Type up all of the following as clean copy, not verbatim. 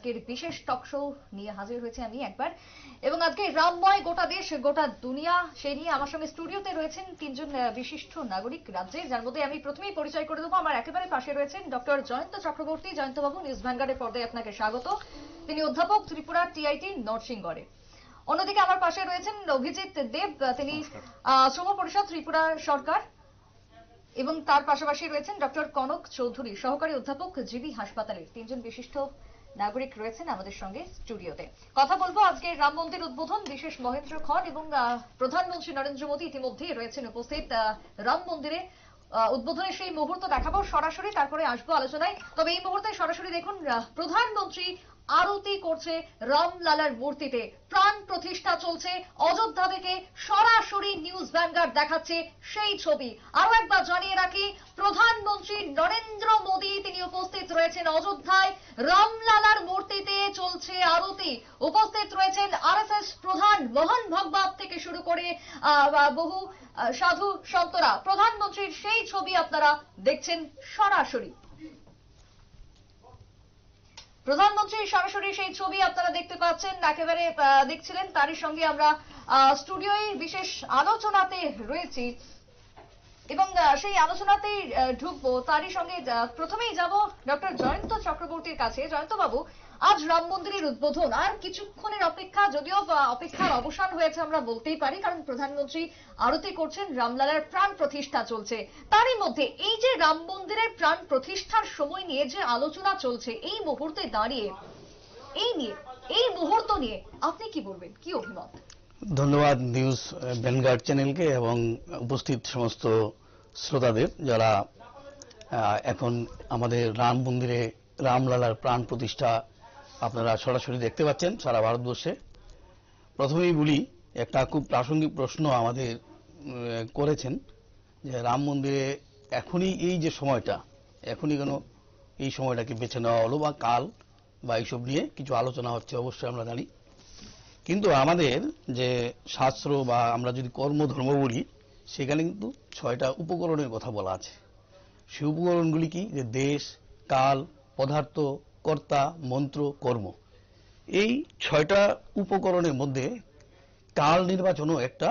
আজকের বিশেষ talk show নিয়ে হাজির হয়েছে আমি একবার। এবং আজকে রামময় গোটা দেশ গোটা দুনিয়া সেই নিয়ে আমার সঙ্গে স্টুডিওতে রয়েছেন তিনজন বিশিষ্ট নাগরিক রাজ্যের, যার মধ্যে আমি প্রথমেই পরিচয় করে দেবো। আমার একেবারে পাশে রয়েছেন ডক্টর জয়ন্ত চক্রবর্তী। জয়ন্তবাবু, নিউজ ভ্যানগার্ডের পর্দায় আপনাকে স্বাগত। তিনি অধ্যাপক, ত্রিপুরা টিআইটি নরসিংগড়ে। অন্যদিকে আমার পাশে রয়েছেন অভিজিৎ দেব, তিনি শ্রম পরিষদ ত্রিপুরা সরকার, এবং তার পাশাপাশি রয়েছেন ডক্টর কনক চৌধুরী, সহকারী অধ্যাপক, জিবি হাসপাতালের। তিনজন বিশিষ্ট নাগরিক রয়েছেন আমাদের সঙ্গে স্টুডিওতে। কথা বলবো আজকে রাম মন্দির উদ্বোধন, বিশেষ মহেন্দ্র খন এবং প্রধানমন্ত্রী নরেন্দ্র মোদী ইতিমধ্যেই রয়েছেন উপস্থিত রাম মন্দিরে। উদ্বোধনের সেই মুহূর্ত দেখাবো সরাসরি, তারপরে আসবো আলোচনায়। তবে এই মুহূর্তে সরাসরি দেখুন, প্রধানমন্ত্রী আরতি করছে রামলালার মূর্তিতে, প্রাণ প্রতিষ্ঠা চলছে। অযোধ্যা থেকে সরাসরি নিউজ ভ্যানগার্ড দেখাচ্ছে সেই ছবি। আরো একবার জানিয়ে রাখি, প্রধানমন্ত্রী নরেন্দ্র মোদী তিনি উপস্থিত রয়েছেন অযোধ্যায়। রামলালার মূর্তিতে চলছে আরতি। উপস্থিত রয়েছেন আরএসএস প্রধান মোহন ভাগবত থেকে শুরু করে বহু সাধু সন্তরা। প্রধানমন্ত্রীর সেই ছবি আপনারা দেখছেন সরাসরি। প্রধানমন্ত্রীর সরাসরি সেই ছবি আপনারা দেখতে পাচ্ছেন, একেবারে দেখছিলেন। তারই সঙ্গে আমরা স্টুডিওয় বিশেষ আলোচনাতে রয়েছি এবং সেই আলোচনাতেই ঢুকবো। তারই সঙ্গে প্রথমেই যাব ডক্টর জয়ন্ত চক্রবর্তীর কাছে। জয়ন্ত বাবু, আজ রাম মন্দিরের উদ্বোধন, আর কিছুক্ষণের অপেক্ষা, যদিও অপেক্ষার অবসান হয়েছে আমরা বলতেই পারি, কারণ প্রধানমন্ত্রী আরতি করছেন, রামলালার প্রাণ প্রতিষ্ঠা চলছে। তারই মধ্যে এই যে রাম মন্দিরের প্রাণ প্রতিষ্ঠার সময় নিয়ে যে আলোচনা চলছে, এই মুহূর্তে দাঁড়িয়ে এই মুহূর্ত নিয়ে আপনি কি বলবেন, কি অভিমত? ধন্যবাদ নিউজ ভ্যানগার্ড চ্যানেলকে এবং উপস্থিত সমস্ত শ্রোতাদের, যারা এখন আমাদের রাম মন্দিরে রামলালার প্রাণ প্রতিষ্ঠা আপনারা সরাসরি দেখতে পাচ্ছেন সারা ভারতবর্ষে। প্রথমেই বলি, একটা খুব প্রাসঙ্গিক প্রশ্ন আমাদের করেছেন যে রাম মন্দিরে এখনই এই যে সময়টা, এখনই কেন এই সময়টাকে বেছে নেওয়া হলো, বা কাল বা এইসব নিয়ে কিছু আলোচনা হচ্ছে, অবশ্যই আমরা জানি। কিন্তু আমাদের যে শাস্ত্র বা আমরা যদি কর্মধর্ম বলি, সেখানে কিন্তু 6টা উপকরণের কথা বলা আছে। সেই উপকরণগুলি কি? যে দেশ, কাল, পদার্থ, কর্তা, মন্ত্র, কর্ম। এই 6টা উপকরণের মধ্যে কাল নির্বাচনও একটা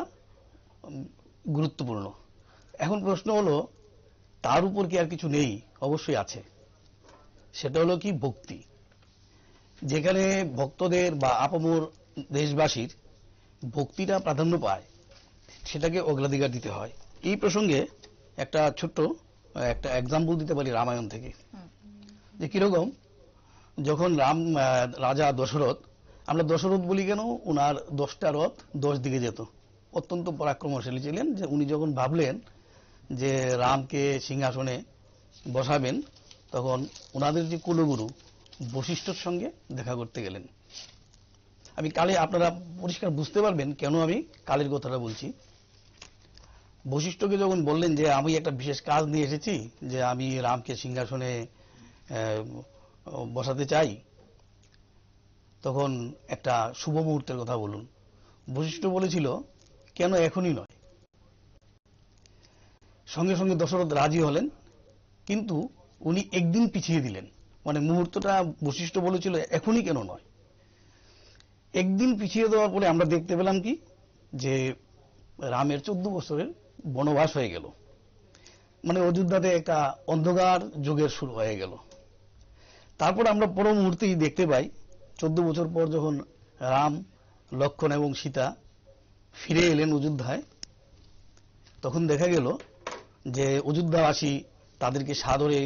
গুরুত্বপূর্ণ। এখন প্রশ্ন হলো, তার উপর কি আর কিছু নেই? অবশ্যই আছে। সেটা হলো কি? ভক্তি। যেখানে ভক্তদের বা আপামর দেশবাসীর ভক্তিটা প্রাধান্য পায়, সেটাকে অগ্রাধিকার দিতে হয়। এই প্রসঙ্গে একটা ছোট্ট একটা এক্সাম্পল দিতে পারি রামায়ণ থেকে, যে কিরকম যখন রাজা দশরথ, আমরা দশরথ বলি কেন, উনার 10টা রথ 10 দিকে যেত, অত্যন্ত পরাক্রমশালী ছিলেন। যে উনি যখন ভাবলেন যে রামকে সিংহাসনে বসাবেন, তখন ওনাদের যে কুলগুরু বশিষ্ঠর সঙ্গে দেখা করতে গেলেন। আমি কালে, আপনারা পরিষ্কার বুঝতে পারবেন কেন আমি কালের কথাটা বলছি। বশিষ্ঠকে যখন বললেন যে আমি একটা বিশেষ কাজ নিয়ে এসেছি, যে আমি রামকে সিংহাসনে বসাতে চাই, তখন একটা শুভ মুহূর্তের কথা বলুন। বশিষ্ঠ বলেছিল, কেন এখনই নয়? সঙ্গে সঙ্গে দশরথ রাজি হলেন, কিন্তু উনি একদিন পিছিয়ে দিলেন। মানে মুহূর্তটা বশিষ্ঠ বলেছিল এখনই কেন নয়, একদিন পিছিয়ে দেওয়ার পরে আমরা দেখতে পেলাম কি, যে রামের 14 বছরের বনবাস হয়ে গেল। মানে অযোধ্যাতে একটা অন্ধকার যুগের শুরু হয়ে গেল। তারপর আমরা পর মুহূর্তেই দেখতে পাই, 14 বছর পর যখন রাম, লক্ষ্মণ এবং সীতা ফিরে এলেন অযোধ্যায়, তখন দেখা গেল যে অযোধ্যাবাসী তাদেরকে সাদরে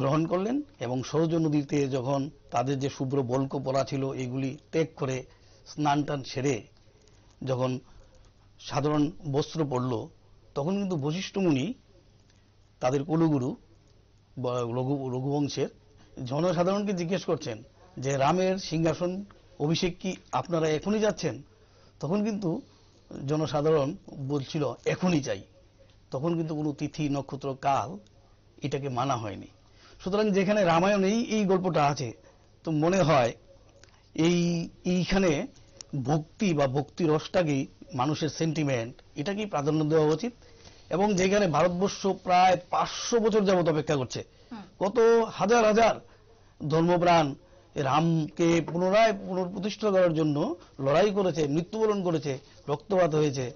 গ্রহণ করলেন এবং সরজ নদীতে যখন তাদের যে শুভ্র বল্ক পরা ছিল, এগুলি ত্যাগ করে স্নান টান সেরে যখন সাধারণ বস্ত্র পড়ল, তখন কিন্তু বশিষ্ঠ মুনি তাদের কুলগুরু রঘুবংশের জনসাধারণকে জিজ্ঞেস করছেন যে রামের সিংহাসন অভিষেক কি আপনারা এখনই যাচ্ছেন? তখন কিন্তু জনসাধারণ বলছিল এখনই চাই। তখন কিন্তু কোনো তিথি, নক্ষত্র, কাল এটাকে মানা হয়নি। সুতরাং যেখানে রামায়ণেই এই গল্পটা আছে, তো মনে হয় এইখানে ভক্তি বা ভক্তি রসটাকেই, মানুষের সেন্টিমেন্ট, এটাকেই প্রাধান্য দেওয়া উচিত। এবং যেখানে ভারতবর্ষ প্রায় 500 বছর যাবত অপেক্ষা করছে, কত হাজার হাজার ধর্মপ্রাণ রামকে পুনরায় পুনঃপ্রতিষ্ঠা করার জন্য লড়াই করেছে, মৃত্যুবরণ করেছে, রক্তপাত হয়েছে,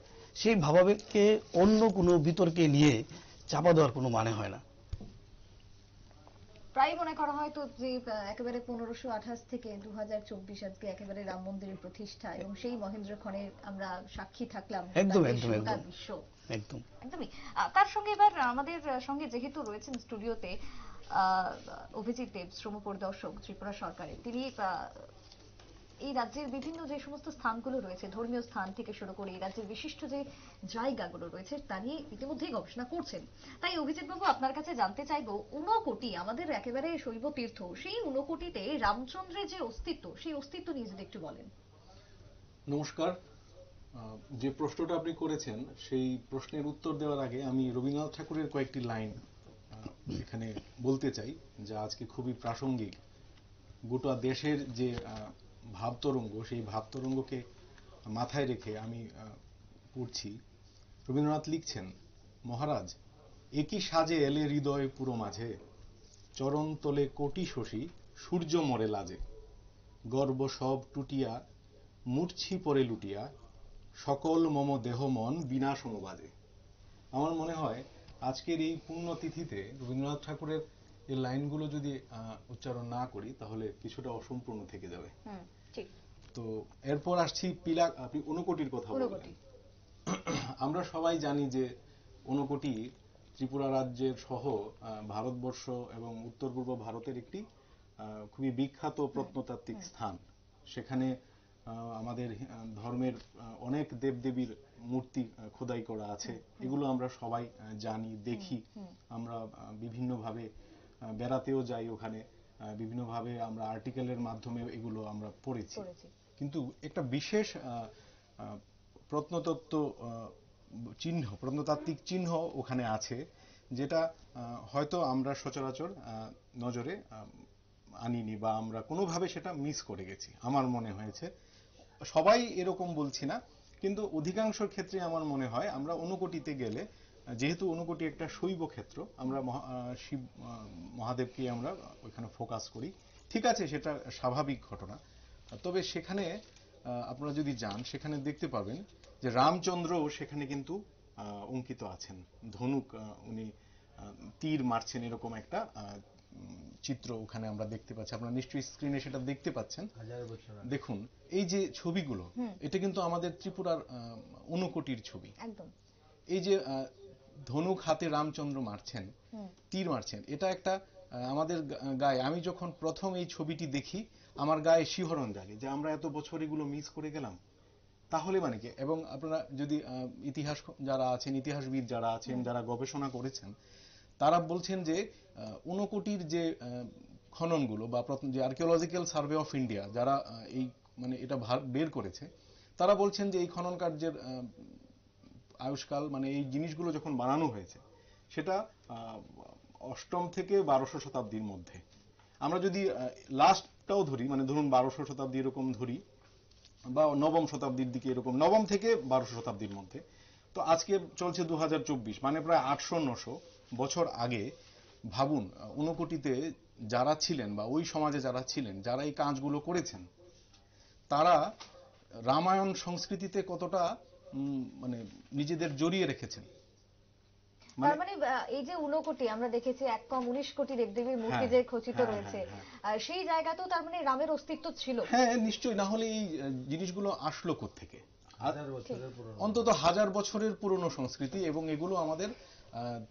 সেই ভাবাবেগকে অন্য কোনো বিতর্কে নিয়ে চাপা দেওয়ার কোনো মানে হয় না। প্রায় মনে করা হয় তো যে একেবারে 1528 থেকে 2024 আজকে একেবারে রাম মন্দিরের প্রতিষ্ঠা, এবং সেই মহেন্দ্রক্ষণের আমরা সাক্ষী থাকলাম একদম গোটা দেশ, একদম গোটা একদম বিশ্ব। একদম একদমই। তার সঙ্গে এবার আমাদের সঙ্গে যেহেতু রয়েছেন স্টুডিওতে অভিজিৎ দেব, শ্রম পরিদর্শক ত্রিপুরা সরকারের, তিনি এই রাজ্যের বিভিন্ন যে সমস্ত স্থানগুলো রয়েছে, ধর্মীয় স্থান থেকে শুরু করে এই রাজ্যের বিশিষ্ট যে জায়গাগুলো রয়েছে তা নিয়ে ইতিমধ্যেই গবেষণা করছেন। তাই অভিজিৎ বাবু, আপনার কাছে জানতে চাইবো, ঊনকোটি আমাদের একেবারে শৈব তীর্থ, সেই ঊনকোটিতে রামচন্দ্রের যে অস্তিত্ব, সেই অস্তিত্ব নিয়ে যদি একটু বলেন। নমস্কার। যে প্রশ্নটা আপনি করেছেন সেই প্রশ্নের উত্তর দেওয়ার আগে আমি রবীন্দ্রনাথ ঠাকুরের কয়েকটি লাইন এখানে বলতে চাই, যা আজকে খুবই প্রাসঙ্গিক। গোটা দেশের যে ভাবতরঙ্গ, সেই ভাবতরঙ্গকে মাথায় রেখে আমি পড়ছি। রবীন্দ্রনাথ লিখছেন, মহারাজ একই সাজে এলে হৃদয় পুরো মাঝে, চরণ তলে কোটি শশী সূর্য মরে লাজে, গর্ব সব টুটিয়া মূর্ছি পরে লুটিয়া, সকল মম দেহ মন বিনাশ অনুবাদে। আমার মনে হয় আজকের এই পুণ্যতিথিতে রবীন্দ্রনাথ ঠাকুরের এই লাইনগুলো যদি উচ্চারণ না করি তাহলে কিছুটা অসম্পূর্ণ থেকে যাবে। ঠিক। তো এরপর আসছি আপনি ঊনকোটির কথা বললেন। আমরা সবাই জানি যে ঊনকোটি ত্রিপুরা রাজ্যের সহ ভারতবর্ষ এবং উত্তর পূর্ব ভারতের একটি খুবই বিখ্যাত প্রত্নতাত্ত্বিক স্থান। সেখানে আমাদের ধর্মের অনেক দেবদেবীর মূর্তি খোদাই করা আছে। এগুলো আমরা সবাই জানি, দেখি। আমরা বিভিন্নভাবে বেড়াতেও যাই ওখানে, বিভিন্নভাবে আমরা আর্টিকেলের মাধ্যমে এগুলো আমরা পড়েছি। কিন্তু একটা বিশেষ প্রত্নতত্ত্ব চিহ্ন, প্রত্নতাত্ত্বিক চিহ্ন ওখানে আছে, যেটা হয়তো আমরা সচরাচর নজরে আনিনি বা আমরা কোনোভাবে সেটা মিস করে গেছি। আমার মনে হয়েছে, সবাই এরকম বলছি না, কিন্তু অধিকাংশ ক্ষেত্রে আমার মনে হয় আমরা ঊনকোটিতে গেলে, যেহেতু ঊনকোটি একটা শৈব ক্ষেত্র, আমরা শিব মহাদেবকে আমরা ওইখানে ফোকাস করি। ঠিক আছে, সেটা স্বাভাবিক ঘটনা। তবে সেখানে আপনারা যদি যান, সেখানে দেখতে পাবেন যে রামচন্দ্র সেখানে কিন্তু অঙ্কিত আছেন। ধনুক, উনি তীর মারছেন, এরকম একটা চিত্র ওখানে আমরা দেখতে পাচ্ছি। আপনারা নিশ্চয়ই স্ক্রিনে সেটা দেখতে পাচ্ছেন। দেখুন এই যে ছবিগুলো, এটা কিন্তু আমাদের ত্রিপুরার ঊনকোটির ছবি। এই যে ধনুক হাতে রামচন্দ্র মারছেন, তীর মারছেন, এটা একটা আমাদের গায়ে, আমি যখন প্রথম এই ছবিটি দেখি আমার গায়ে শিহরণ জাগে যে আমরা এত বছর এগুলো মিস করে গেলাম। তাহলে মানে কি? এবং আপনারা যদি ইতিহাস যারা আছেন, ইতিহাসবিদ যারা আছেন, যারা গবেষণা করেছেন, তারা বলছেন যে ঊনকোটির যে খননগুলো বা যে আর্কিওলজিক্যাল সার্ভে অফ ইন্ডিয়া যারা এই মানে এটা বের করেছে, তারা বলছেন যে এই খনন কার্যের আয়ুষ্কাল, মানে এই জিনিসগুলো যখন বানানো হয়েছে সেটা 8ম থেকে 1200 শতাব্দীর মধ্যে। আমরা যদি লাস্টটাও ধরি, মানে ধরুন 1200 শতাব্দী এরকম ধরি, বা 9ম শতাব্দীর দিকে এরকম, 9ম থেকে 1200 শতাব্দীর মধ্যে। তো আজকে চলছে 2024, মানে প্রায় 800-900 বছর আগে। ভাবুন ঊনকোটিতে যারা ছিলেন বা ওই সমাজে যারা ছিলেন, যারা এই কাজগুলো করেছেন, তারা রামায়ণ সংস্কৃতিতে কতটা মানে নিজেদের জড়িয়ে রেখেছেন। তার মানে এই যে ঊনকোটি আমরা দেখেছি 1 কোটি দেবদেবীর মূর্তি যে খচিত রয়েছে, সেই জায়গাতেও তার মানে রামের অস্তিত্ব ছিল। হ্যাঁ, নিশ্চয়ই, না হলে এই জিনিসগুলো আসলো কোত্থেকে? অন্তত 1000 বছরের পুরনো সংস্কৃতি। এবং এগুলো আমাদের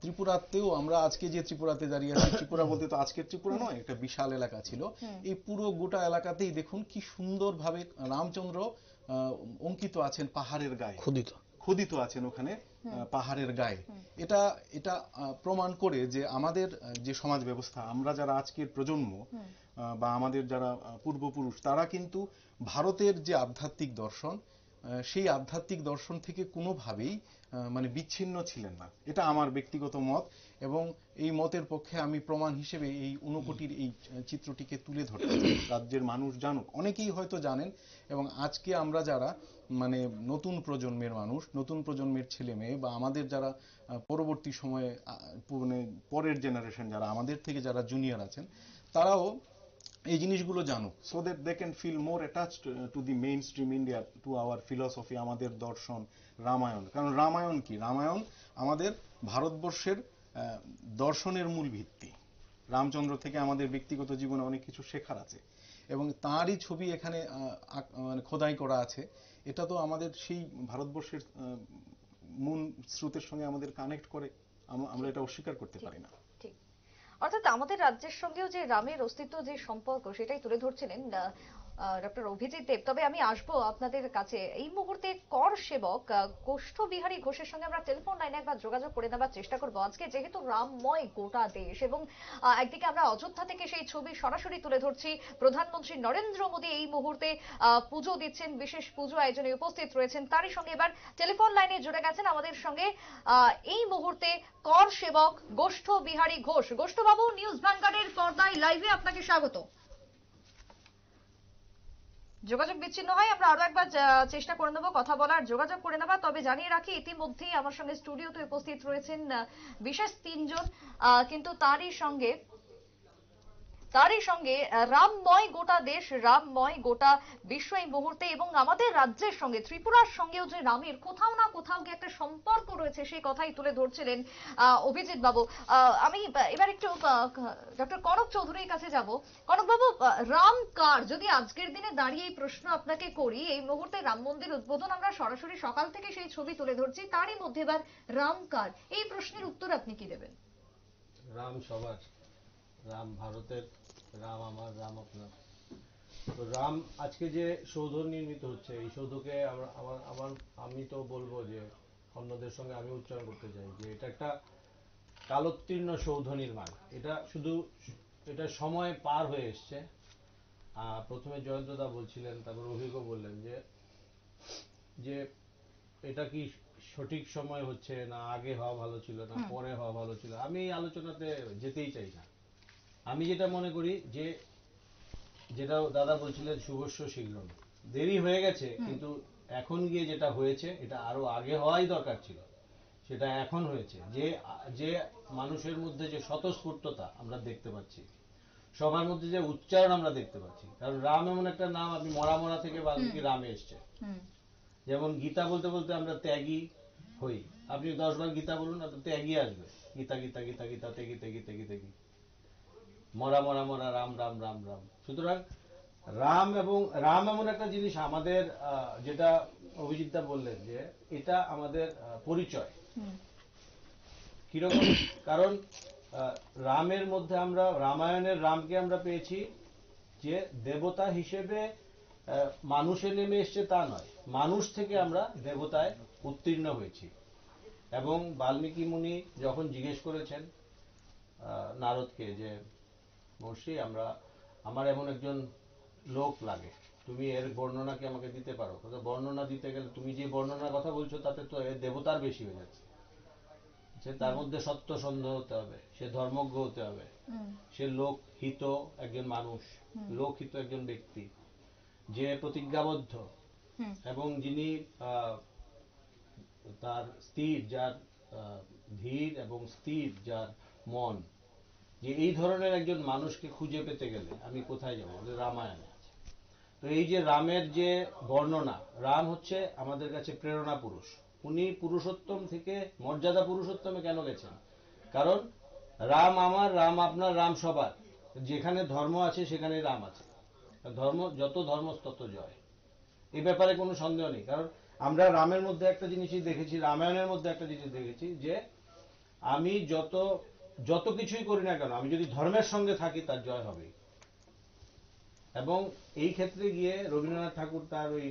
ত্রিপুরাতেও, আমরা আজকে যে ত্রিপুরাতে দাঁড়িয়ে আছি, ত্রিপুরা বলতে তো আজকের ত্রিপুরা নয়, একটা বিশাল এলাকা ছিল। এই পুরো গোটা এলাকাতেই দেখুন কি সুন্দরভাবে রামচন্দ্র অঙ্কিত আছেন পাহাড়ের গায়ে, খোদিত আছেন ওখানে পাহাড়ের গায়ে। এটা এটা প্রমাণ করে যে আমাদের যে সমাজ ব্যবস্থা, আমরা যারা আজকের প্রজন্ম বা আমাদের যারা পূর্বপুরুষ, তারা কিন্তু ভারতের যে আধ্যাত্মিক দর্শন, সেই আধ্যাত্মিক দর্শন থেকে কোনোভাবেই মানে বিচ্ছিন্ন ছিলেন না। এটা আমার ব্যক্তিগত মত, এবং এই মতের পক্ষে আমি প্রমাণ হিসেবে এই ঊনকোটির এই চিত্রটিকে তুলে ধরতে চাই। রাজ্যের মানুষ জানুক, অনেকেই হয়তো জানেন, এবং আজকে আমরা যারা মানে নতুন প্রজন্মের মানুষ, নতুন প্রজন্মের ছেলে মেয়ে, বা আমাদের যারা পরবর্তী সময়ে মানে পরের জেনারেশন, যারা আমাদের থেকে যারা জুনিয়র আছেন, তারাও এই জিনিসগুলো জানুক, so that they can feel more attached to the mainstream India, to our philosophy, আমাদের দর্শন, রামায়ণ। কারণ রামায়ণ কি? রামায়ণ আমাদের ভারতবর্ষের দর্শনের মূল ভিত্তি। রামচন্দ্র থেকে আমাদের ব্যক্তিগত জীবনে অনেক কিছু শেখার আছে, এবং তাঁরই ছবি এখানে মানে খোদাই করা আছে। এটা তো আমাদের সেই ভারতবর্ষের মূল স্রোতের সঙ্গে আমাদের কানেক্ট করে, আমরা এটা অস্বীকার করতে পারি না। ঠিক। অর্থাৎ আমাদের রাজ্যের সঙ্গেও যে রামের অস্তিত্ব, যে সম্পর্ক, সেটাই তুলে ধরছিলেন ডক্টর অভিজিৎ দেব। তবে আমি আসবো আপনাদের কাছে। এই মুহূর্তে কর সেবক গোষ্ঠ বিহারী ঘোষের সঙ্গে আমরা টেলিফোন লাইনে একবার যোগাযোগ করে নেবার চেষ্টা করবো। আজকে যেহেতু রামময় গোটা দেশ, এবং একদিকে আমরা অযোধ্যা থেকে সেই ছবি সরাসরি তুলে ধরছি, প্রধানমন্ত্রী নরেন্দ্র মোদী এই মুহূর্তে পুজো দিচ্ছেন, বিশেষ পুজো আয়োজনে উপস্থিত রয়েছেন। তারই সঙ্গে এবার টেলিফোন লাইনে জুড়ে গেছেন আমাদের সঙ্গে এই মুহূর্তে কর সেবক গোষ্ঠ বিহারী ঘোষ। গোষ্ঠবাবু, নিউজ ভ্যানগার্ডের পর্দায় লাইভে আপনাকে স্বাগত। যোগাযোগ বিচ্ছিন্ন হয়, আমরা আরো একবার চেষ্টা করে নেবো কথা বলার, যোগাযোগ করে নেবার। তবে জানিয়ে রাখি, ইতিমধ্যেই আমার সঙ্গে স্টুডিওতে উপস্থিত রয়েছেন বিশেষ 3 জন, কিন্তু তারই সঙ্গে রামময় গোটা দেশ, রামময় গোটা বিশ্ব এই মুহূর্তে, এবং আমাদের রাজ্যের সঙ্গে ত্রিপুরার সঙ্গেও যে রামের কোথাও না কোথাও গিয়ে একটা সম্পর্ক রয়েছে, সেই কথাই তুলে ধরছিলেন অভিজিৎ বাবু। আমি এবার একটু ডক্টর কনক চৌধুরীর কাছে যাব। কনক বাবু, রাম কার, যদি আজকের দিনে দাঁড়িয়ে এই প্রশ্ন আপনাকে করি, এই মুহূর্তে রাম মন্দির উদ্বোধন আমরা সরাসরি সকাল থেকে সেই ছবি তুলে ধরছি, তারই মধ্যে এবার রাম কার, এই প্রশ্নের উত্তর আপনি কি দেবেন? রাম সবার, রাম ভারতের, রাম আমার, রাম আপনার। তো রাম আজকে যে সৌধ নির্মিত হচ্ছে, এই সৌধকে আমি তো বলবো যে অন্যদের সঙ্গে আমি উচ্চারণ করতে চাই যে এটা একটা কালোত্তীর্ণ সৌধ নির্মাণ। এটা সময় পার হয়ে এসছে। প্রথমে জয়ন্তদা বলছিলেন, তারপর অভিজ্ঞ বললেন যে এটা কি সঠিক সময় হচ্ছে, না আগে হওয়া ভালো ছিল, না পরে হওয়া ভালো ছিল। আমি এই আলোচনাতে যেতেই চাই না। আমি যেটা মনে করি যে, যেটা দাদা বলছিলেন শুভস্য শীঘ্রম, দেরি হয়ে গেছে, কিন্তু এখন গিয়ে যেটা হয়েছে এটা আরো আগে হওয়াই দরকার ছিল, সেটা এখন হয়েছে। যে মানুষের মধ্যে যে স্বতঃস্ফূর্ততা আমরা দেখতে পাচ্ছি, সবার মধ্যে যে উচ্চারণ আমরা দেখতে পাচ্ছি। কারণ রাম এমন একটা নাম, আপনি মরা থেকে বাল্মীকি রামে এসছে। যেমন গীতা বলতে বলতে আমরা ত্যাগী হই, আপনি 10 বার গীতা বলুন না, তো ত্যাগী আসবে। গীতা গীতা গীতা গীতা তেগি তেগি তেগি তেগি, মরা মরা মরা, রাম রাম রাম রাম। সুতরাং রাম এমন একটা জিনিস আমাদের, যেটা অভিজিৎদা বললেন যে এটা আমাদের পরিচয়। কিরকম? কারণ রামের মধ্যে আমরা, রামায়ণের রামকে আমরা পেয়েছি যে দেবতা হিসেবে মানুষে নেমে এসছে তা নয়, মানুষ থেকে আমরা দেবতায় উত্তীর্ণ হয়েছি। এবং বাল্মীকি মুনি যখন জিজ্ঞেস করেছেন নারদকে যে মহর্ষি, আমার এমন একজন লোক লাগে, তুমি এর বর্ণনা কি আমাকে দিতে পারো? বর্ণনা দিতে গেলে তুমি যে বর্ণনার কথা বলছো তাতে তো দেবতার বেশি হয়ে যাচ্ছে। তার মধ্যে সত্যসন্ধ হতে হবে, সে ধর্মজ্ঞ হতে হবে, সে লোকহিত একজন মানুষ, লোকহিত একজন ব্যক্তি, যে প্রতিজ্ঞাবদ্ধ, এবং যিনি তার স্থির, যার ধীর এবং স্থির যার মন। যে এই ধরনের একজন মানুষকে খুঁজে পেতে গেলে আমি কোথায় যাবো? রামায়ণে আছে। তো এই যে রামের যে বর্ণনা, রাম হচ্ছে আমাদের কাছে প্রেরণা পুরুষ। উনি পুরুষোত্তম থেকে মর্যাদা পুরুষোত্তমে কেন গেছেন? কারণ রাম আমার, রাম আপনার, রাম সবার। যেখানে ধর্ম আছে সেখানে রাম আছে। যত ধর্ম তত জয়, এই ব্যাপারে কোনো সন্দেহ নেই। কারণ আমরা রামের মধ্যে একটা জিনিসই দেখেছি, রামায়ণের মধ্যে একটা জিনিস দেখেছি, যে আমি যত কিছুই করি না কেন, আমি যদি ধর্মের সঙ্গে থাকি তার জয় হবে। এবং এই ক্ষেত্রে গিয়ে রবীন্দ্রনাথ ঠাকুর তার ওই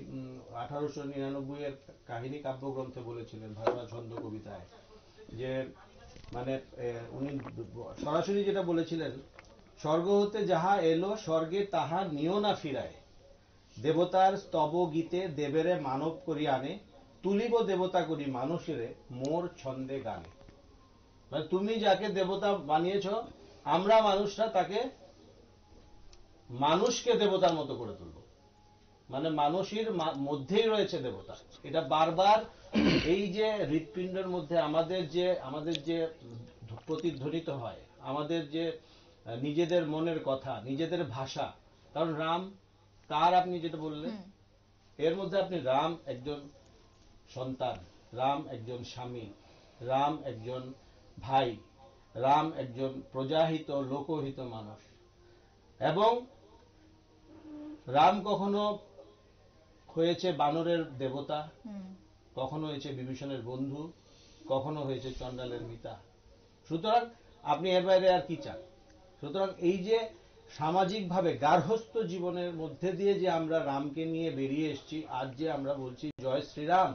1899 এর কাহিনী কাব্যগ্রন্থে বলেছিলেন, ভাষা ছন্দ কবিতায়, যে মানে উনি সরাসরি যেটা বলেছিলেন, স্বর্গ হতে যাহা এলো স্বর্গে তাহা নিও না ফিরায়, দেবতার স্তব গীতে দেবেরে মানব করি আনে, তুলিব দেবতা করি মানুষেরে মোর ছন্দে গানে। মানে তুমি যাকে দেবতা বানিয়েছ, আমরা মানুষরা তাকে, মানুষকে দেবতার মতো করে তুলব। মানে মানুষের মধ্যেই রয়েছে দেবতা। এটা বারবার এই যে হৃৎপিণ্ডের মধ্যে আমাদের যে প্রতিধ্বনিত হয়, আমাদের যে নিজেদের মনের কথা, নিজেদের ভাষা, কারণ রাম কার, আপনি যেটা বললেন, এর মধ্যে আপনি রাম একজন সন্তান, রাম একজন স্বামী, রাম একজন ভাই, রাম একজন প্রজাহিত লোকহিত মানুষ। এবং রাম কখনো হয়েছে বানরের দেবতা, কখনো হয়েছে বিভীষণের বন্ধু, কখনো হয়েছে চণ্ডালের মিতা। সুতরাং আপনি এর বাইরে আর কি চান? সুতরাং এই যে সামাজিকভাবে গার্হস্থ্য জীবনের মধ্যে দিয়ে যে আমরা রামকে নিয়ে বেরিয়ে এসেছি, আজ যে আমরা বলছি জয় শ্রীরাম,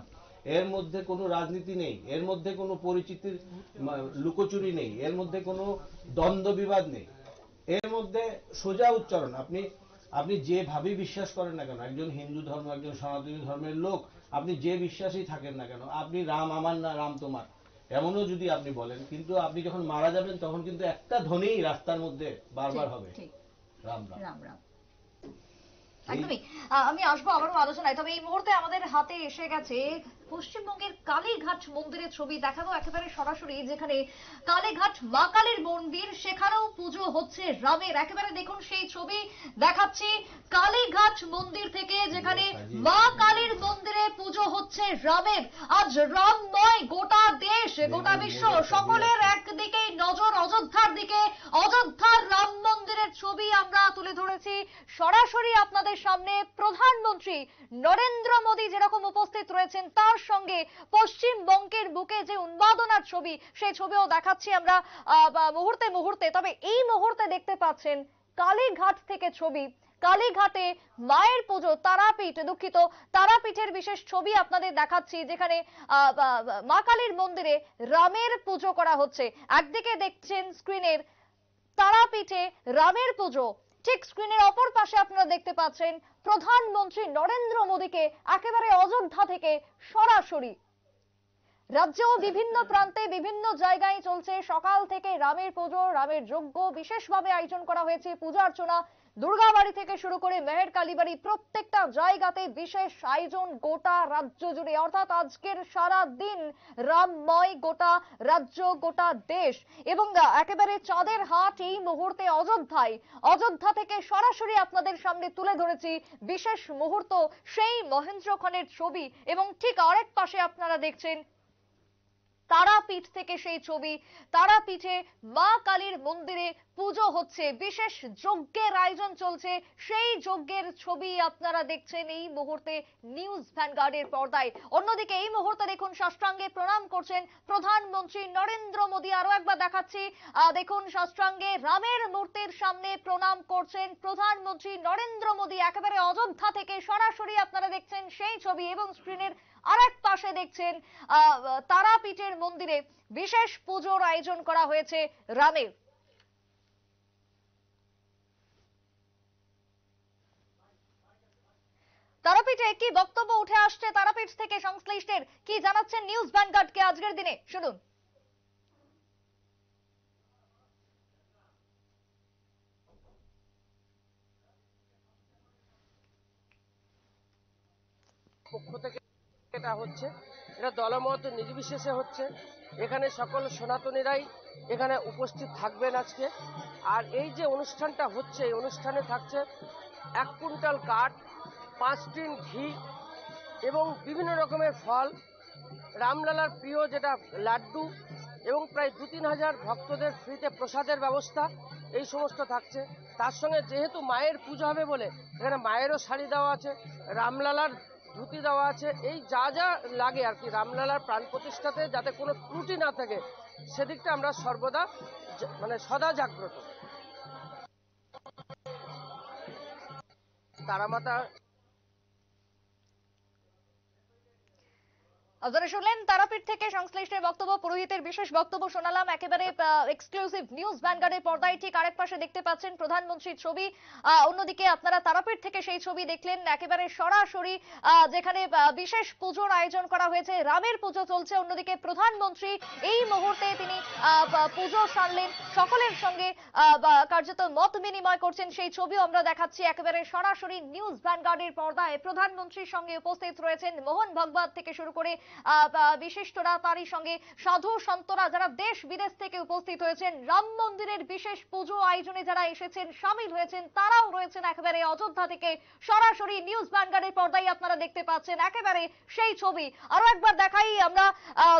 এর মধ্যে কোনো রাজনীতি নেই, এর মধ্যে কোনো পরিচিতির লুকোচুরি নেই, এর মধ্যে কোনো দ্বন্দ্ব বিবাদ নেই, এর মধ্যে সোজা উচ্চারণ। আপনি যেভাবে বিশ্বাস করেন না কেন, একজন হিন্দু ধর্ম, একজন সনাতনী ধর্মের লোক, আপনি যে বিশ্বাসী থাকেন না কেন, আপনি রাম আমার না রাম তোমার, এমনও যদি আপনি বলেন, কিন্তু আপনি যখন মারা যাবেন তখন কিন্তু একটা ধ্বনিই রাস্তার মধ্যে বারবার হবে, রাম রাম রাম রাম। একদমই। আমি আসবো আবারও আলোচনায়, তবে এই মুহূর্তে আমাদের হাতে এসে গেছে পশ্চিমবঙ্গের কালীঘাট মন্দিরের ছবি দেখাবো একেবারে সরাসরি, যেখানে কালীঘাট মা কালীর মন্দির, সেখানেও পুজো হচ্ছে রামের। একেবারে দেখুন সেই ছবি দেখাচ্ছি কালীঘাট মন্দির থেকে, যেখানে মা কালীর মন্দিরে পুজো হচ্ছে রামের। আজ রামময় গোটা দেশ, গোটা বিশ্ব, সকলের একদিকেই নজর অযোধ্যার দিকে। অযোধ্যার রাম মন্দিরের ছবি আমরা তুলে ধরেছি সরাসরি আপনাদের সামনে। প্রধানমন্ত্রী নরেন্দ্র মোদী যেরকম উপস্থিত রয়েছেন, তার সঙ্গে পশ্চিমবঙ্গের বুকে যে উন্মাদনার ছবি, সেই ছবিও দেখাচ্ছি আমরা মুহূর্তে মুহূর্তে। তবে এই মুহূর্তে দেখতে পাচ্ছেন কালীঘাট থেকে ছবি, কালীঘাটে মায়ের পুজো, তারাপীঠ, দুঃখিত, তারাপীঠের বিশেষ ছবি আপনাদের দেখাচ্ছি, যেখানে মা কালীর মন্দিরে রামের পুজো করা হচ্ছে। একদিকে দেখছেন স্ক্রিনের তারাপীঠে রামের পুজো, ঠিক স্ক্রিনের অপর পাশে আপনারা দেখতে পাচ্ছেন প্রধানমন্ত্রী নরেন্দ্র মোদীকে একেবারে অযোধ্যা থেকে সরাসরি। রাজ্যেও বিভিন্ন প্রান্তে বিভিন্ন জায়গায় চলছে সকাল থেকে রামের পুজো, রামের যজ্ঞ, বিশেষভাবে আয়োজন করা হয়েছে পূজা অর্চনা। দুর্গাবাড়ি থেকে শুরু করে মেহের কালীবাড়ি, প্রত্যেকটা জায়গাতে বিশেষ আয়োজন গোটা রাজ্য জুড়ে। অর্থাৎ আজকের সারা দিন রামময় গোটা রাজ্য, গোটা দেশ। এবং একেবারে চাঁদের হাট এই মুহূর্তে অযোধ্যায়, অযোধ্যা থেকে সরাসরি আপনাদের সামনে তুলে ধরেছি বিশেষ মুহূর্ত, সেই মহেন্দ্রক্ষণের ছবি। এবং ঠিক আরেক পাশে আপনারা দেখছেন তারাপীঠ থেকে সেই ছবি, তারাপীঠে মা কালীর মন্দিরে পুজো হচ্ছে, বিশেষ যজ্ঞের আয়োজন চলছে, সেই যজ্ঞের ছবি আপনারা দেখছেন এই মুহূর্তে নিউজ ভ্যানগার্ডের পর্দায়। অন্যদিকে এই মুহূর্তে দেখুন সাষ্টাঙ্গে প্রণাম করছেন প্রধানমন্ত্রী নরেন্দ্র মোদী। আরো একবার দেখাচ্ছি, দেখুন সাষ্টাঙ্গে রামের মূর্তির সামনে প্রণাম করছেন প্রধানমন্ত্রী নরেন্দ্র মোদী। একেবারে অযোধ্যা থেকে সরাসরি আপনারা দেখছেন সেই ছবি। এবং স্ক্রিনের আরেক পাশে দেখছেন তারাপীঠের মন্দিরে বিশেষ পুজোর আয়োজন করা হয়েছে রামের। তারাপীঠে কি বক্তব্য উঠে আসছে তারাপীঠ থেকে সংশ্লিষ্টের, কি জানাচ্ছেন নিউজ ভ্যানগার্ডকে আজকের দিনে, শুনুন। পক্ষ থেকে এটা হচ্ছে, এটা দলমত নির্বিশেষে হচ্ছে। এখানে সকল সনাতনীরাই এখানে উপস্থিত থাকবেন আজকে। আর এই যে অনুষ্ঠানটা হচ্ছে, এই অনুষ্ঠানে থাকছে 1 কুইন্টাল কাঠ, 5 টিন ঘি এবং বিভিন্ন রকমের ফল, রামলালার প্রিয় যেটা লাড্ডু, এবং প্রায় 2-3 হাজার ভক্তদের ফ্রিতে প্রসাদের ব্যবস্থা, এই সমস্ত থাকছে। তার সঙ্গে যেহেতু মায়ের পুজো হবে বলে এখানে মায়েরও শাড়ি দেওয়া আছে, রামলালার ধুতি দেওয়া আছে, এই যা যা লাগে আর কি রামলালার প্রাণ প্রতিষ্ঠাতে যাতে কোনো ত্রুটি না থাকে সেদিকটা আমরা সর্বদা মানে সদা জাগ্রত। তারামাতা আপনারা শুনলেন তারাপীঠ থেকে সংশ্লিষ্টের বক্তব্য, পুরোহিতের বিশেষ বক্তব্য শোনালাম একেবারে এক্সক্লুসিভ নিউজ ভ্যানগার্ডের পর্দায়। ঠিক আরেক পাশে দেখতে পাচ্ছেন প্রধানমন্ত্রীর ছবি, অন্যদিকে আপনারা তারাপীঠ থেকে সেই ছবি দেখলেন একেবারে সরাসরি, যেখানে বিশেষ পুজোর আয়োজন করা হয়েছে, রামের পুজো চলছে। অন্যদিকে প্রধানমন্ত্রী এই মুহূর্তে তিনি পুজো সারলেন, সকলের সঙ্গে কার্যত মত বিনিময় করছেন, সেই ছবিও আমরা দেখাচ্ছি একেবারে সরাসরি নিউজ ভ্যানগার্ডের পর্দায়। প্রধানমন্ত্রীর সঙ্গে উপস্থিত রয়েছেন মোহন ভাগবত থেকে শুরু করে বিশিষ্টরা, তারই সঙ্গে সাধু সন্তরা যারা দেশ বিদেশ থেকে উপস্থিত হয়েছেন, রাম মন্দিরের বিশেষ পুজো আয়োজনে যারা এসেছেন, সামিল হয়েছেন, তারাও রয়েছেন একেবারে অযোধ্যা থেকে। সরাসরি নিউজ ভ্যানগার্ডের পর্দায় আপনারা দেখতে পাচ্ছেন একেবারে সেই ছবি। আরো একবার দেখাই, আমরা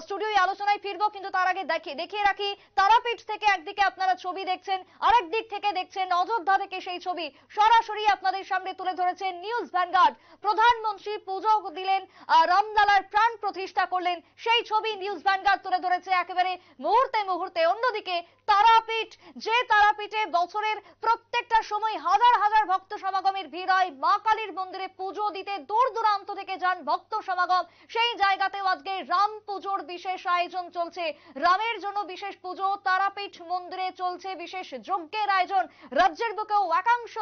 স্টুডিওয় আলোচনায় ফিরবো, কিন্তু তার আগে দেখিয়ে রাখি তারাপীঠ থেকে একদিকে আপনারা ছবি দেখছেন, আরেক দিক থেকে দেখছেন অযোধ্যা থেকে সেই ছবি সরাসরি আপনাদের সামনে তুলে ধরেছেন নিউজ ভ্যানগার্ড। প্রধানমন্ত্রী পুজো দিলেন, রামলালার প্রাণ প্রতিষ্ঠা করলেন, সেই ছবি নিউজ ভ্যানগার্ড তুলে ধরেছে একেবারে মুহূর্তে মুহূর্তে। অন্যদিকে তারাপীঠ, যে তারাপীঠে বছরের প্রত্যেকটা সময় হাজার হাজার ভক্ত সমাগমের ভিড় হয়, মা কালীর মন্দিরে পুজো দিতে দূর দূরান্ত থেকে যান ভক্ত সমাগম, সেই জায়গাতেও আজকে রাম পুজোর বিশেষ আয়োজন চলছে। রামের জন্য বিশেষ পুজো, তারাপীঠ মন্দিরে চলছে বিশেষ যজ্ঞের আয়োজন। রাজ্যের বুকেও একাংশ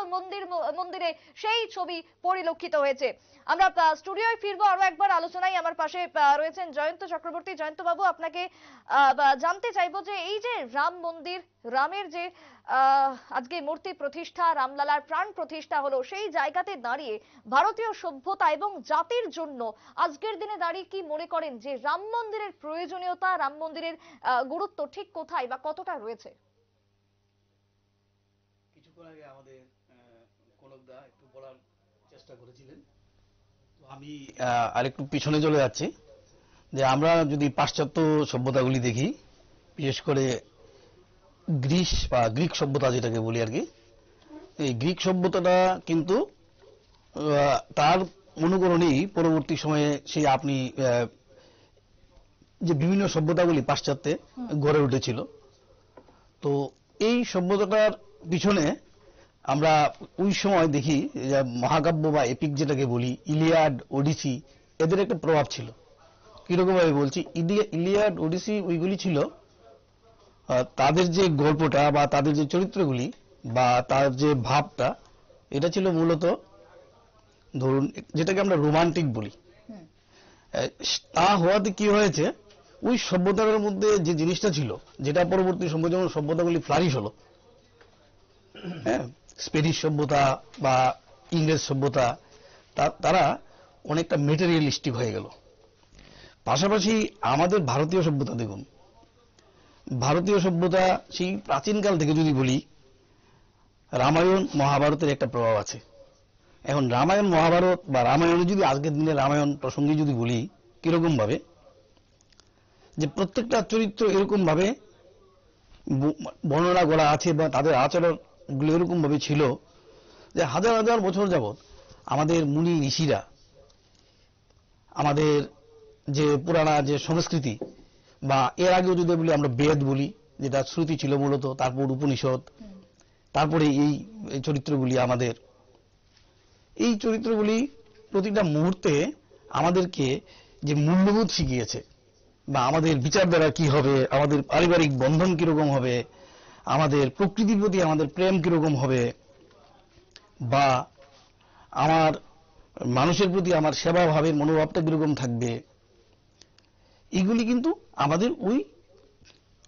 মন্দিরে সেই ছবি পরিলক্ষিত হয়েছে। আমরা স্টুডিওয় ফিরবো আরো একবার আলোচনায়। আমার পাশে রয়েছেন জয়ন্ত চক্রবর্তী। জয়ন্ত বাবু, আপনাকে জানতে চাইবো যে এই যে রাম মন্দির, রামের যে আজকে মূর্তি প্রতিষ্ঠা, রামলালার প্রাণ প্রতিষ্ঠা হলো, সেই জায়গাতে দাঁড়িয়ে ভারতীয় সভ্যতা এবং জাতির জন্য আজকের দিনে দাঁড়িয়ে কি মনে করেন যে রাম মন্দিরের প্রয়োজনীয়তা, রাম মন্দিরের গুরুত্ব ঠিক কোথায় বা কতটা রয়েছে? কিছুক্ষণ আগে আমাদের কনকদা একটু বলার চেষ্টা করেছিলেন, তো আমি আরেকটু পিছনে চলে যাচ্ছি। যে আমরা যদি পাশ্চাত্য সভ্যতাগুলি দেখি, বিশেষ করে গ্রিস বা গ্রিক সভ্যতা যেটাকে বলি আর কি, এই গ্রিক সভ্যতাটা কিন্তু তার অনুকরণেই পরবর্তী সময়ে সেই আপনি যে বিভিন্ন সভ্যতাগুলি পাশ্চাত্যে গড়ে উঠেছিল, তো এই সভ্যতাটার পিছনে আমরা ওই সময় দেখি যে মহাকাব্য বা এপিক যেটাকে বলি, ইলিয়াড, ওডিসি, এদের একটা প্রভাব ছিল। কিরকম ভাবে বলছি, ইলিয়াড, ওডিসি ওইগুলি ছিল তাদের যে গল্পটা বা তাদের যে চরিত্রগুলি বা তার যে ভাবটা, এটা ছিল মূলত ধরুন যেটাকে আমরা রোমান্টিক বলি। তা হওয়াতে কি হয়েছে, ওই সভ্যতার মধ্যে যে জিনিসটা ছিল, যেটা পরবর্তী সময় যেমন সভ্যতাগুলি ফ্লারিশ হলো, হ্যাঁ, স্পেনিশ সভ্যতা বা ইংরেজ সভ্যতা, তারা অনেকটা মেটেরিয়ালিস্টিক হয়ে গেল। পাশাপাশি আমাদের ভারতীয় সভ্যতা দেখুন, ভারতীয় সভ্যতা সেই প্রাচীনকাল থেকে যদি বলি, রামায়ণ মহাভারতের একটা প্রভাব আছে। এখন রামায়ণ মহাভারত বা রামায়ণে যদি আজকের দিনে রামায়ণ প্রসঙ্গে যদি বলি, কিরকম ভাবে যে প্রত্যেকটা চরিত্র এরকম ভাবে বর্ণনা করা আছে বা তাদের আচরণগুলো এরকম ভাবে ছিল যে হাজার হাজার বছর যাবৎ আমাদের মুনি ঋষিরা, আমাদের যে পুরানা যে সংস্কৃতি বা এর আগেও যদি বলি আমরা বেদ বলি, যেটা শ্রুতি ছিল মূলত, তারপর উপনিষদ, তারপরে এই চরিত্রগুলি, আমাদের এই চরিত্রগুলি প্রতিটা মুহূর্তে আমাদেরকে যে মূল্যবোধ শিখিয়েছে, বা আমাদের বিচারধারা কি হবে, আমাদের পারিবারিক বন্ধন কিরকম হবে, আমাদের প্রকৃতির প্রতি আমাদের প্রেম কিরকম হবে, বা আমার মানুষের প্রতি আমার সেবা ভাবের মনোভাবটা কিরকম থাকবে, এগুলি কিন্তু আমাদের ওই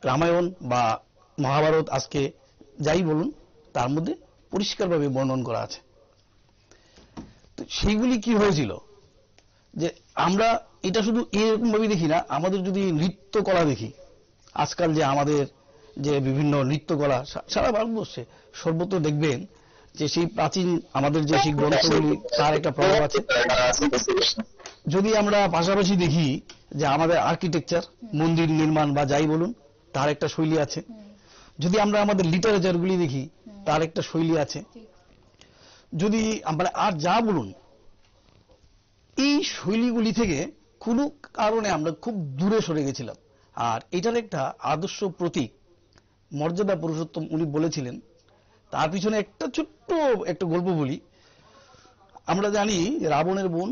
রামায়ণ বা মহাভারত আজকে যাই বলুন তার মধ্যে পরিষ্কারভাবে বর্ণন করা আছে। তো সেইগুলি কি হয়েছিল যে আমরা এটা শুধু এরকম ভাবে দেখি না, আমাদের যদি নৃত্যকলা দেখি, আজকাল যে আমাদের যে বিভিন্ন নৃত্যকলা সারা ভারতবর্ষে সর্বত্র দেখবেন যে সেই প্রাচীন আমাদের যে সেই গ্রন্থগুলি, তার একটা প্রভাব আছে। যদি আমরা পাশাপাশি দেখি যে আমাদের আর্কিটেকচার, মন্দির নির্মাণ বা যাই বলুন, তার একটা শৈলী আছে। যদি আমরা আমাদের লিটারেচারগুলি দেখি, তার একটা শৈলী আছে। যদি আমরা আর যা বলুন, এই শৈলীগুলি থেকে কোনো কারণে আমরা খুব দূরে সরে গেছিলাম। আর এটার একটা আদর্শ প্রতীক মর্যাদা পুরুষোত্তম উনি বলেছিলেন। তার পিছনে একটা ছোট্ট একটা গল্প বলি। আমরা জানি রাবণের বোন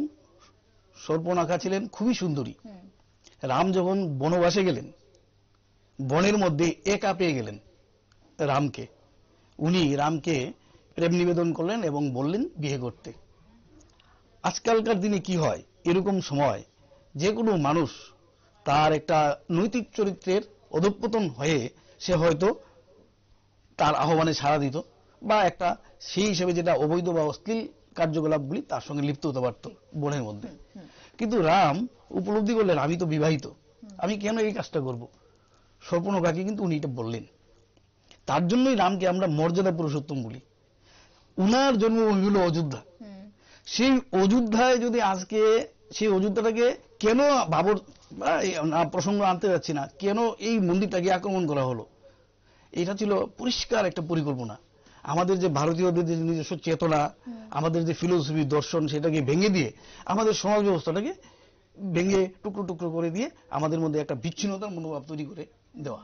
শর্পণখা ছিলেন খুবই সুন্দরী। রাম যখন বনবাসে গেলেন, বনের মধ্যে একা পেয়ে গেলেন রামকে। উনি রামকে প্রেম নিবেদন করলেন এবং বললেন বিয়ে করতে। আজকালকার দিনে কি হয়, এরকম সময় যে কোনো মানুষ তার একটা নৈতিক চরিত্রের অধঃপতন হয়ে সে হয়তো তার আহ্বানে সাড়া দিত, বা একটা সেই হিসেবে যেটা অবৈধ বা অশ্লীল কার্যকলাপগুলি তার সঙ্গে লিপ্ত হতে পারত বনের মধ্যে। কিন্তু রাম উপলব্ধি করলেন আমি তো বিবাহিত, আমি কেন এই কাজটা করব। শর্পণখাকে কিন্তু উনি এটা বললেন। তার জন্যই রামকে আমরা মর্যাদা পুরুষোত্তম বলি। উনার জন্মভূমি হলো অযোধ্যা। সেই অযোধ্যায় যদি আজকে সেই অযোধ্যাটাকে কেন বাবর প্রসঙ্গ আনতে যাচ্ছি না, কেন এই মন্দিরটাকে আক্রমণ করা হলো, এটা ছিল পরিষ্কার একটা পরিকল্পনা। আমাদের যে ভারতীয়দের যে নিজস্ব চেতনা, আমাদের যে ফিলোসফি দর্শন, সেটাকে ভেঙে দিয়ে আমাদের সমাজ ব্যবস্থাটাকে ভেঙে টুকরো টুকরো করে দিয়ে আমাদের মধ্যে একটা বিচ্ছিন্নতার মনোভাব তৈরি করে দেওয়া।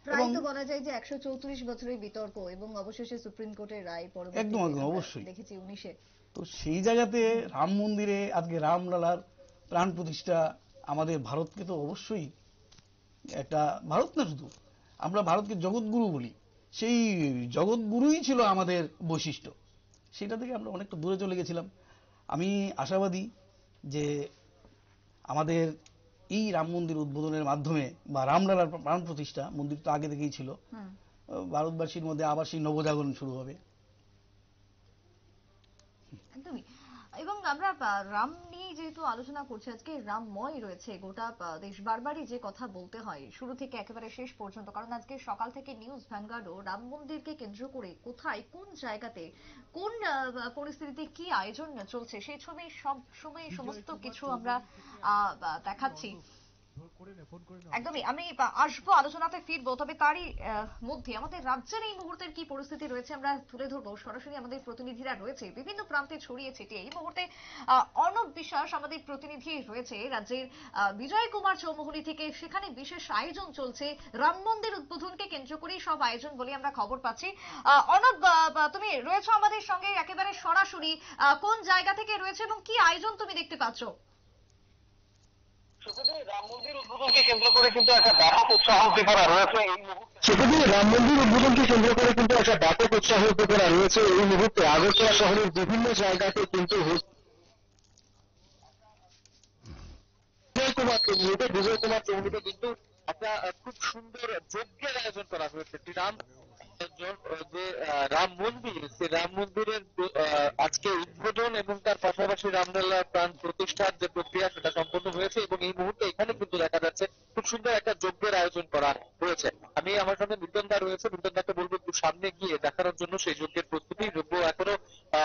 প্রায় তো বলা যায় যে 134 বছরের বিতর্ক এবং অবশেষে সুপ্রিম কোর্টের রায় একদম একদম অবশ্যই দেখেছি 19-এ। তো সেই জায়গাতে রাম মন্দিরে আজকে রামলালার প্রাণ প্রতিষ্ঠা আমাদের ভারতকে তো অবশ্যই একটা, ভারত না শুধু, আমরা ভারতকে জগৎগুরু বলি, সেই জগৎগুরুই ছিল আমাদের বৈশিষ্ট্য। সেটা থেকে আমরা অনেকটা দূরে চলে গেছিলাম। আমি আশাবাদী যে আমাদের এই রাম মন্দির উদ্বোধনের মাধ্যমে বা রামলালার প্রাণ প্রতিষ্ঠা, মন্দির তো আগে থেকেই ছিল, ভারতবাসীর মধ্যে আবার সেই নবজাগরণ শুরু হবে। একদমই। এবং আমরা রাম নিয়ে যেহেতু আলোচনা করছি আজকে, রামময় রয়েছে গোটা দেশ। বারবারই যে কথা বলতে হয় শুরু থেকে একেবারে শেষ পর্যন্ত, কারণ আজকে সকাল থেকে নিউজ ভ্যানগার্ডও রাম মন্দিরকে কেন্দ্র করে কোথায় কোন জায়গাতে কোন পরিস্থিতিতে কি আয়োজন চলছে সেই ছবি সব সময় সমস্ত কিছু আমরা দেখাচ্ছি। একদমই, আমি আসবো, আলোচনাতে ফিরবো, তবে তারই মধ্যে আমাদের রাজ্যের এই মুহূর্তের কি পরিস্থিতি রয়েছে আমরা তুলে ধরবো। সরাসরি আমাদের প্রতিনিধিরা রয়েছে বিভিন্ন প্রান্তে ছড়িয়ে ছিটিয়ে। এই মুহূর্তে অর্ণব বিশ্বাস আমাদের প্রতিনিধি রয়েছে রাজ্যের বিজয় কুমার চৌমুহনী থেকে। সেখানে বিশেষ আয়োজন চলছে রাম মন্দির উদ্বোধনকে কেন্দ্র করেই সব আয়োজন বলে আমরা খবর পাচ্ছি। অর্ণব, তুমি রয়েছো আমাদের সঙ্গে একেবারে সরাসরি, কোন জায়গা থেকে রয়েছে এবং কি আয়োজন তুমি দেখতে পাচ্ছ? রাম মন্দির উদ্বোধনকে কেন্দ্র করে কিন্তু একটা ব্যাপক উৎসাহ উদ্দীপনা রয়েছে এই মুহূর্তে। রাম মন্দির উদ্বোধনকে কেন্দ্র করে কিন্তু একটা ব্যাপক উৎসাহ উদ্দীপনা রয়েছে এই মুহূর্তে। আগরতলা শহরের বিভিন্ন জায়গাতে কিন্তু বিজয় কুমার চৌমুহনীতে কিন্তু একটা খুব সুন্দর যজ্ঞের আয়োজন করা হয়েছে। যে রাম মন্দির, সেই রাম মন্দিরের আজকে উদ্বোধন এবং তার পাশাপাশি রামলালার প্রাণ প্রতিষ্ঠার যে প্রক্রিয়া সেটা সম্পন্ন হয়েছে এবং এই মুহূর্তে এখানে কিন্তু দেখা যাচ্ছে খুব সুন্দর একটা যজ্ঞের আয়োজন করা হয়েছে। আমি আমার সঙ্গে নূতনদা রয়েছে, নূতনদাকে বলবো একটু সামনে গিয়ে দেখানোর জন্য সেই যজ্ঞের প্রস্তুতি। যজ্ঞ এখনো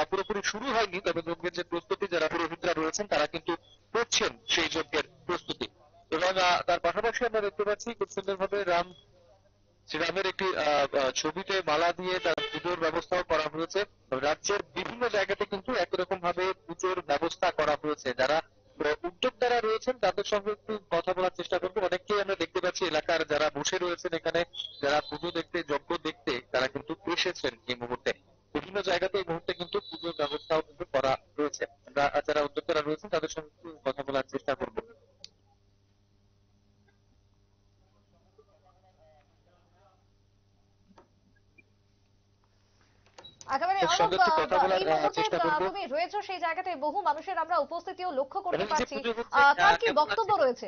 পুরোপুরি শুরু হয়নি, তবে যজ্ঞের যে প্রস্তুতি যারা পুরোহিতরা রয়েছেন তারা কিন্তু করছেন সেই যজ্ঞের প্রস্তুতি। এবং তার পাশাপাশি আমরা দেখতে পাচ্ছি খুব সুন্দরভাবে শ্রীরামের একটি ছবিতে মালা দিয়ে তার পুজোর ব্যবস্থাও করা হয়েছে। রাজ্যের বিভিন্ন জায়গাতে কিন্তু একই রকম ভাবে পুজোর ব্যবস্থা করা হয়েছে। যারা উদ্যোক্তারা রয়েছেন তাদের সঙ্গে একটু কথা বলার চেষ্টা করবো। অনেককেই আমরা দেখতে পাচ্ছি এলাকার যারা বসে রয়েছেন এখানে, যারা পুজো দেখতে, যজ্ঞ দেখতে, তারা কিন্তু এসেছেন এই মুহূর্তে। বিভিন্ন জায়গাতে এই মুহূর্তে কিন্তু পুজোর ব্যবস্থাও কিন্তু করা রয়েছে। আমরা যারা উদ্যোক্তারা রয়েছেন তাদের সঙ্গে একটু কথা বলার চেষ্টা করবো। একেবারে তুমি রয়েছো সেই জায়গাতে, বহু মানুষের আমরা উপস্থিতিও লক্ষ্য করতে পারছি। তার কি বক্তব্য রয়েছে?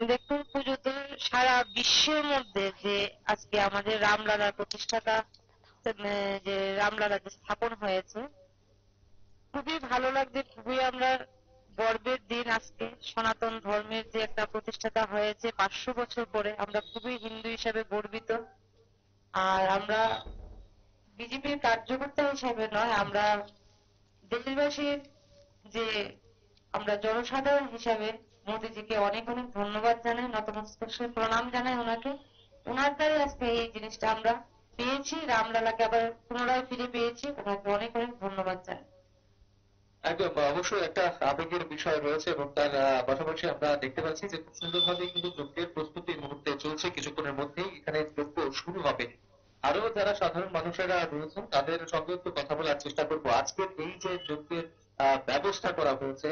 দেখুন, পুজোতে সারা বিশ্বের মধ্যে যে আজকে আমাদের রামলালার প্রতিষ্ঠাতা, যে রামলালা যে স্থাপন হয়েছে, খুবই ভালো লাগছে। খুবই আমরা গর্বের দিন আজকে। সনাতন ধর্মের যে একটা প্রতিষ্ঠাতা হয়েছে 500 বছর পরে, আমরা খুবই হিন্দু হিসাবে গর্বিত। আর আমরা বিজেপির কার্যকর্তা হিসাবে নয়, আমরা দেশবাসীর যে আমরা জনসাধারণ হিসাবে মোদীজিকে অনেক অনেক ধন্যবাদ জানাই, নতমস্তকে প্রণাম জানাই ওনাকে। ওনার দ্বারাই আজকে এই জিনিসটা আমরা পেয়েছি, রামলালাকে আবার পুনরায় ফিরে পেয়েছি। ওনাকে অনেক অনেক ধন্যবাদ জানাই। একদম, অবশ্যই একটা আবেগের বিষয় রয়েছে এবং তার পাশাপাশি আমরা দেখতে পাচ্ছি যে খুব সুন্দরভাবে কিন্তু যজ্ঞের প্রস্তুতি মুহূর্তে চলছে। কিছুক্ষণের মধ্যেই এখানে যজ্ঞ শুরু হবে। আরো যারা সাধারণ মানুষেরা রয়েছেন তাদের সঙ্গে একটু কথা বলার চেষ্টা করবো। আজকের এই যে যজ্ঞের ব্যবস্থা করা হয়েছে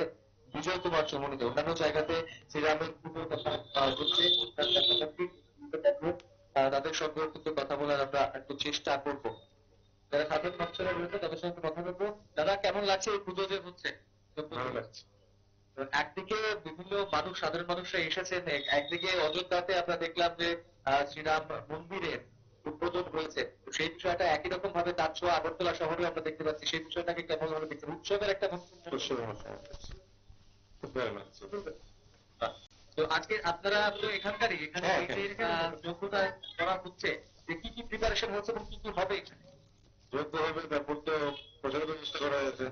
বিজয় কুমার চৌমুহনীতে, অন্যান্য জায়গাতে শ্রীরামের পুজোর কথা হচ্ছে, তাদের সঙ্গে কিন্তু কথা বলার আমরা একটু চেষ্টা করবো। যারা সাধারণ মানুষেরা রয়েছে তাদের সঙ্গে কথা বলবো। দাদা, কেমন লাগছে এই পুজো যে হচ্ছে? ভালো লাগছে। একদিকে বিভিন্ন মানুষ, সাধারণ মানুষরা এসেছেন, একদিকে অযোধ্যাতে আমরা দেখলাম যে শ্রীরাম মন্দিরের উদ্বোধন হয়েছে, তো সেই বিষয়টা একই রকম ভাবে তার ছোঁয়া আগরতলা শহরে আমরা দেখতে পাচ্ছি। সেই বিষয়টাকে কেমন ভাবে দেখছেন? উৎসবের একটা খুব ভালো লাগছে। তো আজকে আপনারা তো এখানকারই, এখানে যোগ্যতা করা হচ্ছে, যে কি কি প্রিপারেশন হচ্ছে এবং কি কি হবে এখানে? যোগ্য হবে ব্যাপার তো প্রচার ব্যবস্থা করা হয়েছে।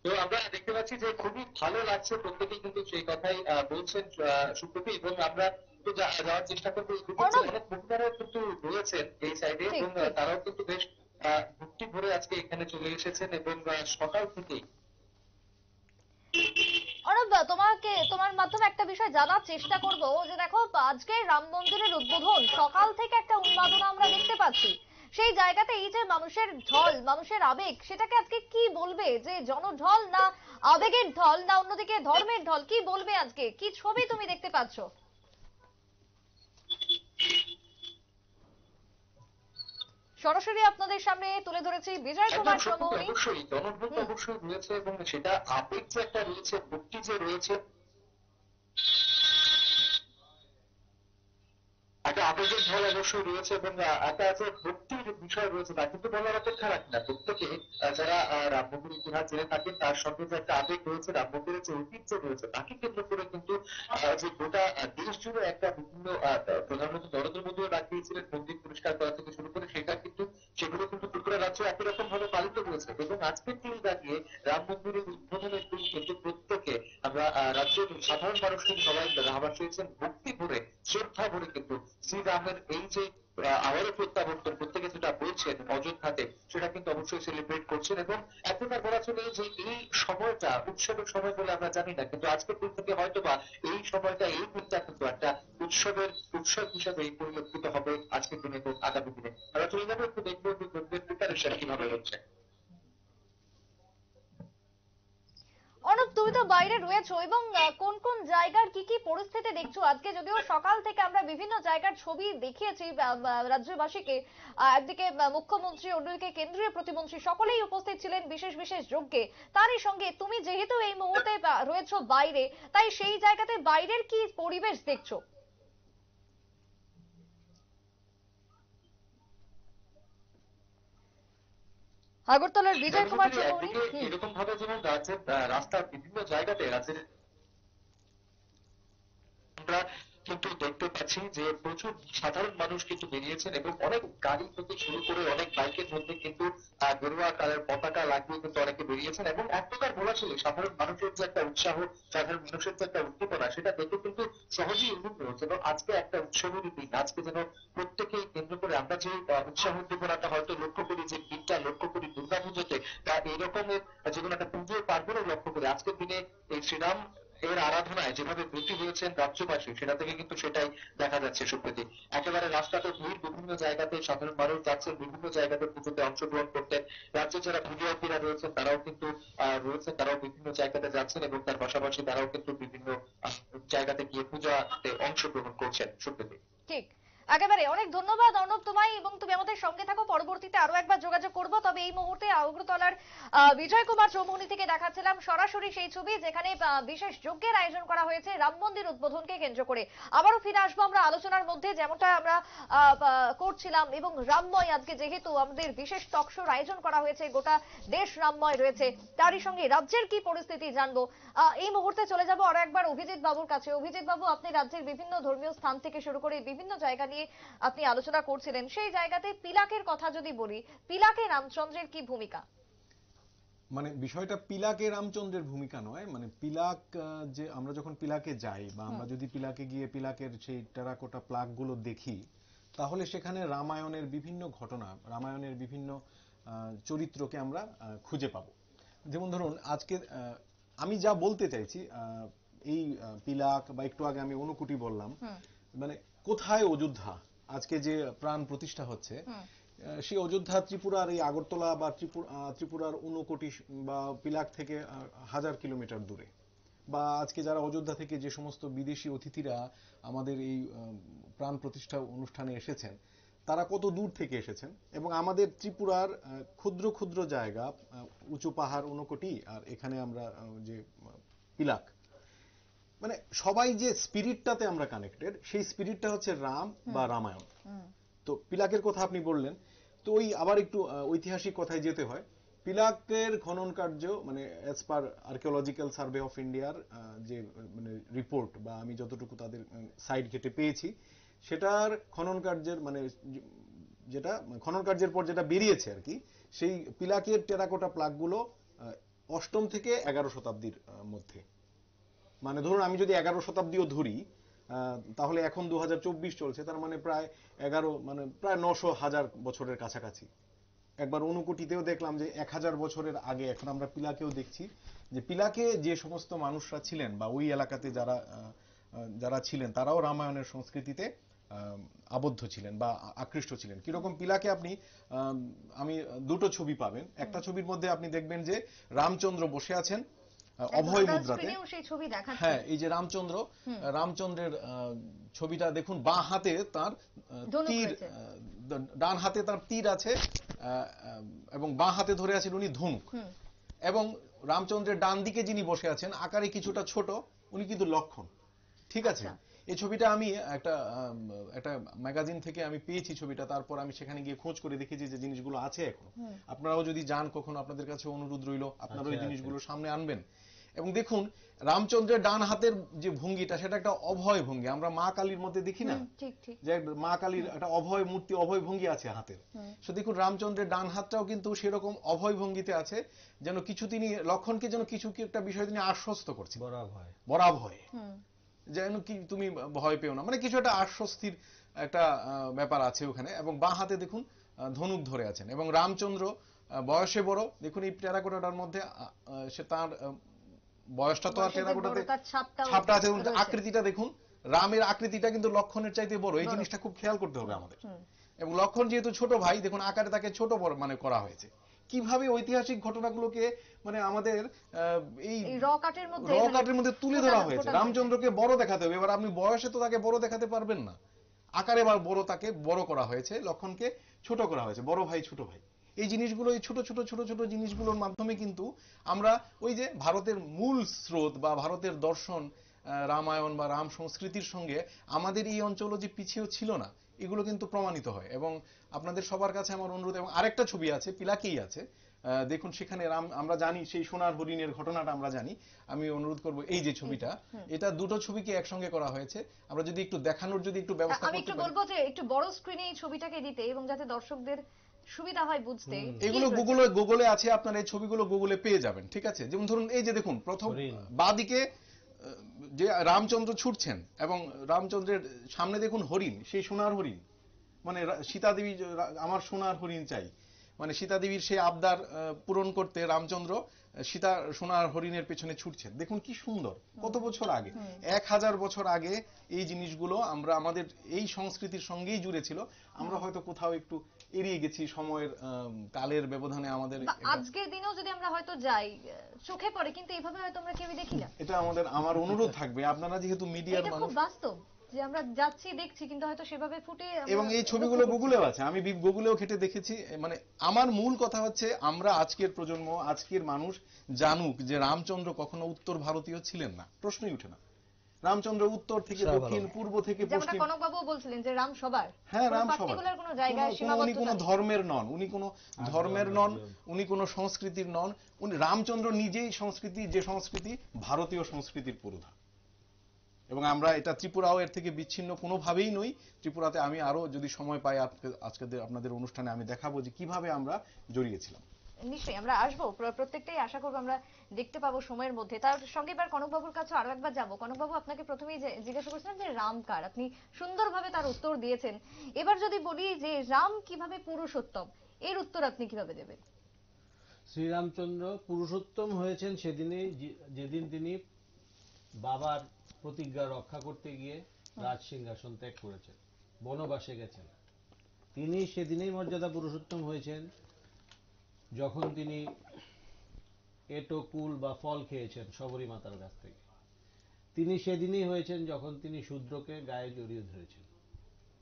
তো আমরা দেখতে পাচ্ছি যে খুবই ভালো লাগছে, প্রত্যেকেই কিন্তু সেই কথাই বলছেন সুপ্রতি, এবং আমরা একটু যাওয়ার চেষ্টা করবো। অনেক মহিলারাও কিন্তু রয়েছেন এই সাইডে, এবং তারাও কিন্তু বেশ ভক্তি ভরে আজকে এখানে চলে এসেছেন, এবং সকাল থেকেই। অর্ণব, তোমার মাধ্যমে একটা বিষয় জানার চেষ্টা করব, যে দেখো আজকে রাম মন্দিরের উদ্বোধন, সকাল থেকে একটা উন্মাদনা আমরা দেখতে পাচ্ছি। সেই জায়গাতে এই যে মানুষের ঢল, মানুষের আবেগ, সেটাকে আজকে কি বলবে? যে জনঢল, না আবেগের ঢল, না অন্যদিকে ধর্মের ঢল, কি বলবে আজকে? কি ছবি তুমি দেখতে পাচ্ছ? সরাসরি আপনাদের সামনে তুলে ধরেছি বিজয় কুমার চৌমুহনী। অবশ্যই জনভোট অবশ্যই রয়েছে, এবং সেটা আবেগ যে একটা রয়েছে, ভক্তি যে রয়েছে, একটা আবেগের ঢল অবশ্যই রয়েছে, এবং একটা যে ভক্তির বিষয় রয়েছে তা কিন্তু বলার অপেক্ষা রাখে না। প্রত্যেকে যারা রাম মন্দির ইতিহাস জেনে থাকেন, তার সঙ্গে যে একটা আবেগ রয়েছে, রাম মন্দিরের যে ঐতিহ্য রয়েছে, তাকে কেন্দ্র করে কিন্তু যে গোটা দেশ জুড়ে একটা বিভিন্ন প্রধানমন্ত্রী নরেন্দ্র মোদীও ডাকিয়েছিলেন মন্দির পরিষ্কার করা থেকে শুরু করে, সেগুলো কিন্তু ত্রিপুরা রাজ্য একই রকম ভাবে পালিত হয়েছে। এবং আজকের দিন দাঁড়িয়ে রাম মন্দিরের উদ্বোধনের দিন কিন্তু প্রত্যেকে আমরা রাজ্যের সাধারণ মানুষ কিন্তু সবাই রামা চেয়েছেন ভক্তি ভরে, শ্রদ্ধা ভরে, কিন্তু শ্রীরামের এই যে আবারও প্রত্যাবর্তন, প্রত্যেকে যেটা বলছেন অযোধ্যাতে, সেটা কিন্তু অবশ্যই সেলিব্রেট করছেন। এবং এক প্রকার বলা চলে যে এই সময়টা উৎসবের সময় বলে আমরা জানি না, কিন্তু আজকের দিন থেকে হয়তো বা এই সময়টা, এই দিনটা কিন্তু একটা উৎসব হিসাবে পরিলক্ষিত হবে আজকের দিনে এবং আগামী দিনে। আমরা চলে যাবো, একটু দেখবো যে প্রিপারেশন কিভাবে হচ্ছে। অর্ণব, তুমি তো বাইরে রয়েছো, এবং কোন কোন জায়গার কি কি পরিস্থিতি দেখছো আজকে? যদিও সকাল থেকে আমরা বিভিন্ন জায়গার ছবি দেখিয়েছি রাজ্যবাসীকে, একদিকে মুখ্যমন্ত্রী, অন্যদিকে কেন্দ্রীয় প্রতিমন্ত্রী, সকলেই উপস্থিত ছিলেন বিশেষ বিশেষ যজ্ঞে। তারই সঙ্গে তুমি যেহেতু এই মুহূর্তে রয়েছো বাইরে, তাই সেই জায়গাতে বাইরের কি পরিবেশ দেখছো? আগরতলার বিজয় কুমার চৌমুহনী। এরকম ভাবে যেমন রাজ্যের রাস্তার বিভিন্ন জায়গাতে রাজ্যের আমরা কিন্তু দেখতে পাচ্ছি যে প্রচুর সাধারণ মানুষ কিন্তু বেরিয়েছেন, এবং অনেক গাড়ি থেকে শুরু করে অনেক বাইকের মধ্যে কিন্তু গেরুয়া কালার পতাকা লাগিয়ে কিন্তু অনেকে বেরিয়েছেন। এবং এক প্রকার বলা ছিল সাধারণ মানুষের যে একটা উৎসাহ, সাধারণ মানুষের যে একটা উদ্দীপনা, সেটা দেখে কিন্তু সহজেই অনুভূত হচ্ছে। এবং আজকে একটা উৎসবের দিন, আজকে যেন প্রত্যেকেই কেন্দ্র করে আমরা যে উৎসাহ উদ্দীপনাটা হয়তো লক্ষ্য করি, যে দিনটা লক্ষ্য করি দুর্গাপুজোতে, তা এরকমের যেগুলো একটা পুজো পার্বণও লক্ষ্য করি, আজকের দিনে এই শ্রীরাম এর আরাধনায় যেভাবে ব্রতী হয়েছেন রাজ্যবাসী, সেটা থেকে কিন্তু সেটাই দেখা যাচ্ছে সুপ্রীতি। একেবারে রাস্তাতে ভিড়, বিভিন্ন জায়গাতে সাধারণ মানুষ যাচ্ছেন, বিভিন্ন জায়গাতে পুজোতে অংশগ্রহণ করতেন। রাজ্যে যারা ভিডিওপিরা রয়েছেন তারাও কিন্তু তারাও বিভিন্ন জায়গাতে যাচ্ছেন, এবং তার পাশাপাশি তারাও কিন্তু বিভিন্ন জায়গাতে গিয়ে পূজাতে অংশগ্রহণ করছেন সুপ্রীতি। ঠিক, একেবারে অনেক ধন্যবাদ অর্ণব তোমায়, এবং তুমি আমাদের সঙ্গে থাকো, পরবর্তীতে আরো একবার যোগাযোগ করব। তবে এই মুহূর্তে আগরতলার বিজয় কুমার চৌমুহনী থেকে দেখাচ্ছিলাম সরাসরি সেই ছবি, যেখানে বিশেষ যজ্ঞের আয়োজন করা হয়েছে রাম মন্দির উদ্বোধনকে কেন্দ্র করে। আবারও ফিরে আসবো আমরা আলোচনার মধ্যে, যেমনটা আমরা করছিলাম। এবং রামময়, আজকে যেহেতু আমাদের বিশেষ টক শোর আয়োজন করা হয়েছে, গোটা দেশ রামময় রয়েছে, তারই সঙ্গে রাজ্যের কি পরিস্থিতি জানবো। এই মুহূর্তে চলে যাবো আরো একবার অভিজিৎ বাবুর কাছে। অভিজিৎ বাবু, আপনি রাজ্যের বিভিন্ন ধর্মীয় স্থান থেকে শুরু করে বিভিন্ন জায়গা নিয়ে আপনি আলোচনা করছিলেন, সেই জায়গাতে পিলাকের কথা যদি বলি, পিলাকে রামচন্দ্রের কি ভূমিকা? মানে বিষয়টা পিলাকে রামচন্দ্রের ভূমিকা নয়, মানে পিলাক যে আমরা যখন পিলাকে যাই, বা আমরা যদি পিলাকে গিয়ে পিলাকের সেই টেরাকোটা প্লাক গুলো দেখি, তাহলে সেখানে রামায়ণের বিভিন্ন ঘটনা, রামায়ণের বিভিন্ন চরিত্রকে আমরা খুঁজে পাবো। যেমন ধরুন আজকে আমি যা বলতে চাইছি, এই পিলাক বা একটু আগে আমি অনুকুটি বললাম, মানে কোথায় অযোধ্যা, আজকে যে প্রাণ প্রতিষ্ঠা হচ্ছে, সেই অযোধ্যা ত্রিপুরার এই আগরতলা বা ত্রিপুরার ঊনকোটি বা পিলাক থেকে 1000 কিলোমিটার দূরে। বা আজকে যারা অযোধ্যা থেকে যে সমস্ত বিদেশি অতিথিরা আমাদের এই প্রাণ প্রতিষ্ঠা অনুষ্ঠানে এসেছেন, তারা কত দূর থেকে এসেছেন। এবং আমাদের ত্রিপুরার ক্ষুদ্র ক্ষুদ্র জায়গা, উঁচু পাহাড় ঊনকোটি, আর এখানে আমরা যে পিলাক, মানে সবাই যে স্পিরিটটাতে আমরা কানেক্টেড, সেই স্পিরিটটা হচ্ছে রাম বা রামায়ণ। তো পিলাকের কথা আপনি বললেন, তো ওই আবার একটু ঐতিহাসিক কথায় যেতে হয়। পিলাকের খনন কার্য মানে as per archaeological survey of ইন্ডিয়ার যে মানে রিপোর্ট বা আমি যতটুকু তাদের সাইট ঘেটে পেয়েছি, সেটার খনন কার্যের মানে যেটা খনন কার্যের পর যেটা বেরিয়েছে আর কি, সেই পিলাকের টেরাকোটা প্লাকগুলো 8ম থেকে 11 শতাব্দীর মধ্যে। মানে ধরুন আমি যদি 11 শতাব্দীও ধরি, তাহলে এখন 2024 চলছে, তার মানে প্রায় 900,000 বছরের কাছাকাছি। একবার অনুকুটিতেও দেখলাম যে 1000 বছরের আগে, এখন আমরা পিলাকেও দেখছি যে পিলাকে যে সমস্ত মানুষরা ছিলেন বা ওই এলাকাতে যারা ছিলেন তারাও রামায়ণের সংস্কৃতিতে আবদ্ধ ছিলেন বা আকৃষ্ট ছিলেন। কিরকম পিলাকে আমি দুটো ছবি পাবেন। একটা ছবির মধ্যে আপনি দেখবেন যে রামচন্দ্র বসে আছেন অভয় মুদ্রাতে। হ্যাঁ, এই যে রামচন্দ্রের ছবিটা দেখুন, বাঁ হাতে তার তীর, ডান হাতে তার তীর আছে এবং বাঁ হাতে ধরে আছেন উনি ধনুক। এবং রামচন্দ্রের ডান দিকে যিনি বসে আছেন আকারে কিছুটা ছোট, উনি কিন্তু লক্ষণ। ঠিক আছে, এই ছবিটা আমি একটা ম্যাগাজিন থেকে আমি পেয়েছি ছবিটা, তারপর আমি সেখানে গিয়ে খোঁজ করে দেখেছি যে জিনিসগুলো আছে এখন। আপনারাও যদি যান কখনো, আপনাদের কাছে অনুরোধ রইল আপনারা ওই জিনিসগুলো সামনে আনবেন। এবং দেখুন রামচন্দ্রের ডান হাতের যে ভঙ্গিটা, সেটা একটা অভয় ভঙ্গি। আমরা মা কালীর মধ্যে দেখি না যে মা কালীর একটা অভয় মূর্তি, অভয় ভঙ্গি আছে হাতের। সো দেখুন রামচন্দ্রের ডান হাতটাও কিন্তু সেরকম অভয় ভঙ্গিতে আছে, যেন কিছু তিনি লক্ষণকে যেন কিছু একটা বিষয় তিনি আশ্বস্ত করছেন, বরাভয়, যেন কি তুমি ভয় পেও না, মানে কিছু একটা আশ্বস্তির একটা ব্যাপার আছে ওখানে। এবং বাঁ হাতে দেখুন ধনুক ধরে আছেন। এবং রামচন্দ্র বয়সে বড়, দেখুন এই টেরাকোটাটার মধ্যে সে তার বয়সটা তো আর টেরাকোটাতে ছাপটা আছে, আকৃতিটা দেখুন, রামের আকৃতিটা কিন্তু লক্ষণের চাইতে বড়। এই জিনিসটা খুব খেয়াল করতে হবে আমাদের। এবং লক্ষণ যেহেতু ছোট ভাই, দেখুন আকারে তাকে ছোট বড় মানে করা হয়েছে। কিভাবে ঐতিহাসিক ঘটনাগুলোকে মানে আমাদের এই র কাটের মধ্যে তুলে ধরা হয়েছে। রামচন্দ্রকে বড় দেখাতে হবে, এবার আপনি বয়সে তো তাকে বড় দেখাতে পারবেন না, আকারে বড়, তাকে বড় করা হয়েছে, লক্ষণকে ছোট করা হয়েছে, বড় ভাই ছোট ভাই। এই জিনিসগুলো, এই ছোট ছোট ছোট ছোট জিনিসগুলোর মাধ্যমে কিন্তু আমরা ওই যে ভারতের মূল স্রোত বা ভারতের দর্শন, রামায়ণ বা রাম সংস্কৃতির সঙ্গে আমাদের এই অঞ্চলও যে পিছিয়ে ছিল না, এগুলো কিন্তু প্রমাণিত হয়। এবং আপনাদের সবার কাছে আমার অনুরোধ, এবং আরেকটা ছবি আছে পিলাকেই আছে, দেখুন সেখানে আমরা জানি সেই সোনার হরিণের ঘটনাটা আমরা জানি। আমি অনুরোধ করব এই যে ছবিটা, এটা দুটো ছবিকে একসঙ্গে করা হয়েছে, আমরা যদি একটু দেখানোর যদি একটু ব্যবস্থা করতে পারি। আমি একটু বলবো যে একটু বড় স্ক্রিনে এই ছবিটাকে দিতে, এবং যাতে দর্শকদের সুবিধা হয় বুঝতে। এগুলো গুগলে আছে, আপনারা এই ছবিগুলো গুগলে পেয়ে যাবেন। ঠিক আছে, যেমন ধরুন এই যে দেখুন প্রথম বাঁদিকে যে রামচন্দ্র ছুটছেন এবং রামচন্দ্রের সামনে দেখুন হরিণ, সেই সোনার হরিণ, মানে সীতা দেবী আমার সোনার হরিণ চাই, মানে সীতা দেবীর সেই আবদার পূরণ করতে রামচন্দ্র সীতা সোনার হরিণের পেছনে ছুটছেন। দেখুন কি সুন্দর, কত বছর আগে, 1000 বছর আগে এই জিনিসগুলো আমরা আমাদের এই সংস্কৃতির সঙ্গেই জুড়ে ছিল। আমরা হয়তো কোথাও একটু এড়িয়ে গেছি সময়ের কালের ব্যবধানে। আমাদের আজকের দিনেও যদি আমরা হয়তো যাই, চোখে পড়ে, কিন্তু এইভাবে হয়তো আমরা কেউই দেখি না। এটা আমার অনুরোধ থাকবে, আপনারা যেহেতু মিডিয়ার মানুষ, খুব বাস্তব যে আমরা যাচ্ছি দেখছি, কিন্তু হয়তো সেভাবে ফুটে। এবং এই ছবিগুলো গুগলেও আছে, আমি গুগলেও ঘেটে দেখেছি। মানে আমার মূল কথা হচ্ছে আমরা আজকের প্রজন্ম, আজকের মানুষ জানুক যে রামচন্দ্র কখনো উত্তর ভারতীয় ছিলেন না, প্রশ্নই উঠে না। রামচন্দ্র উত্তর থেকে দক্ষিণ, পূর্ব থেকে পশ্চিম। কনকবাবু বলছিলেন যে রাম সবার, হ্যাঁ রাম সবার, কোনো জায়গায় উনি কোনো ধর্মের নন, উনি কোনো ধর্মের নন, উনি কোনো সংস্কৃতির নন। উনি রামচন্দ্র নিজেই সংস্কৃতি, যে সংস্কৃতি ভারতীয় সংস্কৃতির পুরোধা। এবং আমরা এটা ত্রিপুরাও এর থেকে বিচ্ছিন্ন কোনোভাবেই নই। ত্রিপুরাতে আমি আরো যদি সময় পাই আজকে আপনাদের অনুষ্ঠানে আমি দেখাবো যে কিভাবে আমরা জড়িয়েছিলাম। নিশ্চয়ই আমরা আসবো, প্রত্যেকটাই আশা করবো আমরা দেখতে পাবো সময়ের মধ্যে। তার সঙ্গে এবার কনকবাবুর কাছে আরো একবার যাবো। কনকবাবু, আপনাকে প্রথমেই জিজ্ঞাসা করছিলাম যে রাম কার, আপনি সুন্দরভাবে তার উত্তর দিয়েছেন। এবার যদি বলি যে রাম কিভাবে পুরুষোত্তম, এর উত্তর আপনি কিভাবে দেবেন? শ্রীরামচন্দ্র পুরুষোত্তম হয়েছেন সেদিনেই যেদিন তিনি বাবার প্রতিজ্ঞা রক্ষা করতে গিয়ে রাজ সিংহাসন ত্যাগ করেছেন, বনবাসে গেছেন। তিনি সেদিনেই মর্যাদা পুরুষোত্তম হয়েছেন যখন তিনি এটো কুল বা ফল খেয়েছেন শবরী মাতার কাছ থেকে। তিনি সেদিনই হয়েছেন যখন তিনি শূদ্রকে গায়ে জড়িয়ে ধরেছেন।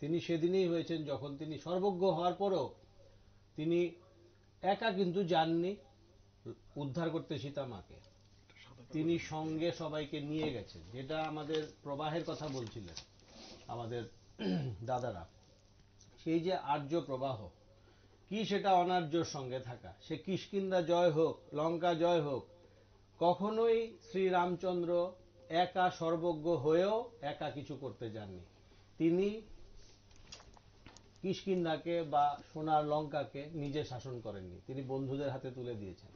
তিনি সেদিনই হয়েছেন যখন তিনি সর্বজ্ঞ হওয়ার পরও তিনি একা কিন্তু যাননি উদ্ধার করতে সীতা মাকে, তিনি সঙ্গে সবাইকে নিয়ে গেছেন। যেটা আমাদের প্রবাহের কথা বলছিলেন আমাদের দাদারা, সেই যে আর্য প্রবাহ, কি সেটা অনার্যর সঙ্গে থাকা, সে কিষ্কিন্ধা জয় হোক, লঙ্কা জয় হোক, কখনোই শ্রীরামচন্দ্র একা সর্বজ্ঞ হয়েও একা কিছু করতে যাননি। তিনি কিষ্কিন্ধাকে বা সোনার লঙ্কাকে নিজে শাসন করেননি, তিনি বন্ধুদের হাতে তুলে দিয়েছেন।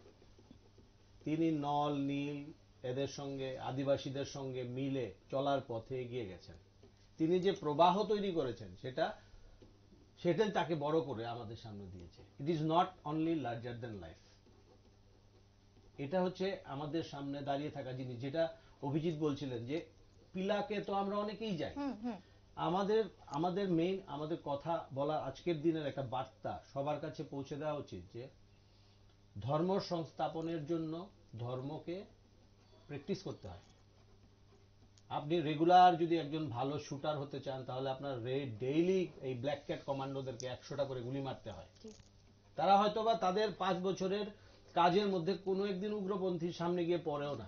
তিনি নল নীল এদের সঙ্গে, আদিবাসীদের সঙ্গে মিলে চলার পথে এগিয়ে গেছেন। তিনি যে প্রবাহ তৈরি করেছেন সেটাই তাকে বড় করে আমাদের সামনে দিয়েছে। It is not only larger then life. এটা হচ্ছে আমাদের সামনে দাঁড়িয়ে থাকা জিনিস, যেটা অভিজিৎ বলছিলেন যে পিলাকে তো আমরা অনেকেই যাই। আমাদের মেইন আমাদের কথা বলা আজকের দিনের একটা বার্তা সবার কাছে পৌঁছে দেওয়া উচিত যে ধর্ম সংস্থাপনের জন্য ধর্মকে প্র্যাকটিস করতে হয়। আপনি রেগুলার যদি একজন ভালো শুটার হতে চান তাহলে আপনার ডেইলি এই ব্ল্যাক ক্যাট কমান্ডোদেরকে 100টা করে গুলি মারতে হয়। তারা হয়তোবা তাদের 5 বছরের কাজের মধ্যে কোনো একদিন উগ্রপন্থীর সামনে গিয়ে পড়েও না।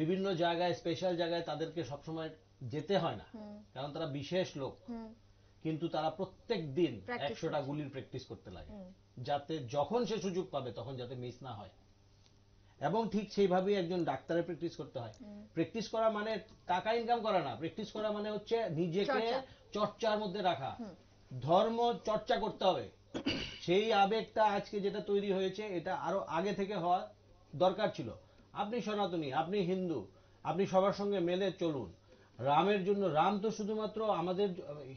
বিভিন্ন জায়গায় স্পেশাল জায়গায় তাদেরকে সবসময় যেতে হয় না, কারণ তারা বিশেষ লোক, কিন্তু তারা প্রত্যেক দিন 100টা গুলির প্র্যাকটিস করতে লাগে, যাতে যখন সে সুযোগ পাবে তখন যাতে মিস না হয়। এবং ঠিক সেইভাবেই একজন ডাক্তারের প্র্যাকটিস করতে হয়। প্র্যাকটিস করা মানে টাকা ইনকাম করা না, প্র্যাকটিস করা মানে হচ্ছে নিজেকে চর্চার মধ্যে রাখা। ধর্ম চর্চা করতে হবে। সেই আবেগটা আজকে যেটা তৈরি হয়েছে এটা আরো আগে থেকে হওয়া দরকার ছিল। আপনি সনাতনী, আপনি হিন্দু, আপনি সবার সঙ্গে মেলে চলুন। রামের জন্য, রাম তো শুধুমাত্র আমাদের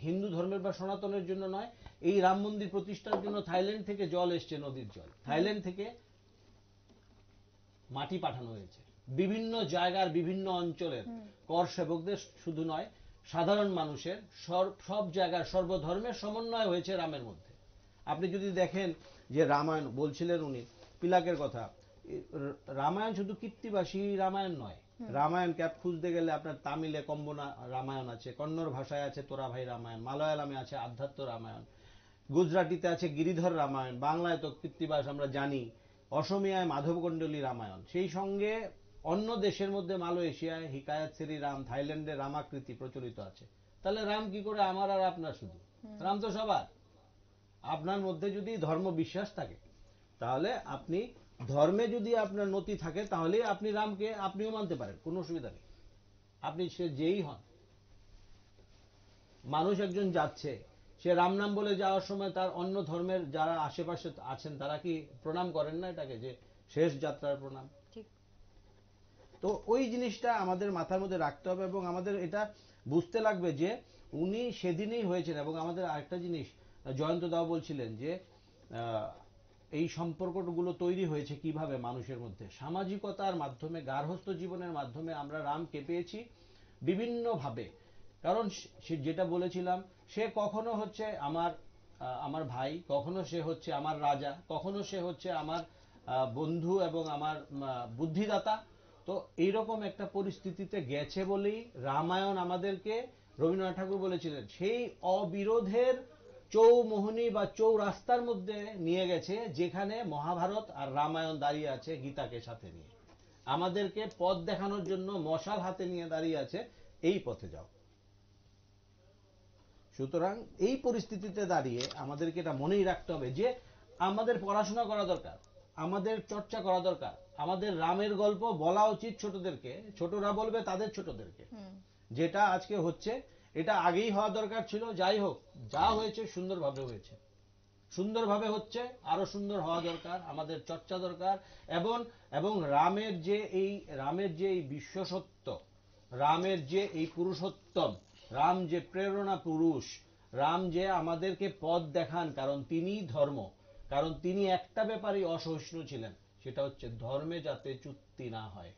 হিন্দু ধর্মের বা সনাতনের জন্য নয়, এই রাম মন্দির প্রতিষ্ঠার জন্য থাইল্যান্ড থেকে জল এসছে, নদীর জল। থাইল্যান্ড থেকে মাটি পাঠানো হয়েছে বিভিন্ন জায়গার বিভিন্ন অঞ্চলের কর সেবকদের, শুধু নয় সাধারণ মানুষের, সব জায়গার সর্বধর্মের সমন্বয় হয়েছে রামের মধ্যে। আপনি যদি দেখেন যে রামায়ণ বলছিলেন উনি পিলাকের কথা, রামায়ণ শুধু কীর্তিবাসী রামায়ণ নয়। রামায়ণ ক্যাপ খুঁজতে গেলে আপনার তামিলে কম্বনা রামায়ণ আছে, কন্নড় ভাষায় আছে তোরাভাই রামায়ণ, মালয়ালামে আছে আধ্যাত্ম রামায়ণ, গুজরাটিতে আছে গিরিধর রামায়ণ, বাংলায় তো কীর্তিবাস আমরা জানি, অসমিয়ায় মাধবকুণ্ডলী রামায়ণ, সেই সঙ্গে অন্য দেশের মধ্যে মালয়েশিয়ায় হিকায়াত শ্রী রাম, থাইল্যান্ডে রামাকৃতি প্রচলিত আছে। তাহলে রাম কি করে আমার আর আপনার শুধু? রাম তো সবার। আপনার মধ্যে যদি ধর্ম বিশ্বাস থাকে, তাহলে আপনি ধর্মে যদি আপনার নতি থাকে, তাহলে আপনি রামকে আপনিও মানতে পারেন, কোনো অসুবিধা নেই, আপনি সে যেই হন। মানুষ একজন যাচ্ছে, সে রাম নাম বলে যাওয়ার সময় তার অন্য ধর্মের যারা আশেপাশে আছেন তারা কি প্রণাম করেন না এটাকে, যে শেষ যাত্রার প্রণাম? তো ওই জিনিসটা আমাদের মাথার মধ্যে রাখতে হবে এবং আমাদের এটা বুঝতে লাগবে যে উনি সেদিনই হয়েছেন। এবং আমাদের আরেকটা জিনিস জয়ন্ত দাও বলছিলেন যে এই সম্পর্কগুলো তৈরি হয়েছে কিভাবে মানুষের মধ্যে, সামাজিকতার মাধ্যমে, গার্হস্থ্য জীবনের মাধ্যমে আমরা রামকে পেয়েছি বিভিন্ন ভাবে। কারণ সে যেটা বলেছিলাম, সে কখনো হচ্ছে আমার ভাই, কখনো সে হচ্ছে আমার রাজা, কখনো সে হচ্ছে আমার বন্ধু এবং আমার বুদ্ধিদাতা। তো এইরকম একটা পরিস্থিতিতে গেছে বলেই রামায়ণ আমাদেরকে, রবীন্দ্রনাথ ঠাকুর বলেছিলেন, সেই অবিরোধের চৌমোহনী বা চৌরাস্তার মধ্যে নিয়ে গেছে, যেখানে মহাভারত আর রামায়ণ দাঁড়িয়ে আছে গীতাকে সাথে নিয়ে, আমাদেরকে পথ দেখানোর জন্য মশাল হাতে নিয়ে দাঁড়িয়ে আছে, এই পথে যাও। সুতরাং এই পরিস্থিতিতে দাঁড়িয়ে আমাদেরকে এটা মনেই রাখতে হবে যে আমাদের পড়াশোনা করা দরকার, আমাদের চর্চা করা দরকার, আমাদের রামের গল্প বলা উচিত ছোটদেরকে, ছোটরা বলবে তাদের ছোটদেরকে। যেটা আজকে হচ্ছে এটা আগেই হওয়া দরকার ছিল। যাই হোক, যা হয়েছে সুন্দরভাবে হয়েছে, সুন্দরভাবে হচ্ছে, আরো সুন্দর হওয়া দরকার, আমাদের চর্চা দরকার। এবং রামের যে এই বিশ্বসত্য, রামের যে এই পুরুষোত্তম, রাম যে প্রেরণা পুরুষ, রাম যে আমাদেরকে পথ দেখান, কারণ তিনিই ধর্ম, কারণ তিনি একটা ব্যাপারেই অসহিষ্ণু ছিলেন, সেটা হচ্ছে ধর্মে যাতে চ্যুতি না হয়,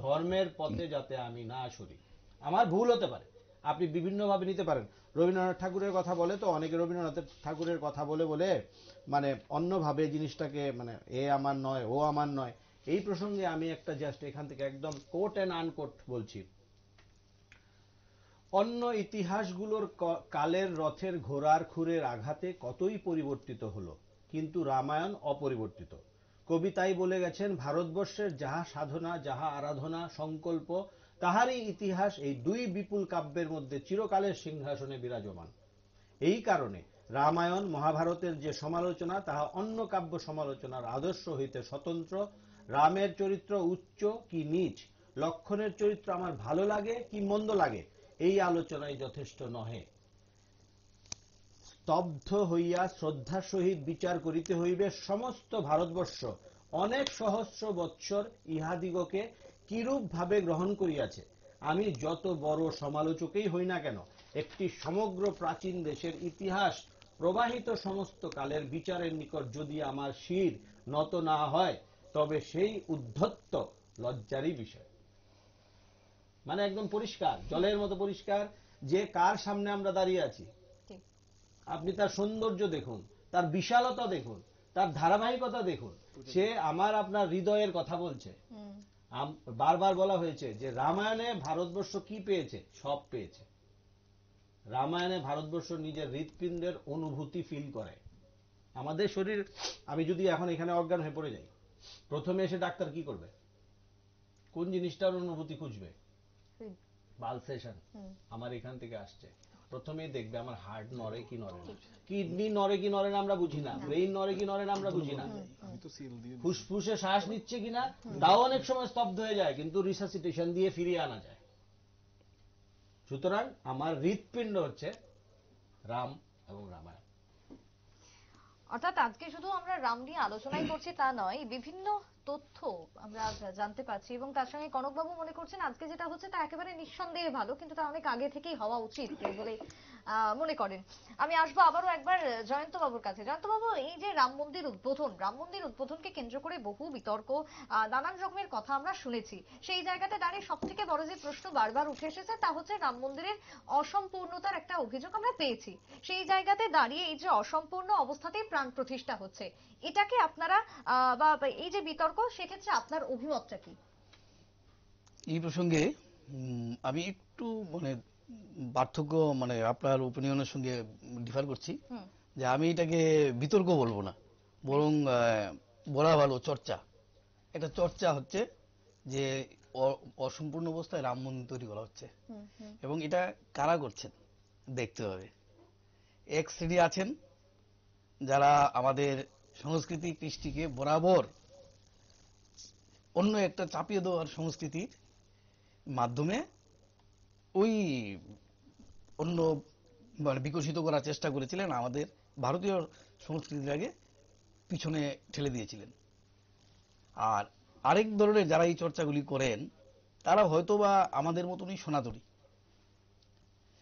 ধর্মের পথে যাতে আমি না সরি। আমার ভুল হতে পারে, আপনি বিভিন্নভাবে নিতে পারেন। রবীন্দ্রনাথ ঠাকুরের কথা বলে তো অনেকে রবীন্দ্রনাথ ঠাকুরের কথা বলে বলে মানে অন্যভাবে জিনিসটাকে, মানে এ আমার নয়, ও আমার নয়। এই প্রসঙ্গে আমি একটা জাস্ট এখান থেকে একদম কোট অ্যান্ড আনকোট বলছি। অন্য ইতিহাসগুলোর কালের রথের ঘোড়ার খুরের আঘাতে কতই পরিবর্তিত হলো, কিন্তু রামায়ণ অপরিবর্তিত। কবি তাই বলে গেছেন, ভারতবর্ষের যাহা সাধনা, যাহা আরাধনা, সংকল্প, তাহারই ইতিহাস এই দুই বিপুল কাব্যের মধ্যে চিরকালের সিংহাসনে বিরাজমান। এই কারণে রামায়ণ মহাভারতের যে সমালোচনা তাহা অন্য কাব্য সমালোচনার আদর্শ হইতে স্বতন্ত্র। রামের চরিত্র উচ্চ কি নীচ, লক্ষণের চরিত্র আমার ভালো লাগে কি মন্দ লাগে, এই আলোচনায় যথেষ্ট নহে। স্তব্ধ হইয়া শ্রদ্ধার সহিত বিচার করিতে হইবে সমস্ত ভারতবর্ষ অনেক সহস্র বৎসর ইহাদিগকে কিরূপ ভাবে গ্রহণ করিয়াছে। আমি যত বড় সমালোচকই হই না কেন, একটি সমগ্র প্রাচীন দেশের ইতিহাস প্রবাহিত সমস্ত কালের বিচারের নিকট যদি আমার শির নত না হয়, তবে সেই উদ্ধত্ত লজ্জারই বিষয়। মানে একদম পরিষ্কার, জলের মতো পরিষ্কার যে কার সামনে আমরা দাঁড়িয়ে আছি। ঠিক। আপনি তার সৌন্দর্য দেখুন, তার বিশালতা দেখুন, তার ধারাবাহিকতা দেখুন, সে আমার আপনার হৃদয়ের কথা বলছে। বারবার বলা হয়েছে যে রামায়ণে ভারতবর্ষ কি পেয়েছে, সব পেয়েছে। রামায়ণে ভারতবর্ষ নিজের হৃৎপিণ্ডের অনুভূতি ফিল করে। আমাদের শরীর, আমি যদি এখন এখানে অজ্ঞান হয়ে পড়ে যাই, প্রথমে এসে ডাক্তার কি করবে, কোন জিনিসটার অনুভূতি খুঁজবে, পালসেশন, আমার এখান থেকে আসছে। প্রথমেই দেখবে আমার হার্ট নড়ে কি নড়ে না, কিডনি নড়ে কি নড়ে না আমরা বুঝি না, ব্রেইন নড়ে কি নড়ে না আমরা বুঝি না, ফুসফুসে শ্বাস নিচ্ছে কিনা তাও অনেক সময় স্তব্ধ হয়ে যায়, কিন্তু রিসাসিটেশন দিয়ে ফিরিয়ে আনা যায়। সুতরাং আমার হৃৎপিণ্ড হচ্ছে রাম এবং রামায়ণ। অর্থাৎ আজকে শুধু আমরা রাম নিয়ে আলোচনাই করছি তা নয়, বিভিন্ন তথ্য আমরা জানতে পারছি এবং তার সঙ্গে কনকবাবু মনে করছেন আজকে যেটা হচ্ছে তা একেবারে নিঃসন্দেহে ভালো, কিন্তু তা অনেক আগে থেকেই হওয়া উচিত বলে মনে করেন। আমি আসবো আবারও একবার জয়ন্ত বাবুর কাছে। জয়ন্ত বাবু, এই যে রাম মন্দির উদ্বোধনকে কেন্দ্র করে বহু বিতর্ক, নানান রকমের কথা আমরা শুনেছি, সেই জায়গাতে দাঁড়িয়ে সব থেকে বড় যে প্রশ্ন বারবার উঠে এসেছে তা হচ্ছে রাম মন্দিরের অসম্পূর্ণতার একটা অভিযোগ আমরা পেয়েছি। সেই জায়গাতে দাঁড়িয়ে এই যে অসম্পূর্ণ অবস্থাতেই প্রাণ প্রতিষ্ঠা হচ্ছে, এটাকে আপনারা বা এই যে বিতর্ক, সেক্ষেত্রে আপনার অভিমতটা কি? এই প্রসঙ্গে আমি একটু মানে পার্থক্য, মানে আপনার ওপিনিয়নের সঙ্গে ডিফার করছি, যে আমি এটাকে বিতর্ক বলবো না, বরং বলা ভালো চর্চা। একটা চর্চা হচ্ছে যে অসম্পূর্ণ অবস্থায় রাম মন্দির তৈরি করা হচ্ছে, এবং এটা কারা করছেন দেখতে হবে। এক শ্রেণী আছেন যারা আমাদের সংস্কৃতি কৃষ্টিকে বরাবর অন্য একটা চাপিয়ে দেওয়ার সংস্কৃতির মাধ্যমে ওই অন্য মানে বিকশিত করার চেষ্টা করেছিলেন, আমাদের ভারতীয় সংস্কৃতিটাকে পিছনে ঠেলে দিয়েছিলেন। আর আরেক ধরনের যারা এই চর্চাগুলি করেন তারা হয়তোবা আমাদের মতনই সনাতনী,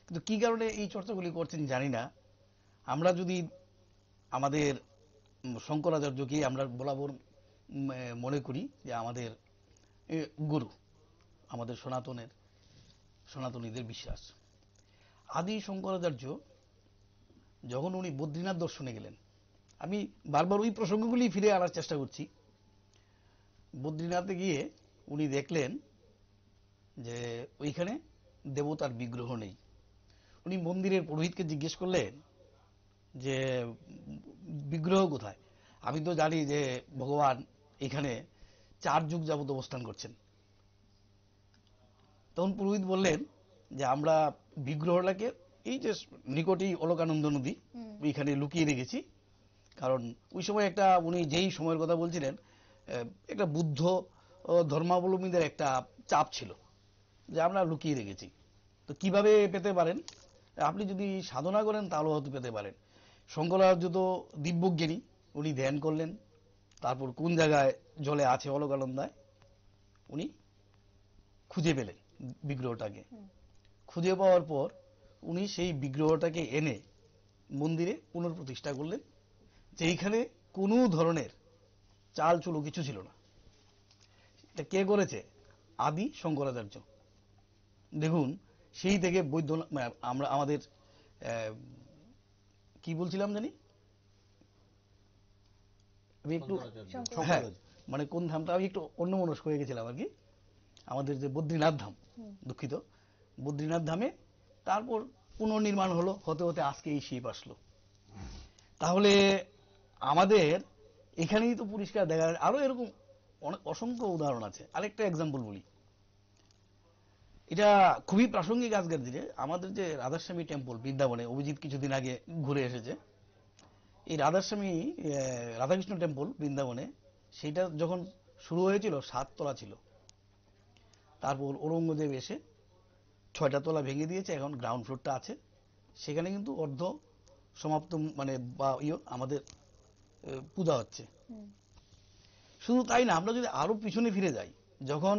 কিন্তু কি কারণে এই চর্চাগুলি করছেন জানি না। আমরা যদি আমাদের শঙ্করাচার্যকে আমরা বরাবর মনে করি যে আমাদের গুরু, আমাদের সনাতনীদের বিশ্বাস। আদি শঙ্করাচার্য যখন উনি বদ্রীনাথ দর্শনে গেলেন, আমি বারবার ওই প্রসঙ্গগুলি ফিরে আনার চেষ্টা করছি। বদ্রীনাথে গিয়ে উনি দেখলেন যে ওইখানে দেবতার বিগ্রহ নেই। উনি মন্দিরের পুরোহিতকে জিজ্ঞেস করলেন যে বিগ্রহ কোথায়? আমি তো জানি যে ভগবান এখানে 4 যুগ যাবত অবস্থান করছেন। তখন পুরোহিত বললেন যে আমরা বিগ্রহটাকে এই যে নিকটেই অলকানন্দ নদী ওইখানে লুকিয়ে রেখেছি, কারণ ওই সময় একটা উনি যেই সময়ের কথা বলছিলেন একটা বুদ্ধ ধর্মাবলম্বীদের একটা চাপ ছিল যে আমরা লুকিয়ে রেখেছি। তো কিভাবে পেতে পারেন? আপনি যদি সাধনা করেন তাহলে হয়তো পেতে পারেন। শঙ্করাচার্য তো দিব্যজ্ঞানী, উনি ধ্যান করলেন, তারপর কোন জায়গায় জলে আছে অলকানন্দায় উনি খুঁজে পেলেন বিগ্রহটাকে। খুঁজে পাওয়ার পর উনি সেই বিগ্রহটাকে এনে মন্দিরে পুনঃপ্রতিষ্ঠা করলেন, যেইখানে কোনো ধরনের চাল চুলো কিছু ছিল না। এটা কে করেছে? আদি শঙ্করাচার্য। দেখুন সেই থেকে বৈদ্যনাথ, আমরা আমাদের কি বলছিলাম জানি আমি একটু, হ্যাঁ মানে কোন ধামটা আমি একটু অন্যমনস্ক হয়ে গেছিলাম আর কি। আমাদের যে বদ্রীনাথ ধাম, দুঃখিত, বদ্রীনাথ ধামে তারপর পুনর্নির্মাণ হলো, হতে হতে আজকে এই শিব আসলো। তাহলে আমাদের এখানেই তো পরিষ্কার দেখা যায়। আরো এরকম অনেক অসংখ্য উদাহরণ আছে। আরেকটা এক্সাম্পল বলি, এটা খুবই প্রাসঙ্গিক আজকের দিনে। আমাদের যে রাধাস্বামী টেম্পল বৃন্দাবনে, অভিজিৎ কিছুদিন আগে ঘুরে এসেছে, এই রাধাস্বামী রাধাকৃষ্ণ টেম্পল বৃন্দাবনে, সেইটা যখন শুরু হয়েছিল 7 তলা ছিল। তারপর ঔরঙ্গজেব এসে 6টা তলা ভেঙে দিয়েছে, এখন গ্রাউন্ড ফ্লোরটা আছে। সেখানে কিন্তু অর্ধ সমাপ্ত মানে বা আমাদের পূজা হচ্ছে। শুধু তাই না, আমরা যদি আরো পিছনে ফিরে যাই, যখন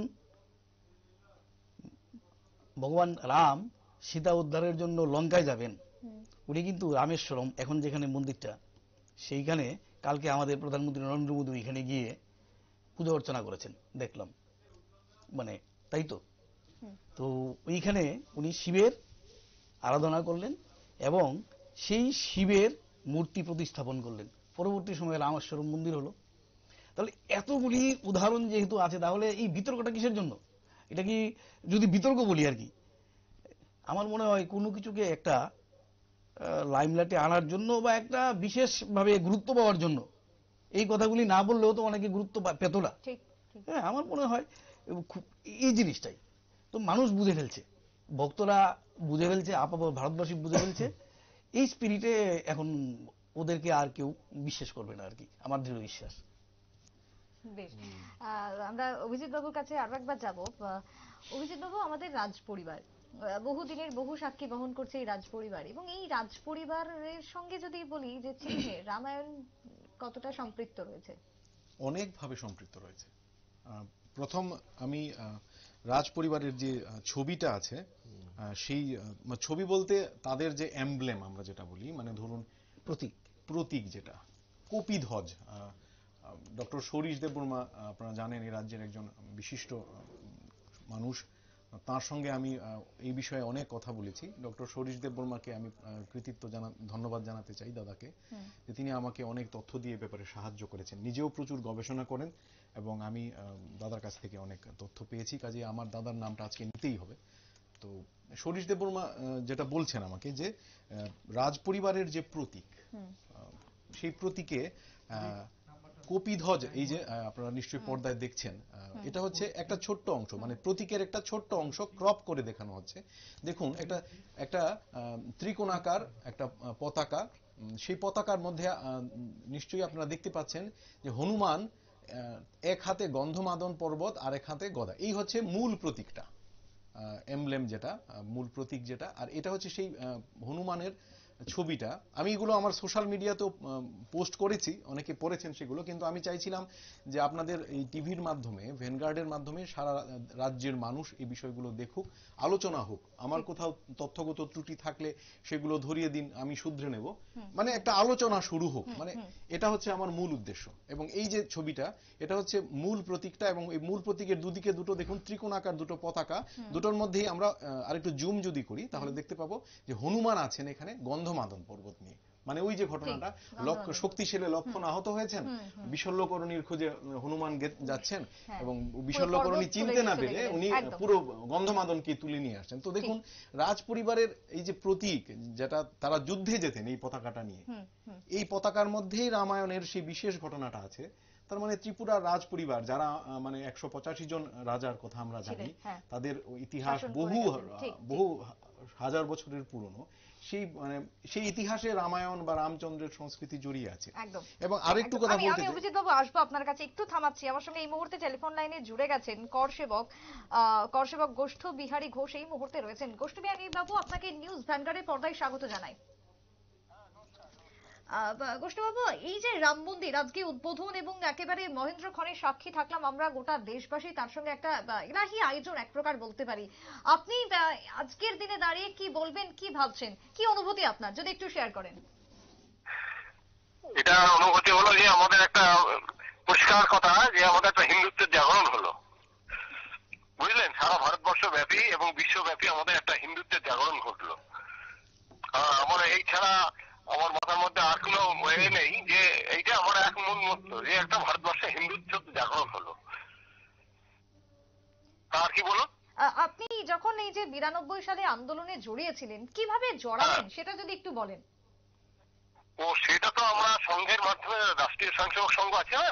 ভগবান রাম সীতা উদ্ধারের জন্য লঙ্কায় যাবেন, উনি কিন্তু রামেশ্বরম, এখন যেখানে মন্দিরটা, সেইখানে কালকে আমাদের প্রধানমন্ত্রী নরেন্দ্র মোদী এখানে গিয়ে পূজা অর্চনা করেছেন দেখলাম, মানে তাই তো। তো ওইখানে উনি শিবের আরাধনা করলেন এবং সেই শিবের মূর্তি প্রতিস্থাপন করলেন। পরবর্তী সময়ে রামেশ্বরম মন্দির হলো। তাহলে এতগুলি উদাহরণ যেহেতু আছে, তাহলে এই বিতর্কটা কিসের জন্য? এটা কি, যদি বিতর্ক বলি আর কি, আমার মনে হয় কোনো কিছুকে একটা লাইমলাইটে আনার জন্য বা একটা বিশেষভাবে গুরুত্ব পাওয়ার জন্য। এই কথাগুলি না বললেও তো অনেকে গুরুত্ব পেত না। হ্যাঁ, আমার মনে হয় এই জিনিসটাই তো মানুষ বুঝে ফেলছে, ভক্তরা বুঝে ফেলছে, আপাতত ভারতবাসী বুঝে ফেলছে। এই স্পিরিটে এখন ওদেরকে আর কেউ বিশ্বাস করবে না আর কি, আমার দৃঢ় বিশ্বাস। বেশ, আমরা অভিজিৎ বাবুর কাছে আরো একবার যাব। অভিজিৎ বাবু, আমাদের রাজ পরিবার বহুদিনের বহু সাক্ষী বহন করছে এই রাজ পরিবার, এবং এই রাজ পরিবারের সঙ্গে যদি বলি যে চিহ্নে রামায়ণ কতটা সম্পৃক্ত রয়েছে? অনেকভাবে সম্পৃক্ত রয়েছে। প্রথম আমি রাজ পরিবারের যে ছবিটা আছে, সেই ছবি বলতে তাদের যে এমব্লেম আমরা যেটা বলি, মানে ধরুন প্রতীক যেটা কপিধ্বজ, ডক্টর সরিষ দেববর্মা আপনারা জানেন এই রাজ্যের একজন বিশিষ্ট মানুষ, তার সঙ্গে আমি এই বিষয়ে অনেক কথা বলেছি। ডক্টর সরিষ দেববর্মাকে আমি ধন্যবাদ জানাতে চাই দাদাকে, যে তিনি আমাকে অনেক তথ্য দিয়ে ব্যাপারে সাহায্য করেছেন। নিজেও প্রচুর গবেষণা করেন এবং আমি দাদার কাছ থেকে অনেক তথ্য পেয়েছি, কাজে আমার দাদার নামটা আজকে নিতেই হবে। তো সরিষ দেববর্মা যেটা বলছেন আমাকে, যে রাজ পরিবারের যে প্রতীক, সেই প্রতীকে কপিধ্বজ, এই যে আপনারা নিশ্চয়ই পর্দায় দেখছেন, এটা হচ্ছে একটা ছোট্ট অংশ, মানে প্রতীকের একটা ছোট্ট অংশ ক্রপ করে দেখানো হচ্ছে। দেখুন, একটা ত্রিকোণাকার একটা পতাকা, সেই পতাকার মধ্যে নিশ্চয়ই আপনারা দেখতে পাচ্ছেন যে হনুমান এক হাতে গন্ধমাদন পর্বত আর এক হাতে গদা। এই হচ্ছে মূল প্রতীকটা, এমব্লেম যেটা, মূল প্রতীক যেটা। আর এটা হচ্ছে সেই হনুমানের ছবিটা। আমি এগুলো আমার সোশ্যাল মিডিয়াতেও পোস্ট করেছি, অনেকে পড়েছেন সেগুলো, কিন্তু আমি চাইছিলাম যে আপনাদের এই টিভির মাধ্যমে, ভ্যানগার্ডের মাধ্যমে সারা রাজ্যের মানুষ এই বিষয়গুলো দেখুক, আলোচনা হোক। আমার কোথাও তথ্যগত ত্রুটি থাকলে সেগুলো ধরিয়ে দিন, আমি শুধরে নেব, মানে একটা আলোচনা শুরু হোক, মানে এটা হচ্ছে আমার মূল উদ্দেশ্য। এবং এই যে ছবিটা, এটা হচ্ছে মূল প্রতীকটা, এবং এই মূল প্রতীকের দুদিকে দুটো দেখুন ত্রিকোণাকার দুটো পতাকা, দুটোর মধ্যেই আমরা আরেকটু জুম যদি করি তাহলে দেখতে পাবো যে হনুমান আছেন এখানে গন্ধমাদন পর্বত নিয়ে। মানে ওই যে ঘটনাটা, শক্তিশালী লক্ষণ আহত হয়েছেন, বিশল্যকরণীর খোঁজে হনুমান যাচ্ছেন, এবং বিশল্যকরণী চিনতে না পেরে উনি পুরো গন্ধমাদনকে তুলে নিয়ে আসছেন। তো দেখুন, রাজ পরিবারের এই যে প্রতীক, যেটা তারা যুদ্ধে যেতেন এই পতাকাটা নিয়ে, এই পতাকার মধ্যেই রামায়ণের সেই বিশেষ ঘটনাটা আছে। তার মানে ত্রিপুরার রাজ পরিবার, যারা মানে 185 জন রাজার কথা আমরা জানি, তাদের ইতিহাস বহু হাজার বছরের পুরনো, সেই ইতিহাসে রামায়ণ বা রামচন্দ্রের সংস্কৃতি জড়িয়ে আছে। এবং আরেকটু কথা বলতে চাই, অভিজিৎ বাবু আসবো আপনার কাছে, একটু থামাচ্ছি। আমার সঙ্গে এই মুহূর্তে টেলিফোন লাইনে জুড়ে গেছেন করসেবক গোষ্ঠ বিহারী ঘোষ, এই মুহূর্তে রয়েছেন। গোষ্ঠ বিহারী বাবু, আপনাকে নিউজ ভ্যানগার্ডের পর্দায় স্বাগত জানাই। গোষ্ঠবাবু, এই যে রাম মন্দির আজকে উদ্বোধন এবং একেবারে মহেন্দ্র ক্ষণের সাক্ষী থাকলাম আমরা গোটা দেশবাসী, তার সঙ্গে একটা ইলাহি আয়োজন এক প্রকার বলতে পারি। আপনি আজকের দিনে দাঁড়িয়ে কি বলবেন, কি ভাবছেন, কি অনুভূতি আপনার, যদি একটু শেয়ার করেন? এটা অনুভূতি হলো যে আমাদের একটা পরিষ্কার কথা, যে আমাদের একটা হিন্দুত্বের জাগরণ হলো, বুঝলেন? সারা ভারতবর্ষ ব্যাপী এবং বিশ্বব্যাপী আমাদের একটা হিন্দুত্বের জাগরণ ঘটলো। আমার এই ছাড়া আমার মাথার মধ্যে আর কোনো ওয়ে নেই, যে এইটা আমার এক মূল মন্ত্র, যে একটা ভারতবর্ষে হিন্দুত্ব জাগরণ হলো। আর কি বলুন? আপনি যখন এই যে 92 সালে আন্দোলনে জড়িয়েছিলেন, কিভাবে জড়ালেন সেটা যদি একটু বলেন। সেটা তো আমরা সংঘের মাধ্যমে, রাষ্ট্রীয় স্বয়ংসেবক সংঘ আছে না?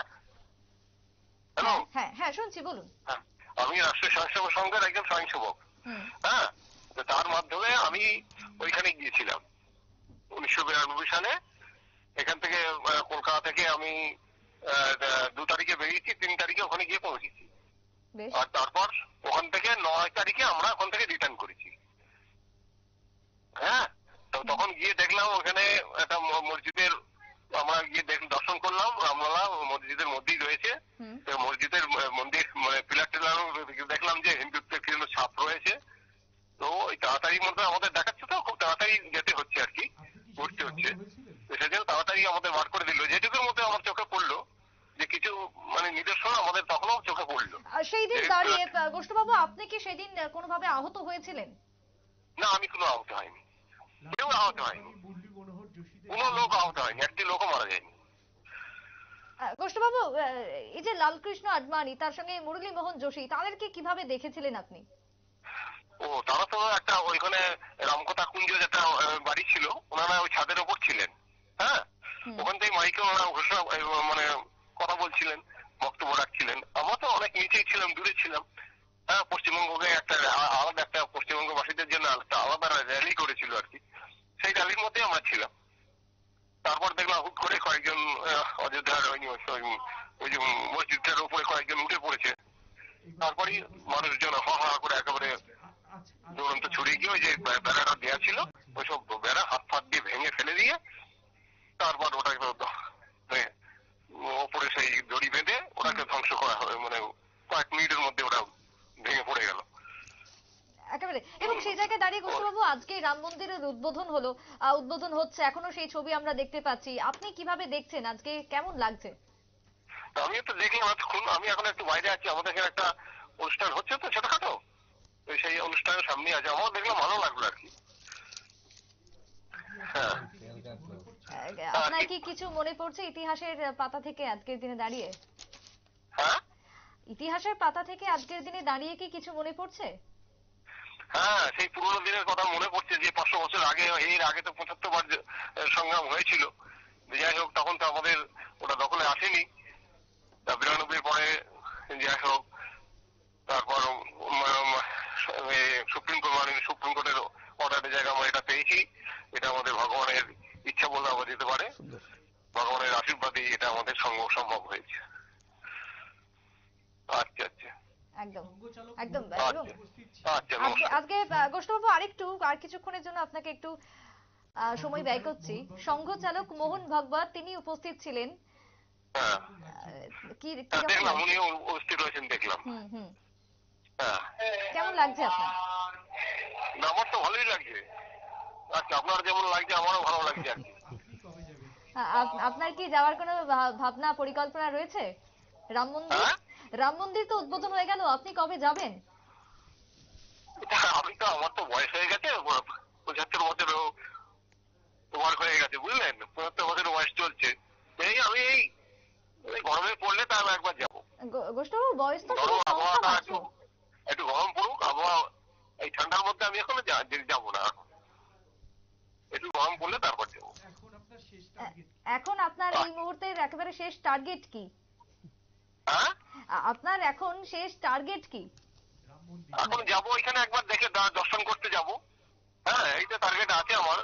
হ্যালো, হ্যাঁ শুনছি, বলুন। আমি রাষ্ট্রীয় স্বয়ংসেবক সংঘের একজন স্বয়ংসেবক। হ্যাঁ, তার মাধ্যমে আমি ওইখানে গিয়েছিলাম 1992 সালে। এখান থেকে কলকাতা থেকে আমি 2 তারিখে বেরিয়েছি, 3 তারিখে ওখানে গিয়ে পৌঁছেছি। বেশ। আর তারপর ওখান থেকে 9 তারিখে আমরা ওখান থেকে রিটার্ন করেছি। হ্যাঁ, তো তখন গিয়ে দেখলাম ওখানে একটা মসজিদের, আমরা গিয়ে দর্শন করলাম, রামলালা মসজিদের মধ্যেই রয়েছে। তো মসজিদের মন্দির মানে পিলার টিলার দেখলাম যে হিন্দুত্বের কিছু ছাপ রয়েছে। তো ওই তাড়াতাড়ির মধ্যে আমাদের দেখাচ্ছে, তো খুব তাড়াতাড়ি যেতে হচ্ছে আর কি, ঘুরতে হচ্ছে। সেজন্য তাড়াতাড়ি আমাদের বার করে দিল। যেটুকুর মধ্যে আমার চোখে পড়লো যে কিছু মানে নিদর্শন আমাদের তখনও চোখে পড়লো। সেই দিন দাঁড়িয়ে গোষ্ঠবাবু আপনি কি সেদিন কোনোভাবে আহত হয়েছিলেন? না, আমি কোনো আহত হয়নি, কেউ আহত হয়নি, কোনো লোক আহত হয়নি, একটি লোকও মারা যায়নি। গোষ্ঠবাবু, এই যে লালকৃষ্ণ আডবাণী তার সঙ্গে মুরলীমোহন যোশী, তাদেরকে কিভাবে দেখেছিলেন আপনি? ও, তারা তো একটা ওইখানে রামকথা কুঞ্জ একটা বাড়ি ছিল, ওনারা ওই ছাদের ওপর ছিলেন। হ্যাঁ, ওখান থেকে মাইকে ওনারা ঘোষণা মানে কথা বলছিলেন, বক্তব্য রাখছিলেন। আমরা তো অনেক নিচেই ছিলাম, দূরে ছিলাম। হ্যাঁ, পশ্চিমবঙ্গকে একটা আলাদা একটা পশ্চিমবঙ্গবাসীদের জন্য একটা আলাদা র্যালি করেছিল আর কি, সেই র্যালির মধ্যে আমরা ছিলাম। তারপর দেখলাম হুট করে কয়েকজন অযোধ্যার ওই যে মসজিদটার উপরে কয়েকজন উঠে পড়েছে। তারপরই মানুষজন হা হা করে একেবারে দুরন্ত ছড়িয়ে গিয়ে ওই যে বেড়াটা দেওয়া ছিল, ওইসব বেড়া হাত ফাত দিয়ে ভেঙে ফেলে দিয়ে তারপর ওটাকে ওপরে সেই দড়ি বেঁধে ওটাকে ধ্বংস করা হবে, মানে কয়েক মিনিটের মধ্যে ওটা ভেঙে পড়ে গেল একেবারে। এবং সেই জায়গায় দাঁড়িয়ে গোষ্ঠবাবু আজকে রাম মন্দিরের উদ্বোধন হলো, উদ্বোধন হচ্ছে, এখনো সেই ছবি আমরা দেখতে পাচ্ছি। আপনি কিভাবে দেখছেন, আজকে কেমন লাগছে? আমি তো দেখলাম এতক্ষণ, আমি এখন একটু বাইরে আছি, আমাদের এখানে একটা অনুষ্ঠান হচ্ছে তো ছোটখাটো, সেই অনুষ্ঠানের সামনে আছে, আমার দেখলাম ভালো লাগলো আর কি। হ্যাঁ, আপনার কি কিছু মনে পড়ছে ইতিহাসের পাতা থেকে আজকের দিনে দাঁড়িয়ে? হ্যাঁ, ইতিহাসের পাতা থেকে আজকের দিনে দাঁড়িয়ে কি কিছু মনে পড়ছে? হ্যাঁ, সেই পুরোনো দিনের কথা মনে পড়ছে যে 500 বছর আগে, এর আগে তো 75 বার সংগ্রাম হয়েছিল। যাই হোক, তখন তো আমাদের ওটা দখলে আসেনি। 92 পরে যাই হোক, তারপর সুপ্রিম কোর্টের অর্ডারের জায়গা আমরা এটা পেয়েছি। এটা আমাদের ভগবানের ইচ্ছা বলে আমরা যেতে পারে, ভগবানের আশীর্বাদে এটা আমাদের সম্ভব হয়েছে। আচ্ছা আচ্ছা, একদম একদম। আচ্ছা, আজকে গোষ্ঠবাবু আর কিছুক্ষণের জন্য আপনাকে একটু সময় ব্যয় করছি। সংঘ চালক মোহন ভাগবত তিনি উপস্থিত ছিলেন। হ্যাঁ, কি দেখলাম উনিও উপস্থিত রয়েছেন, দেখলাম। হ্যাঁ, কেমন লাগছে আপনার? আমার তো ভালোই লাগছে। আচ্ছা, আপনার যেমন লাগছে আমারও ভালো লাগছে আর কি। আপনার কি যাওয়ার কোনো ভাবনা পরিকল্পনা রয়েছে? রাম মন্দির তো উদ্বোধন হয়ে গেল, আপনি কবে যাবেন? আমার তো বয়স হয়ে গেছে, 75 বছর ওভার হয়ে গেছে, বুঝলেন, 75 বছর বয়স চলছে। আমি এই গরমে পড়লে তাহলে একবার যাবো। গোষ্ঠবাবু বয়স তো আবহাওয়াটা একটু গরম পড়ুক, আবহাওয়া এই ঠান্ডার মধ্যে আমি এখনো যাবো না, একটু গরম পড়লে তারপর যাবো। এখন আপনার এই মুহূর্তের একেবারে শেষ টার্গেট কি? হ্যাঁ, আপনার এখন শেষ টার্গেট কি? এখন যাবো এখানে একবার দেখে দর্শন করতে যাব। হ্যাঁ, এইটা টার্গেট আছে আমার।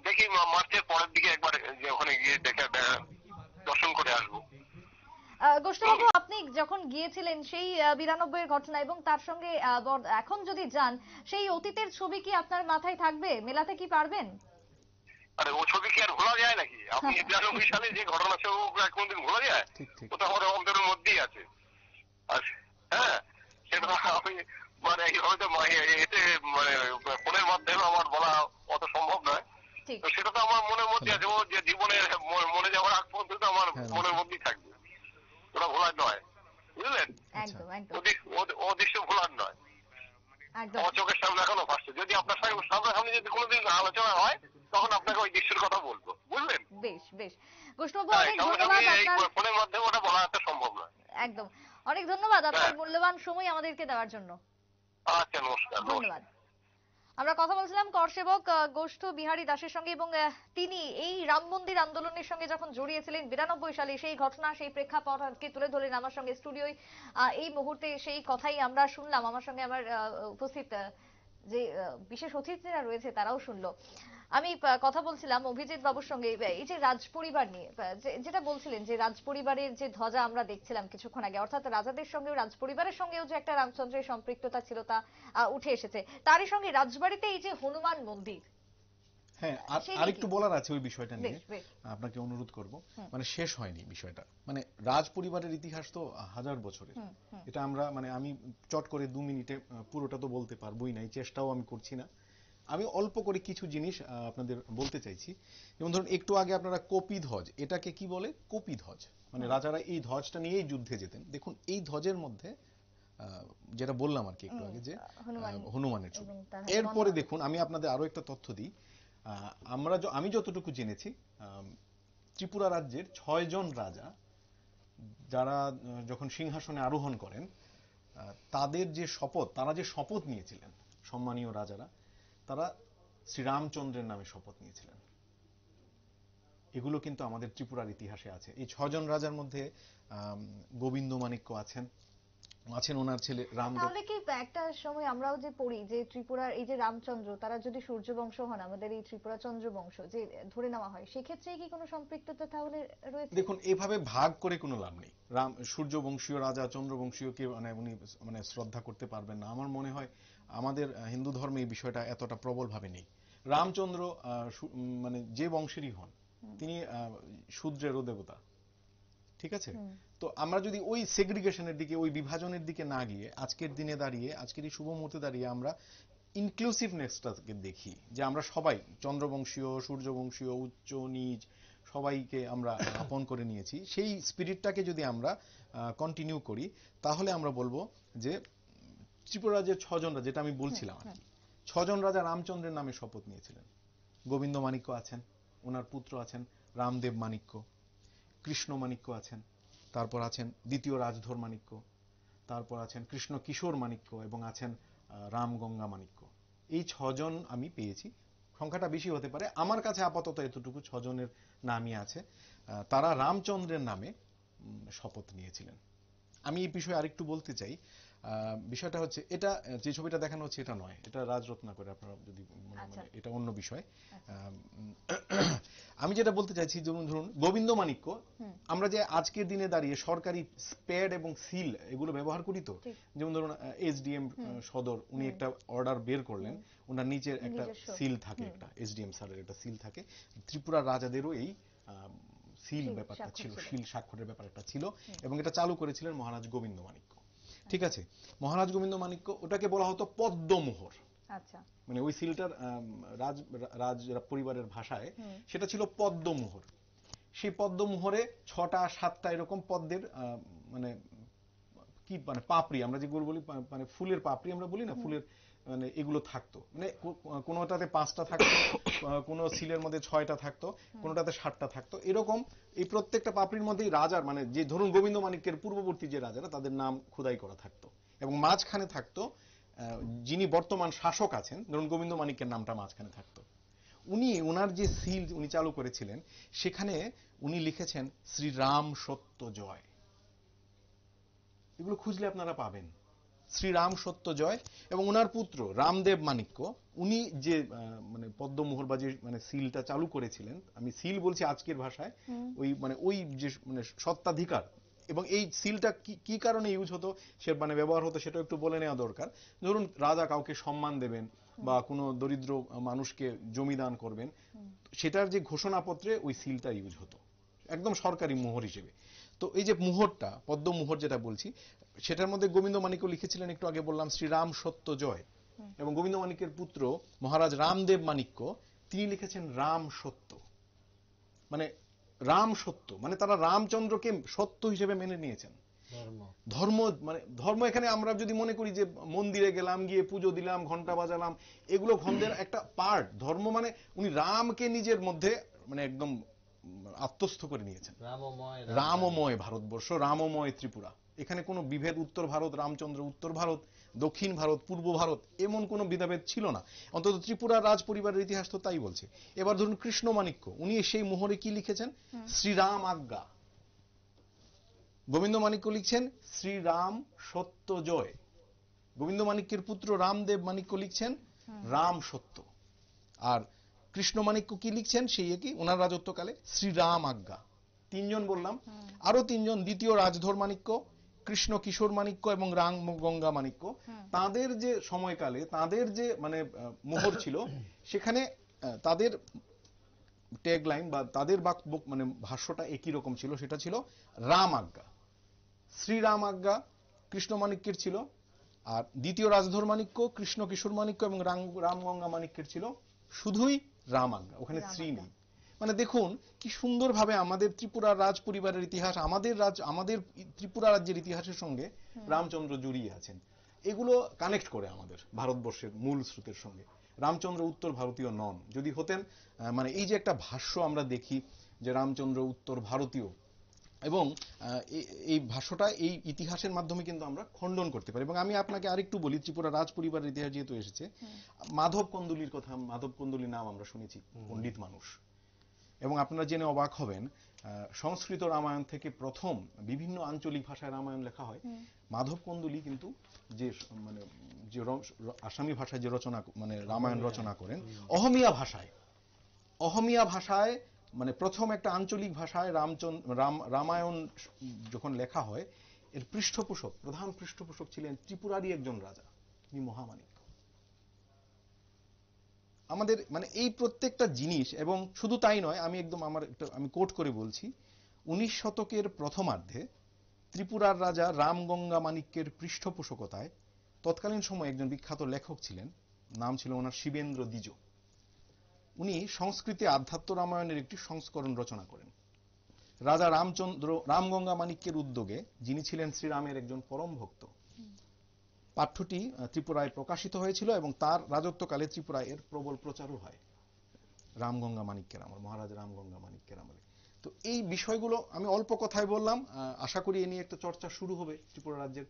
দেখি মার্চের পরের দিকে একবার ওখানে গিয়ে দেখে দর্শন করে আসবো। গোষ্ঠবাবু আপনি যখন গিয়েছিলেন সেই 92 এর ঘটনা এবং তার সঙ্গে এখন যদি যান, সেই অতীতের ছবি কি আপনার মাথায় থাকবে? মেলাতে কি পারবেন? আরে ও ছবি কি আর ভোলা যায় নাকি? আপনি 92 সালে যে ঘটনা সেগুলো কোনদিন ভোলা যায়? ওটা আমাদের অন্তরের মধ্যেই আছে। আর হ্যাঁ, সেটা আমি মানে হয়তো এতে মানে ফোনের মাধ্যমে আমার বলা অত সম্ভব নয়। তো সেটা তো আমার মনের মধ্যে আছে, ও যে জীবনের মনে যাওয়ার আগ পর্যন্ত আমার মনের মধ্যেই থাকবে, ওটা ভোলার নয়, বুঝলেন? ও দৃশ্য ভোলার নয়, আমার চোখের সামনে এখনো ভাসছে। যদি আপনার সামনে যদি কোনোদিন আলোচনা হয় তখন আপনাকে ওই দৃশ্যের কথা বলবো, বুঝলেন? বেশ বেশ গোষ্ঠবাবু, অনেক ধন্যবাদ। আপনার ফোনের মাধ্যমে ওটা বলা একটা সম্ভব নয়। একদম, অনেক ধন্যবাদ আপনার মূল্যবান সময় আমাদেরকে দেওয়ার জন্য। আচ্ছা, নমস্কার। ধন্যবাদ। আমরা কথা বলছিলাম করসেবক গোষ্ঠ বিহারী দাসের সঙ্গে এবং তিনি এই রাম মন্দির আন্দোলনের সঙ্গে যখন জড়িয়েছিলেন 92 সালে, সেই ঘটনা, সেই প্রেক্ষাপট আজকে তুলে ধরলেন আমার সঙ্গে স্টুডিওয়। এই মুহূর্তে সেই কথাই আমরা শুনলাম। আমার সঙ্গে আমার উপস্থিত যে বিশেষ অতিথিরা রয়েছে তারাও শুনলো। আমি কথা বলছিলাম অভিজিৎ বাবুর সঙ্গে এই যে রাজ পরিবার নিয়ে, যেটা বলছিলেন যে রাজ পরিবারের যে ধ্বজা আমরা দেখছিলাম কিছুক্ষণ আগে, অর্থাৎ রাজাদের সঙ্গেও রাজ পরিবারের সঙ্গেও যে একটা রামচন্দ্রের সম্পৃক্ততা ছিল তা উঠে এসেছে। তারই সঙ্গে রাজবাড়িতে এই যে হনুমান মন্দির, হ্যাঁ, আরেকটু বলার আছে ওই বিষয়টা নিয়ে, আপনাকে অনুরোধ করব। মানে শেষ হয়নি বিষয়টা, মানে রাজ পরিবারের ইতিহাস তো হাজার বছরের। এটা আমরা মানে আমি চট করে 2 মিনিটে পুরোটা তো বলতে পারবোই না, এই চেষ্টাও আমি করছি না। আমি অল্প করে কিছু জিনিস আপনাদের বলতে চাইছি। যেমন ধরুন একটু আগে আপনারা কপিধ্বজ, এটাকে কি বলে? কপিধ্বজ, মানে রাজারা এই ধ্বজটা নিয়েই যুদ্ধে যেতেন। দেখুন এই ধ্বজের মধ্যে যেটা বললাম আর কি একটু আগে, যে হনুমানের ছবি। এরপরে দেখুন আমি আপনাদের আরো একটা তথ্য দিই। আমি যতটুকু জেনেছি, ত্রিপুরা রাজ্যের 6 জন রাজা যারা যখন সিংহাসনে আরোহণ করেন, তাদের যে শপথ, তারা যে শপথ নিয়েছিলেন, সম্মানীয় রাজারা, তারা শ্রীরামচন্দ্রের নামে শপথ নিয়েছিলেন। এগুলো কিন্তু আমাদের ত্রিপুরার ইতিহাসে আছে। এই 6 জন রাজার মধ্যে গোবিন্দমাণিক্য আছেন ওনার ছেলে রামদেব। তাহলে কি একটা সময় আমরাও যে পড়ি যে ত্রিপুরার এই যে রামচন্দ্র, তারা যদি সূর্যবংশ হন, আমাদের এই ত্রিপুরা চন্দ্র বংশ যে ধরে নেওয়া হয়, সেক্ষেত্রে কি কোনো সম্পৃক্ততা তাহলে রয়েছে? দেখুন এভাবে ভাগ করে কোনো লাভ নেই। সূর্যবংশীয় রাজা চন্দ্রবংশীয়কে উনি শ্রদ্ধা করতে পারবেন না। আমার মনে হয় আমাদের হিন্দু ধর্মে এই বিষয়টা এতটা প্রবল ভাবে নেই। রামচন্দ্র মানে যে বংশেরই হন, তিনি শূদ্রেরও দেবতা, ঠিক আছে? তো আমরা যদি ওই সেগ্রিগেশনের দিকে, ওই বিভাজনের দিকে না গিয়ে আজকের দিনে দাঁড়িয়ে, আজকের এই শুভ মুহূর্তে দাঁড়িয়ে আমরা ইনক্লুসিভনেসটাকে দেখি, যে আমরা সবাই চন্দ্রবংশীয়, সূর্যবংশীয়, উচ্চ নীচ সবাইকে আমরা আপন করে নিয়েছি, সেই স্পিরিটটাকে যদি আমরা কন্টিনিউ করি, তাহলে আমরা বলবো যে ত্রিপুরা রাজ্যের 6 জন রাজা, যেটা আমি বলছিলাম আর কি, 6 জন রাজা রামচন্দ্রের নামে শপথ নিয়েছিলেন। গোবিন্দমাণিক্য আছেন, ওনার পুত্র আছেন রামদেব মাণিক্য, কৃষ্ণ মাণিক্য আছেন, তারপর আছেন দ্বিতীয় রাজধর মাণিক্য, তারপর আছেন কৃষ্ণ কিশোর মাণিক্য, এবং আছেন রামগঙ্গা মাণিক্য। এই 6 জন আমি পেয়েছি, সংখ্যাটা বেশি হতে পারে, আমার কাছে আপাতত এতটুকু 6 জনের নামই আছে। তারা রামচন্দ্রের নামে শপথ নিয়েছিলেন। আমি এই বিষয়ে আরেকটু বলতে চাই। বিষয়টা হচ্ছে, এটা যে ছবিটা দেখানো হচ্ছে এটা নয়, এটা রাজরত্নাকর, আপনারা যদি এটা অন্য বিষয়। আমি যেটা বলতে চাইছি, যেমন ধরুন গোবিন্দমাণিক্য, আমরা যে আজকের দিনে দাঁড়িয়ে সরকারি স্প্যাড এবং সিল এগুলো ব্যবহার করি, তো যেমন ধরুন এসডিএম সদর, উনি একটা অর্ডার বের করলেন, ওনার নিচের একটা সিল থাকে, একটা এসডিএম স্যারের একটা সিল থাকে। ত্রিপুরার রাজাদেরও এই সিল ব্যাপারটা ছিল, সিল স্বাক্ষরের ব্যাপারটা ছিল, এবং এটা চালু করেছিলেন মহারাজ গোবিন্দমাণিক্য। ঠিক আছে? মহারাজ গোবিন্দমাণিক্য, ওটাকে বলা হতো পদ্মমোহর। আচ্ছা, মানে ওই সিলটার রাজ পরিবারের ভাষায় সেটা ছিল পদ্মমোহর। সেই পদ্মমোহরে 6টা 7টা এরকম পদ্মের মানে কি মানে পাপড়ি, আমরা যেগুলো বলি মানে ফুলের পাপড়ি আমরা বলি না, ফুলের মানে এগুলো থাকতো। মানে কোনোটাতে 5টা থাকতো, কোনো সিলের মধ্যে 6টা থাকতো, কোনোটাতে 7টা থাকতো, এরকম এই প্রত্যেকটা পাপড়ির মধ্যেই রাজার মানে যে ধরুন গোবিন্দমাণিক্যের পূর্ববর্তী যে রাজারা, তাদের নাম খোদাই করা থাকতো, এবং মাঝখানে থাকতো যিনি বর্তমান শাসক আছেন, ধরুন গোবিন্দমাণিক্যের নামটা মাঝখানে থাকতো। উনি ওনার যে সিল উনি চালু করেছিলেন, সেখানে উনি লিখেছেন শ্রীরাম সত্য জয়। এগুলো খুঁজলে আপনারা পাবেন, শ্রীরাম সত্য জয়। এবং ওনার পুত্র রামদেব মাণিক্য, উনি যে মানে পদ্মমোহর বা যে মানে সিলটা চালু করেছিলেন, আমি সিল বলছি আজকের ভাষায়, ওই যে মানে সত্ত্বাধিকার, এবং এই সিলটা কি কারণে ইউজ হতো, সে মানে ব্যবহার হতো, সেটা একটু বলে নেওয়া দরকার। ধরুন রাজা কাউকে সম্মান দেবেন বা কোনো দরিদ্র মানুষকে জমিদান করবেন, সেটার যে ঘোষণাপত্রে ওই সিলটা ইউজ হতো, একদম সরকারি মোহর হিসেবে। তো এই যে মোহরটা, পদ্মমোহর যেটা বলছি, সেটার মধ্যে গোবিন্দমাণিক্য লিখেছিলেন, একটু আগে বললাম শ্রীরাম সত্য জয়। এবং গোবিন্দমাণিক্যের পুত্র মহারাজ রামদেব মাণিক্য, তিনি লিখেছেন রাম সত্য। মানে রাম সত্য মানে তারা রামচন্দ্রকে সত্য হিসেবে মেনে নিয়েছেন। ধর্ম মানে ধর্ম এখানে আমরা যদি মনে করি যে মন্দিরে গেলাম, গিয়ে পুজো দিলাম, ঘন্টা বাজালাম, এগুলো ধর্মের একটা পার্ট। ধর্ম মানে উনি রামকে নিজের মধ্যে মানে একদম আত্মস্থ করে নিয়েছেন। রামময় ভারতবর্ষ, রামময় ত্রিপুরা। এখানে কোনো বিভেদ, উত্তর ভারত রামচন্দ্র, উত্তর ভারত, দক্ষিণ ভারত, পূর্ব ভারত, এমন কোনো ভেদাভেদ ছিল না। অন্তত ত্রিপুরার রাজ পরিবারের ইতিহাস তো তাই বলছে। এবার ধরুন কৃষ্ণমাণিক্য, উনি সেই মোহরে কি লিখেছেন? শ্রীরাম আজ্ঞা। গোবিন্দমাণিক্য লিখছেন শ্রীরাম সত্য জয়। গোবিন্দমাণিক্যের পুত্র রামদেব মাণিক্য লিখছেন রাম সত্য। আর কৃষ্ণমাণিক্য কি লিখছেন সেই একই, ওনার রাজত্বকালে শ্রীরাম আজ্ঞা। তিনজন বললাম, আরো তিনজন, দ্বিতীয় রাজধর মাণিক্য, কৃষ্ণ কিশোর মাণিক্য এবং রাম গঙ্গা মাণিক্য। তাদের যে সময়কালে তাদের যে মানে মোহর ছিল, সেখানে তাদের ট্যাগলাইন বা তাদের মানে ভাষ্যটা একই রকম ছিল, সেটা ছিল রাম আজ্ঞা। শ্রীরাম আজ্ঞা কৃষ্ণমাণিক্যের ছিল, আর দ্বিতীয় রাজধর মাণিক্য, কৃষ্ণ কিশোর মাণিক্য এবং রামগঙ্গা মাণিক্যের ছিল শুধুই রাম আজ্ঞা, ওখানে শ্রী নেই। মানে দেখুন কি সুন্দরভাবে আমাদের ত্রিপুরার রাজ পরিবারের ইতিহাস, আমাদের ত্রিপুরা রাজ্যের ইতিহাসের সঙ্গে রামচন্দ্র জড়িয়ে আছেন। এগুলো কানেক্ট করে আমাদের ভারতবর্ষের মূল স্রোতের সঙ্গে। রামচন্দ্র উত্তর ভারতীয় নন। যদি হতেন, মানে এই যে একটা ভাষ্য আমরা দেখি যে রামচন্দ্র উত্তর ভারতীয়, এবং এই ভাষ্যটা এই ইতিহাসের মাধ্যমে কিন্তু আমরা খণ্ডন করতে পারি। এবং আমি আপনাকে আরেকটু বলি, ত্রিপুরা রাজ পরিবারের ইতিহাস যেহেতু এসেছে, মাধব কন্দলির কথা, মাধব কন্দলির নাম আমরা শুনেছি, পণ্ডিত মানুষ। এবং আপনারা জেনে অবাক হবেন, সংস্কৃত রামায়ণ থেকে প্রথম বিভিন্ন আঞ্চলিক ভাষায় রামায়ণ লেখা হয়। মাধব কন্দলি কিন্তু যে মানে যে আসামি ভাষায় যে রচনা, মানে রামায়ণ রচনা করেন অহমিয়া ভাষায় মানে প্রথম একটা আঞ্চলিক ভাষায় রামায়ণ যখন লেখা হয়, এর পৃষ্ঠপোষক, প্রধান পৃষ্ঠপোষক ছিলেন ত্রিপুরারই একজন রাজা, তিনি মহামাণিক্য। আমাদের মানে এই প্রত্যেকটা জিনিস, এবং শুধু তাই নয়, আমি কোট করে বলছি, 19 শতকের প্রথমার্ধে ত্রিপুরার রাজা রামগঙ্গা মাণিক্যের পৃষ্ঠপোষকতায় তৎকালীন সময়ে একজন বিখ্যাত লেখক ছিলেন, নাম ছিল ওনার শিবেন্দ্র দ্বিজ। উনি সংস্কৃতে আধ্যাত্ম রামায়ণের একটি সংস্করণ রচনা করেন। রাজা রামগঙ্গা মাণিক্যের উদ্যোগে, যিনি ছিলেন শ্রীরামের একজন পরম ভক্ত। পাঠ্যটি ত্রিপুরায় প্রকাশিত হয়েছিল এবং তার রাজত্বকালে ত্রিপুরায় এর প্রবল প্রচারও হয় রামগঙ্গা মাণিক্যের আমলে, মহারাজা রামগঙ্গা মাণিক্যের আমলে। তো এই বিষয়গুলো আমি অল্প কথায় বললাম, আশা করি এ নিয়ে একটা চর্চা শুরু হবে ত্রিপুরা রাজ্যের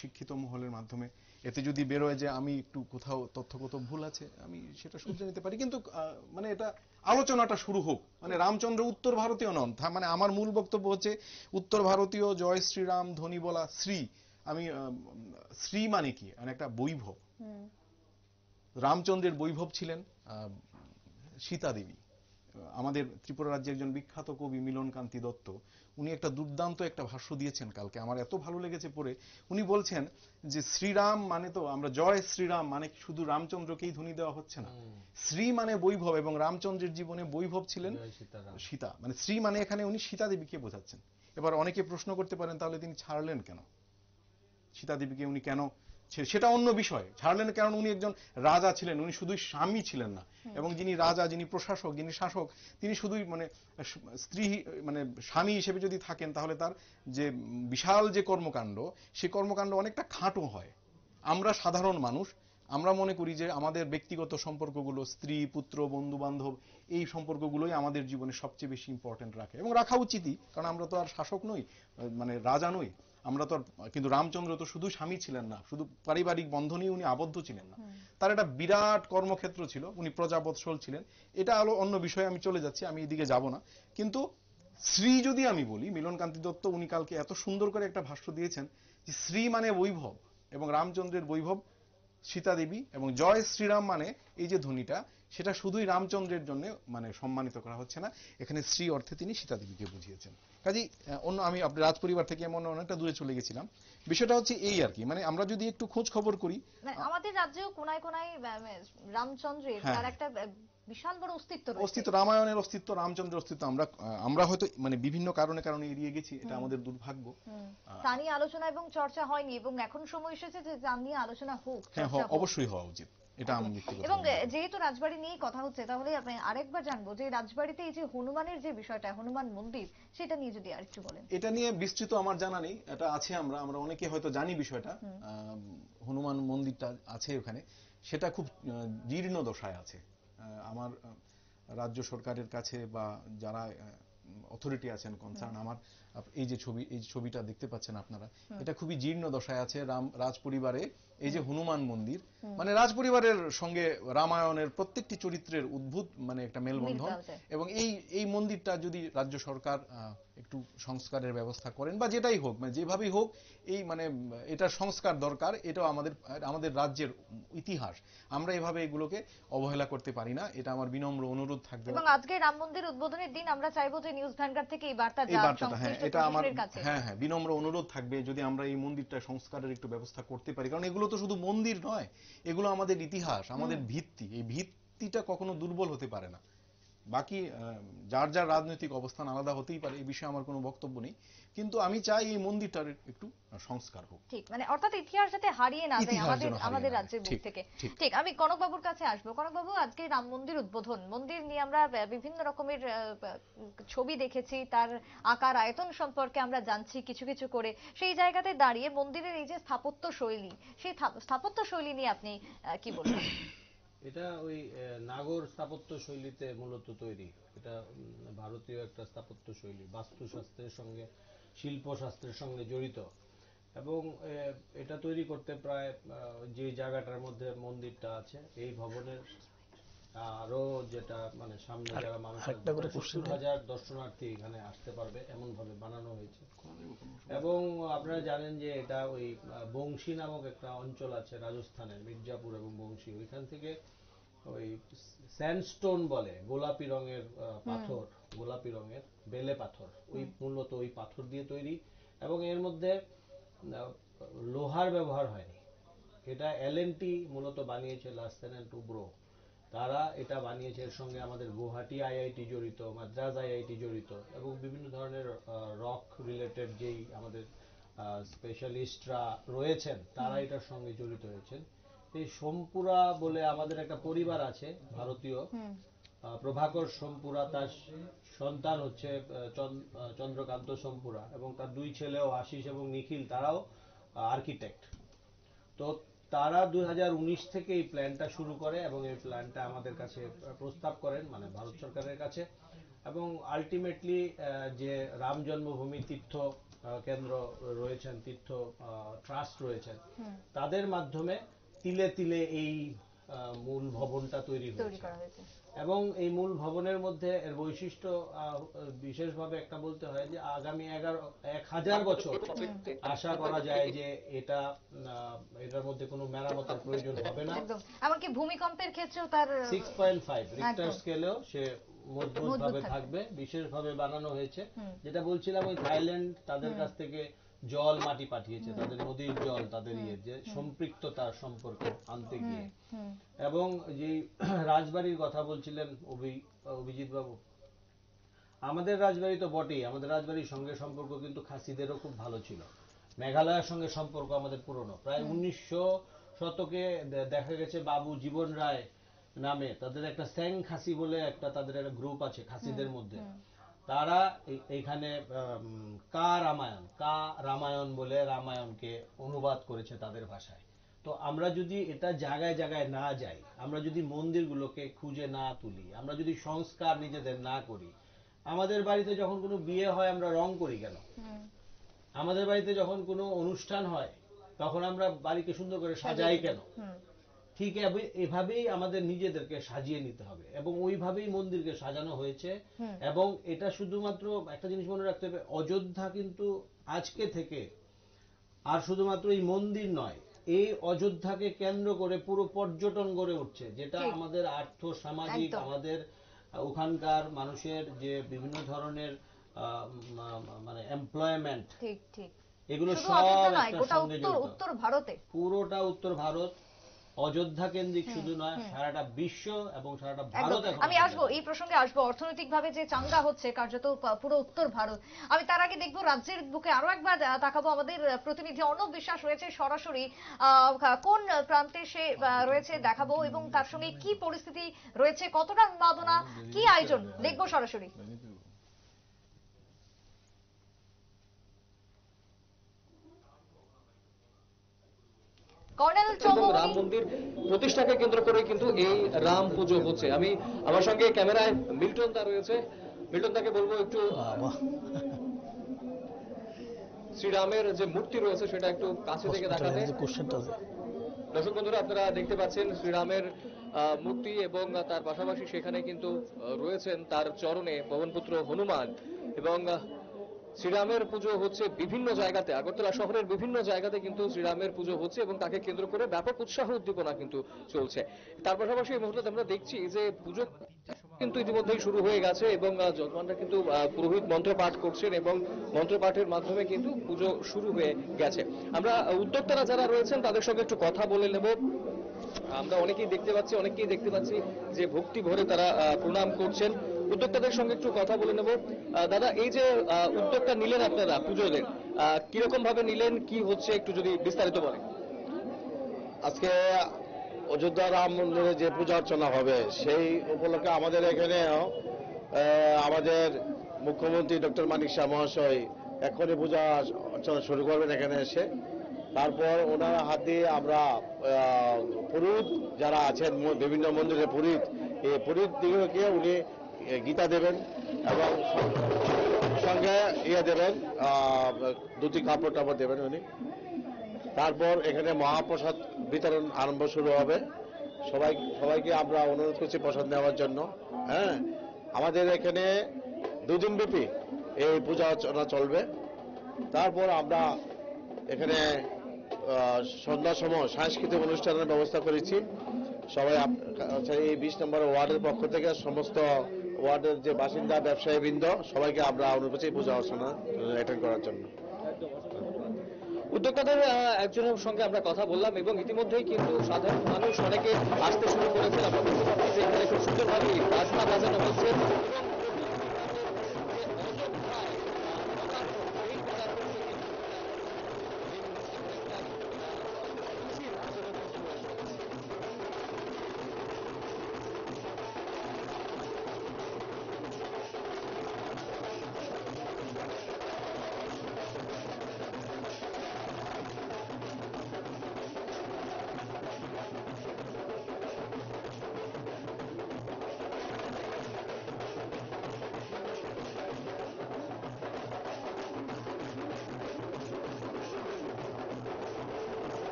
শিক্ষিত মহলের মাধ্যমে। এতে যদি বেরোয় যে আমি একটু কোথাও তথ্যগত ভুল আছে, আমি সেটা শুধরে নিতে পারি, কিন্তু মানে এটা আলোচনাটা শুরু হোক। মানে রামচন্দ্র উত্তর ভারতীয় নন, মানে আমার মূল বক্তব্য হচ্ছে উত্তর ভারতীয়, জয় শ্রীরাম ধ্বনি বলা, শ্রী, আমি শ্রী মানে কি, মানে একটা বৈভব। রামচন্দ্রের বৈভব ছিলেন সীতা দেবী। আমাদের ত্রিপুরা রাজ্যের একজন বিখ্যাত কবি মিলনকান্তি দত্ত, উনি একটা দুর্দান্ত একটা ভাষ্য দিয়েছেন কালকে, আমার এত ভালো লেগেছে পড়ে। উনি বলছেন যে শ্রীরাম মানে, তো আমরা জয় শ্রীরাম মানে শুধু রামচন্দ্রকেই ধ্বনি দেওয়া হচ্ছে না, শ্রী মানে বৈভব, এবং রামচন্দ্রের জীবনে বৈভব ছিলেন সীতা। মানে শ্রী মানে এখানে উনি সীতা দেবীকে বোঝাচ্ছেন। এবার অনেকে প্রশ্ন করতে পারেন, তাহলে তিনি ছাড়লেন কেন সীতা দেবীকে, উনি কেন, সেটা অন্য বিষয়, ছাড়লেন কারণ উনি একজন রাজা ছিলেন, উনি শুধুই স্বামী ছিলেন না, এবং যিনি রাজা, যিনি প্রশাসক, যিনি শাসক, তিনি শুধুই মানে স্ত্রী মানে স্বামী হিসেবে যদি থাকেন, তাহলে তার যে বিশাল যে কর্মকাণ্ড, সেই কর্মকাণ্ড অনেকটা খাটো হয়। আমরা সাধারণ মানুষ, আমরা মনে করি যে আমাদের ব্যক্তিগত সম্পর্কগুলো, স্ত্রী, পুত্র, বন্ধু বান্ধব, এই সম্পর্কগুলোই আমাদের জীবনে সবচেয়ে বেশি ইম্পর্টেন্ট রাখে, এবং রাখা উচিতই, কারণ আমরা তো আর শাসক নই, মানে রাজা নই আমরা তো। কিন্তু রামচন্দ্র তো শুধু স্বামী ছিলেন না, শুধু পারিবারিক বন্ধনেই উনি আবদ্ধ ছিলেন না, তার একটা বিরাট কর্মক্ষেত্র ছিল, উনি প্রজাবৎসল ছিলেন। এটা হলো অন্য বিষয়ে, আমি চলে যাচ্ছি, আমি এদিকে যাব না। কিন্তু শ্রী যদি আমি বলি, মিলনকান্তি দত্ত উনি কালকে এত সুন্দর করে একটা ভাষ্য দিয়েছেন যে শ্রী মানে বৈভব, এবং রামচন্দ্রের বৈভব সীতা দেবী, এবং জয় শ্রীরাম মানে এই যে ধ্বনিটা, সেটা শুধুই রামচন্দ্রের জন্য মানে সম্মানিত করা হচ্ছে না, এখানে শ্রী অর্থে তিনি সীতা দেবীকে বুঝিয়েছেন। কাজেই অন্য, আমি আপনার রাজপরিবার থেকে এমন অনেকটা দূরে চলে গেছিলাম। বিষয়টা হচ্ছে এই আর কি, মানে আমরা যদি একটু খোঁজ খবর করি, আমাদের রাজ্যেও কোনায় কোনায় রামচন্দ্রের তার একটা বিশাল বড় অস্তিত্ব, রামায়ণের অস্তিত্ব, রামচন্দ্রের অস্তিত্ব আমরা হয়তো মানে বিভিন্ন কারণে এড়িয়ে গেছি, এটা আমাদের দুর্ভাগ্য। তা নিয়ে আলোচনা এবং চর্চা হয়নি, এবং এখন সময় এসেছে যে তা নিয়ে আলোচনা হোক। হ্যাঁ, অবশ্যই হওয়া উচিত, এটা আমি ব্যক্তিগত। এবং যেহেতু রাজবাড়ি নিয়েই কথা হচ্ছে, তাহলে আপনি আরেকবার জানবো যে রাজবাড়িতে এই যে হনুমানের যে বিষয়টা, হনুমান মন্দির, সেটা নিয়ে যদি আরেকটু বলেন। এটা নিয়ে বিস্তৃত আমার জানা নেই, এটা আছে, আমরা অনেকে হয়তো জানি বিষয়টা। হনুমান মন্দিরটা আছে ওখানে, সেটা খুব জীর্ণ দশায় আছে। আমার রাজ্য সরকারের কাছে বা যারা অথরিটি আছেন কনসার্ন, আমার এই যে ছবিটা দেখতে পাচ্ছেন আপনারা, এটা খুবই জীর্ণ দশায় আছে। রাজ পরিবারে এই যে হনুমান মন্দির, মানে রাজ পরিবারের সঙ্গে রামায়ণের প্রত্যেকটি চরিত্রের উদ্ভূত মানে একটা মেলবন্ধন, এবং এই মন্দিরটা যদি রাজ্য সরকার একটু সংস্কারের ব্যবস্থা করেন বা যেটাই হোক, মানে যেভাবেই হোক এই মানে এটা সংস্কার দরকার। এটাও আমাদের রাজ্যের ইতিহাস, আমরা এভাবে এগুলোকে অবহেলা করতে পারি না। এটা আমার বিনম্র অনুরোধ থাকবে। এবং আজকে রাম মন্দির উদ্বোধনের দিন আমরা চাইবো যে নিউজ ভ্যানগার্ড থেকে এই বার্তা এই যাক বার্তাটা, হ্যাঁ, সংশ্লিষ্ট এটা আমার, প্রশাসনের কাছে। হ্যাঁ হ্যাঁ, বিনম্র অনুরোধ থাকবে যদি আমরা এই মন্দিরটা সংস্কারের একটু ব্যবস্থা করতে পারি। কারণ এগুলো তো শুধু মন্দির নয়, এগুলো আমাদের ইতিহাস, আমাদের ভিত্তি। এই ভিত্তিটা কখনো দুর্বল হতে পারে না। বাকি যার যার রাজনৈতিক অবস্থান আলাদা হতেই পারে, এই বিষয়ে আমার কোনো বক্তব্য নেই, কিন্তু আমি চাই এই মন্দিরটার একটু সংস্কার হোক। ঠিক, মানে অর্থাৎ ইতিহাস যাতে হারিয়ে না যায় ইতিহাস যেন হারিয়ে আমাদের না যায়। রাজ্যের বুক ঠিক, থেকে। ঠিক। ঠিক, আমি কনকবাবুর কাছে আসবো। কনকবাবু, আজকে রাম মন্দির উদ্বোধন, মন্দির নিয়ে আমরা বিভিন্ন রকমের ছবি দেখেছি, তার আকার আয়তন সম্পর্কে আমরা জানছি কিছু কিছু করে। সেই জায়গাতে দাঁড়িয়ে মন্দিরের এই যে স্থাপত্য শৈলী, সেই স্থাপত্য শৈলী নিয়ে আপনি কি বলবেন? এটা ওই নাগর স্থাপত্য শৈলীতে মূলত তৈরি। এটা ভারতীয় একটা স্থাপত্য শৈলী, বাস্তুশাস্ত্রের সঙ্গে শিল্পশাস্ত্রের সঙ্গে জড়িত। এবং এটা তৈরি করতে প্রায় যে জায়গাটার মধ্যে মন্দিরটা আছে, এই ভবনের আরো যেটা মানে সামনে যারা মানুষ 70,000 দর্শনার্থী এখানে আসতে পারবে এমন ভাবে বানানো হয়েছে। এবং আপনারা জানেন যে এটা ওই বংশী নামক একটা অঞ্চল আছে রাজস্থানের, মির্জাপুর এবং বংশী, ওইখান থেকে ওই স্যান্ডস্টোন বলে, গোলাপি রঙের পাথর, গোলাপি রঙের বেলে পাথর, ওই মূলত ওই পাথর দিয়ে তৈরি। এবং এর মধ্যে লোহার ব্যবহার হয়নি। এটা এলএনটি মূলত বানিয়েছে, লার্সেন এন্ড টুব্রো, তারা এটা বানিয়েছে। এর সঙ্গে আমাদের গুয়াহাটি আইআইটি জড়িত, মাদ্রাজ আইআইটি জড়িত, এবং বিভিন্ন ধরনের রক রিলেটেড যেই আমাদের স্পেশালিস্টরা রয়েছেন তারা এটার সঙ্গে জড়িত হয়েছেন। এই সোমপুরা বলে আমাদের একটা পরিবার আছে ভারতীয়, প্রভাকর সোমপুরা, তার সন্তান হচ্ছে চন্দ্রকান্ত সোমপুরা, এবং তার দুই ছেলেও আশিস এবং নিখিল, তারাও আর্কিটেক্ট। তো তারা 2019 থেকে এই প্ল্যানটা শুরু করে এবং এই প্ল্যানটা আমাদের কাছে প্রস্তাব করেন, মানে ভারত সরকারের কাছে। এবং আলটিমেটলি যে রাম জন্মভূমি তীর্থ কেন্দ্র রয়েছেন, তীর্থ ট্রাস্ট রয়েছেন, তাদের মাধ্যমে তিলে তিলে এই মূল ভবনটা তৈরি হয়েছে। এবং এই মূল ভবনের মধ্যে এর বৈশিষ্ট্য বিশেষভাবে একটা বলতে হয় যে আগামী 1000 বছর আশা করা যায় যে এটার মধ্যে কোনো মেরামতের প্রয়োজন হবে না। এমনকি ভূমিকম্পের ক্ষেত্রেও তার 6.5 রিক্টার স্কেলেও সে মজবুত ভাবে থাকবে, বিশেষভাবে বানানো হয়েছে। যেটা বলছিলাম, ওই থাইল্যান্ড তাদের কাছ থেকে জল মাটি পাঠিয়েছে, তাদের নদীর জল, তাদের যে সম্পৃক্ততার সম্পর্ক আনতে গিয়ে। এবং যে রাজবাড়ির কথা বলছিলেন অভিজিৎ বাবু, আমাদের রাজবাড়ি তো বটেই, আমাদের রাজবাড়ির সঙ্গে সম্পর্ক কিন্তু খাসিদেরও খুব ভালো ছিল। মেঘালয়ের সঙ্গে সম্পর্ক আমাদের পুরনো, প্রায় 1900 শতকে দেখা গেছে বাবু জীবন রায় নামে তাদের একটা স্যাং খাসি বলে একটা তাদের একটা গ্রুপ আছে খাসিদের মধ্যে, তারা এইখানে কা রামায়ণ বলে রামায়ণকে অনুবাদ করেছে তাদের ভাষায়। তো আমরা যদি এটা জায়গায় জায়গায় না যাই, আমরা যদি মন্দিরগুলোকে খুঁজে না তুলি, আমরা যদি সংস্কার নিজেদের না করি, আমাদের বাড়িতে যখন কোনো বিয়ে হয় আমরা রং করি কেন? আমাদের বাড়িতে যখন কোনো অনুষ্ঠান হয় তখন আমরা বাড়িকে সুন্দর করে সাজাই কেন? ঠিক এভাবেই আমাদের নিজেদেরকে সাজিয়ে নিতে হবে, এবং ওইভাবেই মন্দিরকে সাজানো হয়েছে। এবং এটা শুধুমাত্র একটা জিনিস মনে রাখতে হবে, অযোধ্যা কিন্তু আজকে থেকে আর শুধুমাত্র এই মন্দির নয়, এই অযোধ্যাকে কেন্দ্র করে পুরো পর্যটন গড়ে উঠছে, যেটা আমাদের আর্থ সামাজিক, আমাদের ওখানকার মানুষের যে বিভিন্ন ধরনের মানে এমপ্লয়মেন্ট, এগুলো সব উত্তর ভারতে, পুরোটা উত্তর ভারত অযোধ্যা কেন্দ্রিক শুধু নয়, সারাটা বিশ্ব এবং সারাটা ভারত। আমি আসবো এই প্রসঙ্গে, আসবো অর্থনৈতিক ভাবে যে চাঙ্গা হচ্ছে কার্যত পুরো উত্তর ভারত। আমি তার আগে দেখবো রাজ্যের বুকে আরো একবার তাকাবো, আমাদের প্রতিনিধি অর্ণব বিশ্বাস রয়েছে সরাসরি কোন প্রান্তে সে রয়েছে দেখাবো, এবং তার সঙ্গে কি পরিস্থিতি রয়েছে, কতটা উন্মাদনা, কি আয়োজন দেখবো সরাসরি। রাম মন্দির প্রতিষ্ঠাকে কেন্দ্র করে কিন্তু এই রাম পুজো হচ্ছে। আমার সঙ্গে ক্যামেরায় মিল্টন দা রয়েছে, মিল্টন দাকে বলবো একটু শ্রীরামের যে মূর্তি রয়েছে সেটা একটু কাছে থেকে দেখাতে। দর্শক বন্ধুরা, আপনারা দেখতে পাচ্ছেন শ্রীরামের মূর্তি, এবং তার পাশাপাশি সেখানে কিন্তু রয়েছেন তার চরণে পবনপুত্র হনুমান, এবং শ্রীরামের পুজো হচ্ছে বিভিন্ন জায়গাতে, আগরতলা শহরের বিভিন্ন জায়গাতে কিন্তু শ্রীরামের পুজো হচ্ছে এবং তাকে কেন্দ্র করে ব্যাপক উৎসাহ উদ্দীপনা কিন্তু চলছে। তার পাশাপাশি এই মুহূর্তে আমরা দেখছি যে পুজো কিন্তু ইতিমধ্যেই শুরু হয়ে গেছে এবং যজমানরা কিন্তু পুরোহিত মন্ত্র পাঠ করছেন এবং মন্ত্র পাঠের মাধ্যমে কিন্তু পুজো শুরু হয়ে গেছে। আমরা উদ্যোক্তারা যারা রয়েছেন তাদের সঙ্গে একটু কথা বলে নেব। আমরা অনেকেই দেখতে পাচ্ছি যে ভক্তি ভরে তারা প্রণাম করছেন। উদ্যোক্তাদের সঙ্গে একটু কথা বলে নেব। দাদা, এই যে উদ্যোগটা নিলেন আপনারা পুজোদের, কিরকম ভাবে নিলেন, কি হচ্ছে একটু যদি বিস্তারিত বলেন। আজকে অযোধ্যা রাম মন্দিরে যে পূজা অর্চনা হবে সেই উপলক্ষে আমাদের এখানে আমাদের মুখ্যমন্ত্রী ডক্টর মানিক শাহ মহাশয় এখনই পূজা অর্চনা শুরু করবেন এখানে এসে। তারপর ওনার হাত দিয়ে আমরা পুরোহিত যারা আছেন বিভিন্ন মন্দিরের পুরোহিত, এই পুরোহিত দিগকে উনি গীতা দেবেন এবং সঙ্গে দেবেন দুটি কাপড় টাপড় দেবেন উনি। তারপর এখানে মহাপ্রসাদ বিতরণ আরম্ভ শুরু হবে। সবাইকে আমরা অনুরোধ করছি প্রসাদ নেওয়ার জন্য। হ্যাঁ, আমাদের এখানে 2 দিন ব্যাপী এই পূজা অর্চনা চলবে। তারপর আমরা এখানে সন্ধ্যার সময় সাংস্কৃতিক অনুষ্ঠানের ব্যবস্থা করেছি। সবাই এই 20 নম্বর ওয়ার্ডের পক্ষ থেকে সমস্ত ওয়ার্ডের যে বাসিন্দা ব্যবসায়ী বৃন্দ সবাইকে আমরা অনুরোধ করছি পূজা অর্চনা অ্যাটেন্ড করার জন্য। উদ্যোক্তাদের একজনের সঙ্গে আমরা কথা বললাম এবং ইতিমধ্যেই কিন্তু সাধারণ মানুষ অনেকে আসতে শুরু করেছেন। আমরা দেখতে পাচ্ছি যে এখানে খুব সুন্দরভাবে বাজনা বাজানো হচ্ছে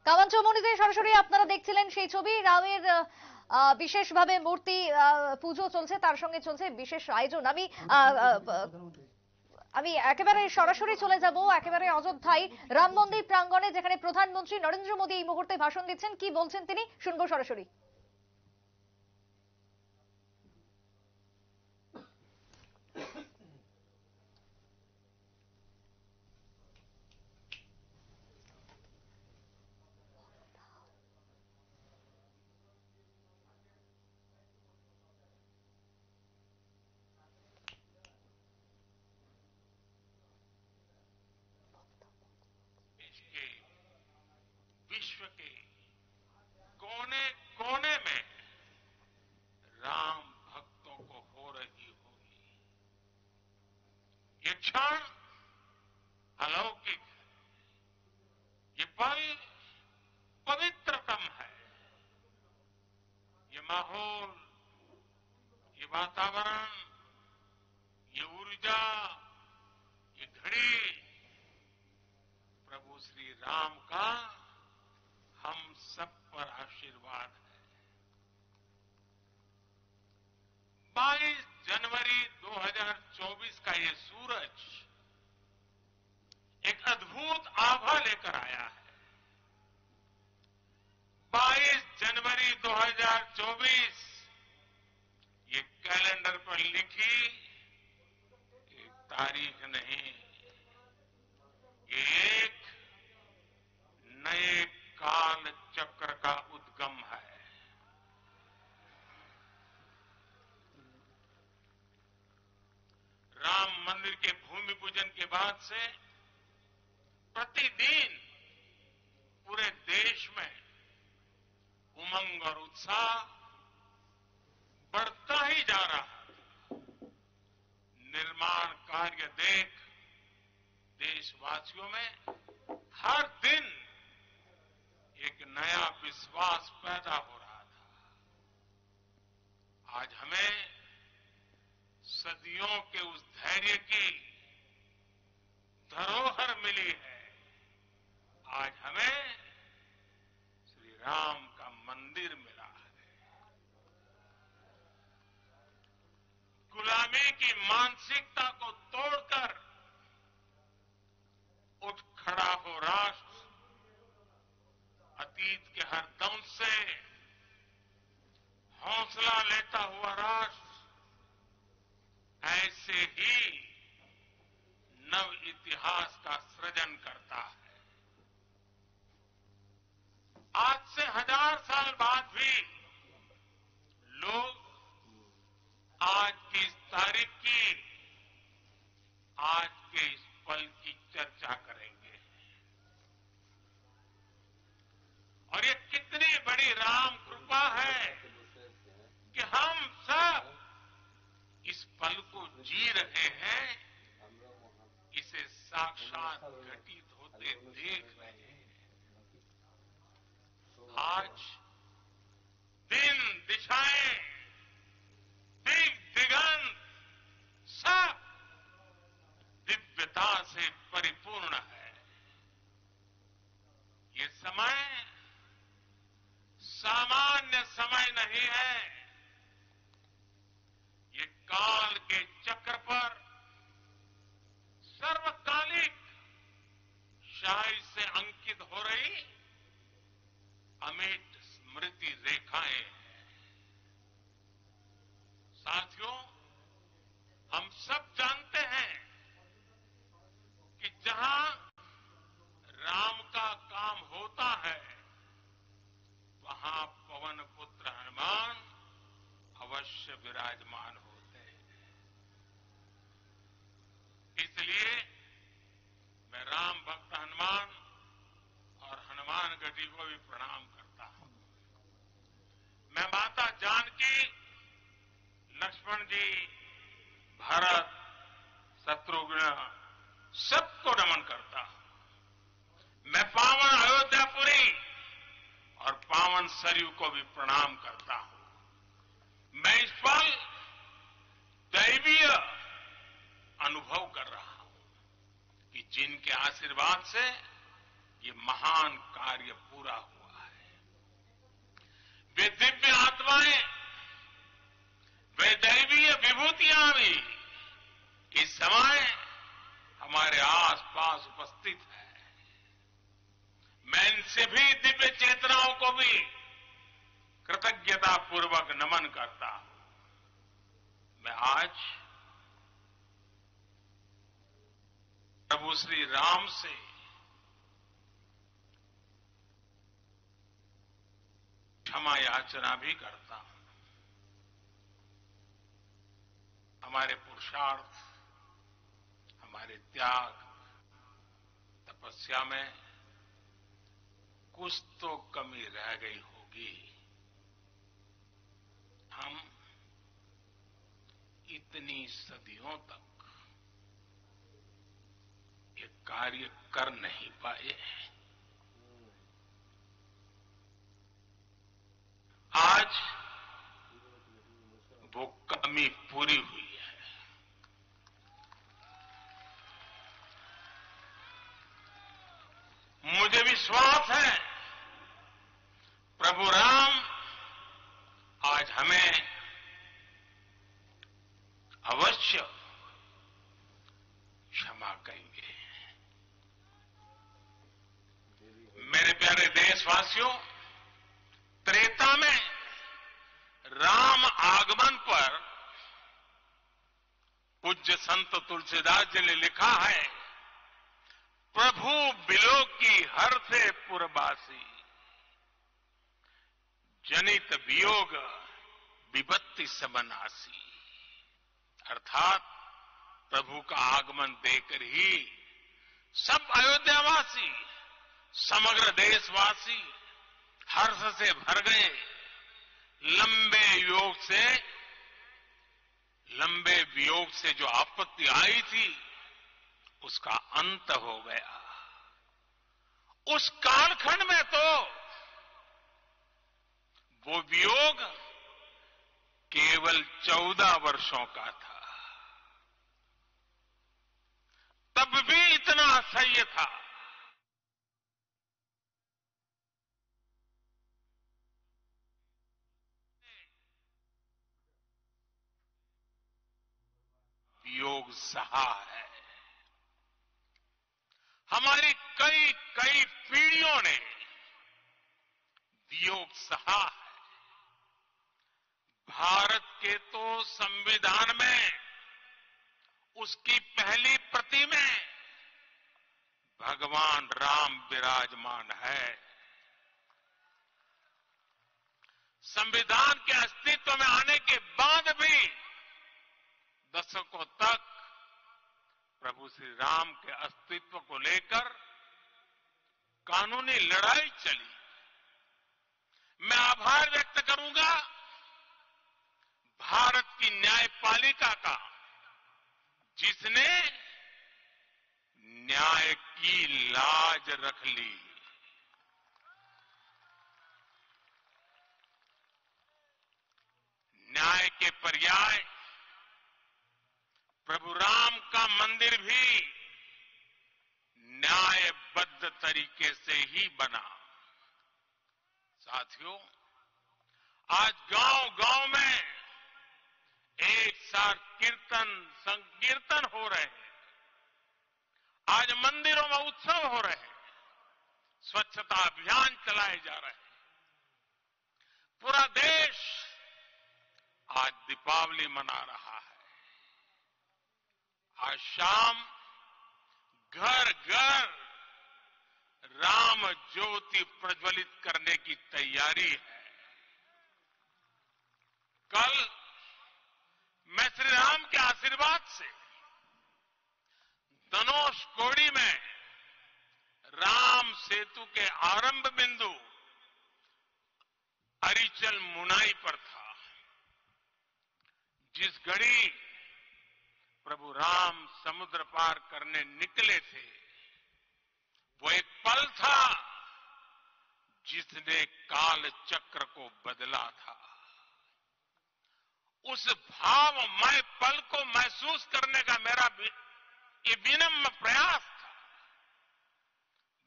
কামানচৌমুহনীতে সরাসরি আপনারা দেখছিলেন সেই ছবি। রামের বিশেষভাবে মূর্তি পুজো চলছে, তার সঙ্গে চলছে বিশেষ আয়োজন। আমি একেবারে সরাসরি চলে যাব একেবারে অযোধ্যায় রাম মন্দির প্রাঙ্গণে, যেখানে প্রধানমন্ত্রী নরেন্দ্র মোদী এই মুহূর্তে ভাষণ দিচ্ছেন। কি বলছেন তিনি শুনবো সরাসরি। विश्व के कोने कोने में राम भक्तों को हो रही होगी। ये क्षण अलौकिक है, ये पल पवित्रतम है, ये माहौल वातावरण, ये ऊर्जा, ये घड़ी प्रभु श्री राम का हम सब पर आशीर्वाद है। 22 जनवरी 2024 का ये सूरज एक अद्भुत आभा लेकर आया है। 22 जनवरी 2024 ये कैलेंडर पर लिखी एक तारीख नहीं, ये एक नए काल चक्र का उद्गम है। राम मंदिर के भूमि पूजन के बाद से प्रतिदिन पूरे देश में उमंग और उत्साह बढ़ता ही जा रहा है। निर्माण कार्य देख देशवासियों में हर दिन एक नया विश्वास पैदा हो रहा था। आज हमें सदियों के उस धैर्य की धरोहर मिली है। आज हमें श्री राम का मंदिर मिला है। गुलामी की मानसिकता को तोड़कर उठ खड़ा हो राष्ट्र, अतीत के हर दंश से हौसला लेता हुआ राष्ट्र ऐसे ही नव इतिहास का सृजन करता है। आज से 1000 साल बाद भी लोग आज की इस तारीख की, आज के इस पल की चर्चा करेंगे। और ये कितनी बड़ी राम कृपा है कि हम सब इस पल को जी रहे हैं, इसे साक्षात घटित होते देख रहे हैं। आज दिन, दिशाएं, दिगंत सब दिव्यता से परिपूर्ण है। ये समय सामान्य समय नहीं है। ये काल के चक्र पर सर्वकालिक शाही से अंकित हो रही अमिट स्मृति रेखाएं हैं। साथियों, हम सब जानते हैं कि जहां राम का काम होता है, वहां पवन पुत्र हनुमान अवश्य विराजमान होते हैं। इसलिए मैं राम भक्त हनुमान और हनुमान गढ़ी को भी प्रणाम करता हूं। मैं माता जानकी, लक्ष्मण जी, भरत, शत्रुघ्न सबको नमन करता हूं। मैं पावन अयोध्यापुरी और पावन सरयू को भी प्रणाम करता हूं। मैं इस पल दैवीय अनुभव कर रहा हूं कि जिनके आशीर्वाद से ये महान कार्य पूरा हुआ है, वे दिव्य आत्माएं, वे दैवीय विभूतियां भी इस समय हमारे आसपास उपस्थित है। मैं इन सभी दिव्य चेतनाओं को भी कृतज्ञता पूर्वक नमन करता हूं। मैं आज प्रभु श्री राम से क्षमा याचना भी करता हूं। हमारे पुरुषार्थ, हमारे त्याग, तपस्या में कुछ तो कमी रह गई होगी। हम इतनी सदियों तक ये कार्य कर नहीं पाए। आज वो कमी पूरी हुई है। मुझे विश्वास है प्रभु राम आज हमें अवश्य क्षमा करेंगे। मेरे प्यारे देशवासियों, त्रेता में राम आगमन पर पूज्य संत तुलसीदास जी ने लिखा है, प्रभु बिलोकी हर से पुरबासी, जनित वियोग विपत्ति सबनासी। अर्थात प्रभु का आगमन देकर ही सब अयोध्यावासी, समग्र देशवासी हर्ष से भर गए। लंबे वियोग से जो आपत्ति आई थी उसका अंत हो गया। उस कालखंड में तो वो वियोग केवल 14 वर्षों का था, तब भी इतना असह्य था। वियोग सहा है। हमारी कई कई पीढ़ियों ने वियोग सहा है। भारत के तो संविधान में उसकी पहली प्रति में भगवान राम विराजमान है। संविधान के अस्तित्व में आने के बाद भी दशकों तक प्रभु श्री राम के अस्तित्व को लेकर कानूनी लड़ाई चली। मैं आभार व्यक्त करूंगा भारत की न्यायपालिका का, जिसने न्याय की लाज रख ली। न्याय के पर्याय प्रभु राम का मंदिर भी न्यायबद्ध तरीके से ही बना। साथियों, आज गांव-गांव में एक साथ संकीर्तन हो रहे हैं। आज मंदिरों में उत्सव हो रहे हैं, स्वच्छता अभियान चलाए जा रहे हैं। पूरा देश आज दीपावली मना रहा है। आज शाम घर घर राम ज्योति प्रज्वलित करने की तैयारी है। कल मैं श्री राम के आशीर्वाद से धनुषकोडी में राम सेतु के आरंभ बिंदु अरिचल मुनाई पर था। जिस घड़ी प्रभु राम समुद्र पार करने निकले थे, वो एक पल था जिसने काल चक्र को बदला था। उस भावमय पल को महसूस करने का मेरा ये विनम्र प्रयास था।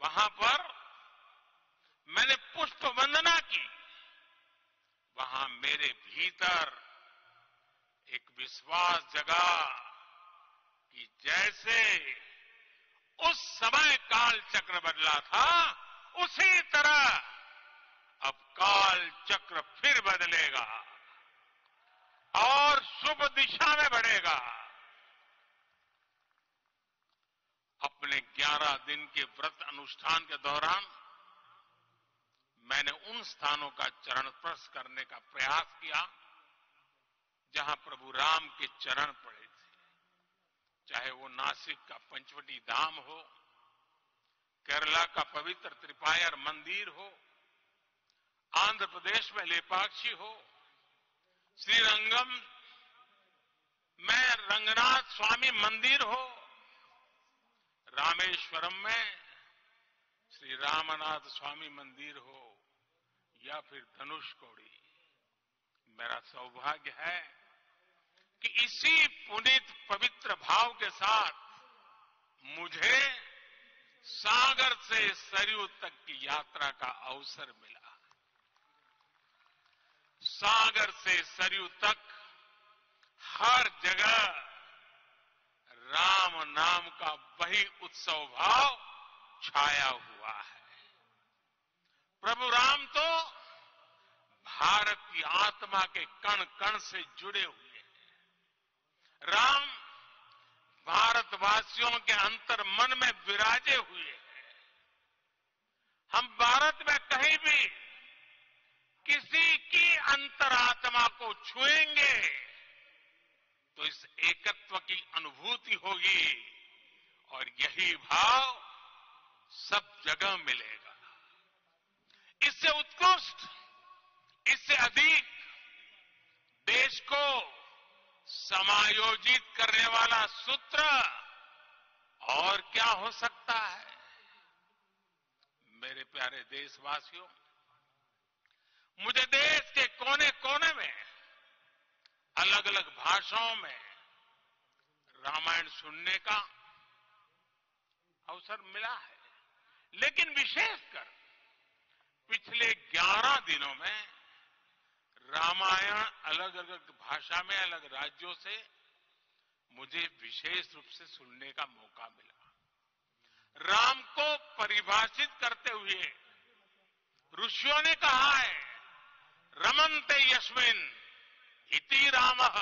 वहां पर मैंने पुष्प वंदना की। वहां मेरे भीतर एक विश्वास जगा कि जैसे उस समय काल चक्र बदला था, उसी तरह अब काल चक्र फिर बदलेगा और शुभ दिशा में बढ़ेगा। अपने 11 दिन के व्रत अनुष्ठान के दौरान मैंने उन स्थानों का चरण स्पर्श करने का प्रयास किया जहां प्रभु राम के चरण पड़े थे। चाहे वो नासिक का पंचवटी धाम हो, केरला का पवित्र त्रिपायर मंदिर हो, आंध्र प्रदेश में लेपाक्षी हो, श्रीरंगम में रंगनाथ स्वामी मंदिर हो, रामेश्वरम में श्री रामनाथ स्वामी मंदिर हो, या फिर धनुषकोडी। मेरा सौभाग्य है कि इसी पुनीत पवित्र भाव के साथ मुझे सागर से सरयू तक की यात्रा का अवसर मिला। सागर से सरयू तक हर जगह राम नाम का वही उत्सव भाव छाया हुआ है। प्रभु राम तो भारत की आत्मा के कण कण से जुड़े हुए हैं। राम भारतवासियों के अंतर मन में विराजे हुए हैं। हम भारत में कहीं भी किसी की अंतरात्मा को छुएंगे तो इस एकत्व की अनुभूति होगी और यही भाव सब जगह मिलेगा। इससे उत्कृष्ट, इससे अधिक देश को समायोजित करने वाला सूत्र और क्या हो सकता है। मेरे प्यारे देशवासियों, मुझे देश के कोने कोने में अलग अलग भाषाओं में रामायण सुनने का अवसर मिला है, लेकिन विशेषकर पिछले 11 दिनों में रामायण अलग अलग भाषा में अलग राज्यों से मुझे विशेष रूप से सुनने का मौका मिला। राम को परिभाषित करते हुए ऋषियों ने कहा है, रमन्ते यस्मिन् इति रामः,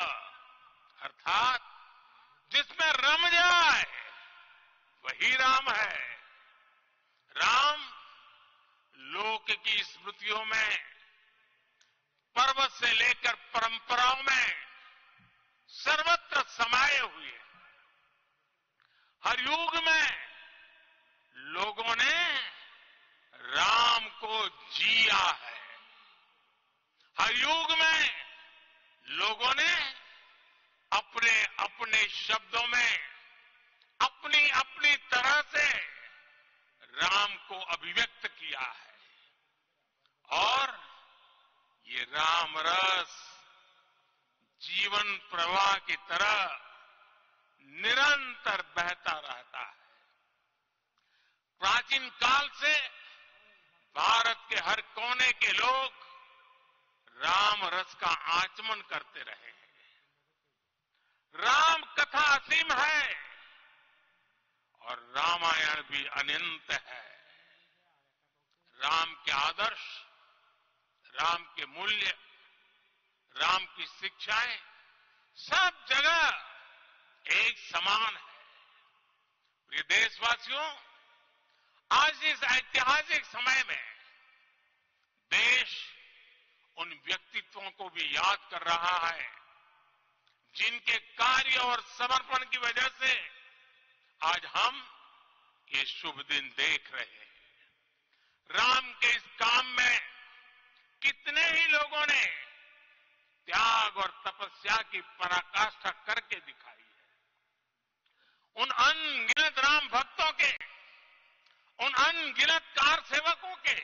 अर्थात जिसमें रम जाए वही राम है। राम लोक की स्मृतियों में, पर्वत से लेकर परंपराओं में सर्वत्र समाये हुए हैं। हर युग में लोगों ने राम को जिया है। हर युग में लोगों ने अपने अपने शब्दों में अपनी अपनी तरह से राम को अभिव्यक्त किया है और ये राम रस जीवन प्रवाह की तरह निरंतर बहता रहता है। प्राचीन काल से भारत के हर कोने के लोग राम रस का आचमन करते रहे हैं। राम कथा असीम है और रामायण भी अनंत है। राम के आदर्श, राम के मूल्य, राम की शिक्षाएं सब जगह एक समान है। प्रिय देशवासियों, आज इस ऐतिहासिक समय में देश उन व्यक्तित्वों को भी याद कर रहा है जिनके कार्य और समर्पण की वजह से आज हम ये शुभ दिन देख रहे हैं। राम के इस काम में कितने ही लोगों ने त्याग और तपस्या की पराकाष्ठा करके दिखाई है। उन अनगिनत राम भक्तों के, उन अनगिनत कार सेवकों के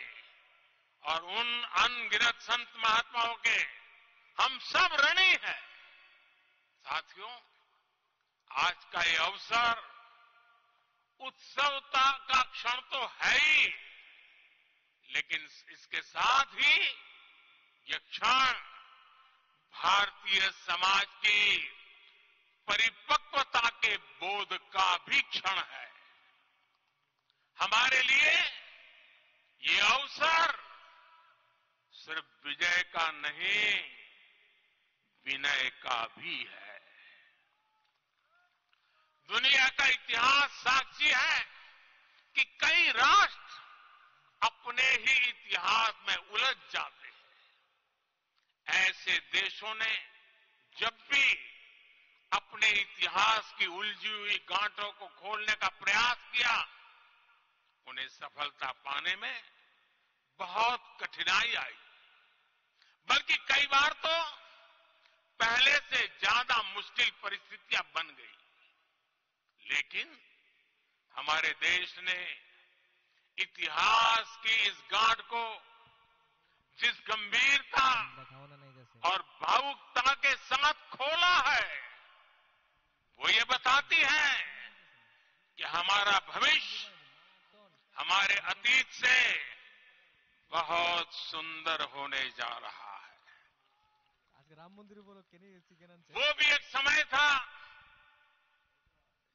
और उन अनगिनत संत महात्माओं के हम सब ऋणी हैं। साथियों, आज का ये अवसर उत्सवता का क्षण तो है ही, लेकिन इसके साथ ही यह क्षण भारतीय समाज की परिपक्वता के बोध का भी क्षण है। हमारे लिए ये अवसर सिर्फ विजय का नहीं, विनय का भी है। दुनिया का इतिहास साक्षी है कि कई राष्ट्र अपने ही इतिहास में उलझ जाते हैं। ऐसे देशों ने जब भी अपने इतिहास की उलझी हुई गांठों को खोलने का प्रयास किया, उन्हें सफलता पाने में बहुत कठिनाई आई, बल्कि कई बार तो पहले से ज्यादा मुश्किल परिस्थितियां बन गई। लेकिन हमारे देश ने इतिहास की इस गांठ को जिस गंभीरता और भावुकता के साथ खोला है, वो ये बताती है कि हमारा भविष्य हमारे अतीत से बहुत सुंदर होने जा रहा है। वो भी एक समय था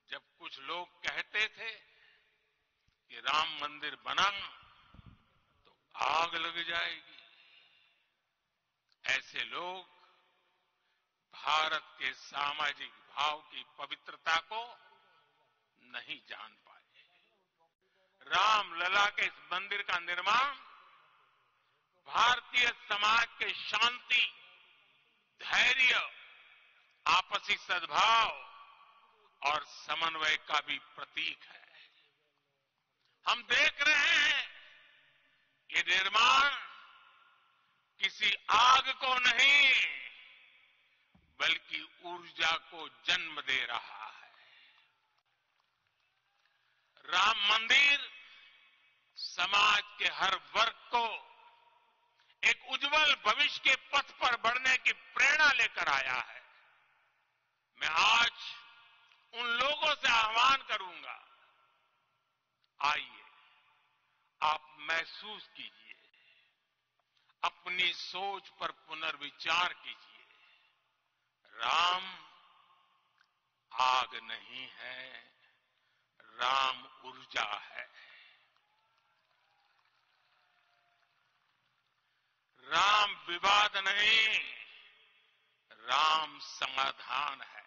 जब कुछ लोग कहते थे कि राम मंदिर बना तो आग लग जाएगी। ऐसे लोग भारत के सामाजिक भाव की पवित्रता को नहीं जान पाए। रामलला के इस मंदिर का निर्माण भारतीय समाज के शांति, धैर्य, आपसी सद्भाव और समन्वय का भी प्रतीक है। हम देख रहे हैं ये निर्माण किसी आग को नहीं बल्कि ऊर्जा को जन्म दे रहा है। राम मंदिर समाज के हर वर्ग को एक उज्जवल भविष्य के पथ पर बढ़ने की प्रेरणा लेकर आया है। मैं आज उन लोगों से आह्वान करूंगा, आइए आप महसूस कीजिए, अपनी सोच पर पुनर्विचार कीजिए। राम आग नहीं है, राम ऊर्जा है। राम विवाद नहीं, राम समाधान है।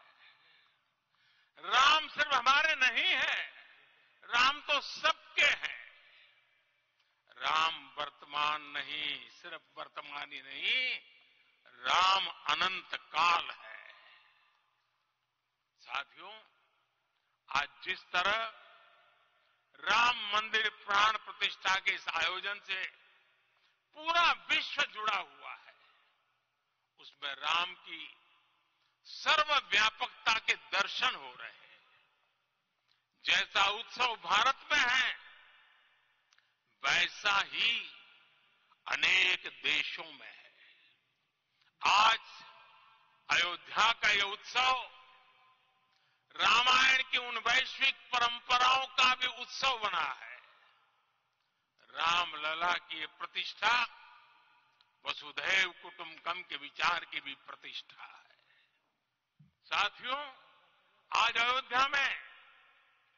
राम सिर्फ हमारे नहीं है, राम तो सबके हैं। राम वर्तमान नहीं, सिर्फ वर्तमान ही नहीं, राम अनंत काल है। साथियों, आज जिस तरह राम मंदिर प्राण प्रतिष्ठा के इस आयोजन से पूरा विश्व जुड़ा हुआ है, उसमें राम की सर्वव्यापकता के दर्शन हो रहे हैं। जैसा उत्सव भारत में है, वैसा ही अनेक देशों में है। आज अयोध्या का यह उत्सव रामायण की उन वैश्विक परंपराओं का भी उत्सव बना है। रामलला की ये प्रतिष्ठा वसुधैव कुटुंबकम के विचार की भी प्रतिष्ठा है। साथियों, आज अयोध्या में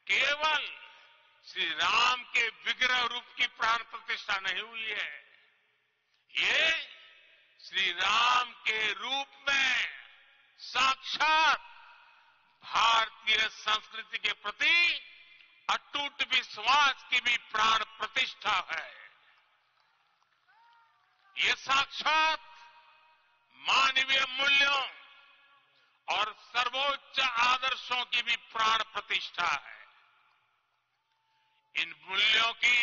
केवल श्री राम के विग्रह रूप की प्राण प्रतिष्ठा नहीं हुई है, ये श्री राम के रूप में साक्षात भारतीय संस्कृति के प्रति अटूट विश्वास की भी प्राण प्रतिष्ठा है। ये साक्षात मानवीय मूल्यों और सर्वोच्च आदर्शों की भी प्राण प्रतिष्ठा है। इन मूल्यों की,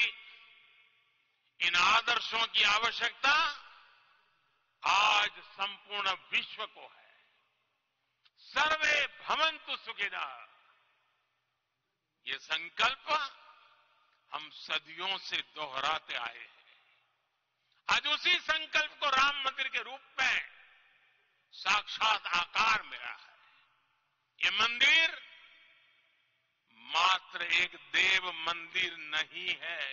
इन आदर्शों की आवश्यकता आज संपूर्ण विश्व को है। सर्वे भवन्तु सुखिनः, ये संकल्प हम सदियों से दोहराते आए हैं। आज उसी संकल्प को राम मंदिर के रूप में साक्षात आकार मिला है। ये मंदिर मात्र एक देव मंदिर नहीं है,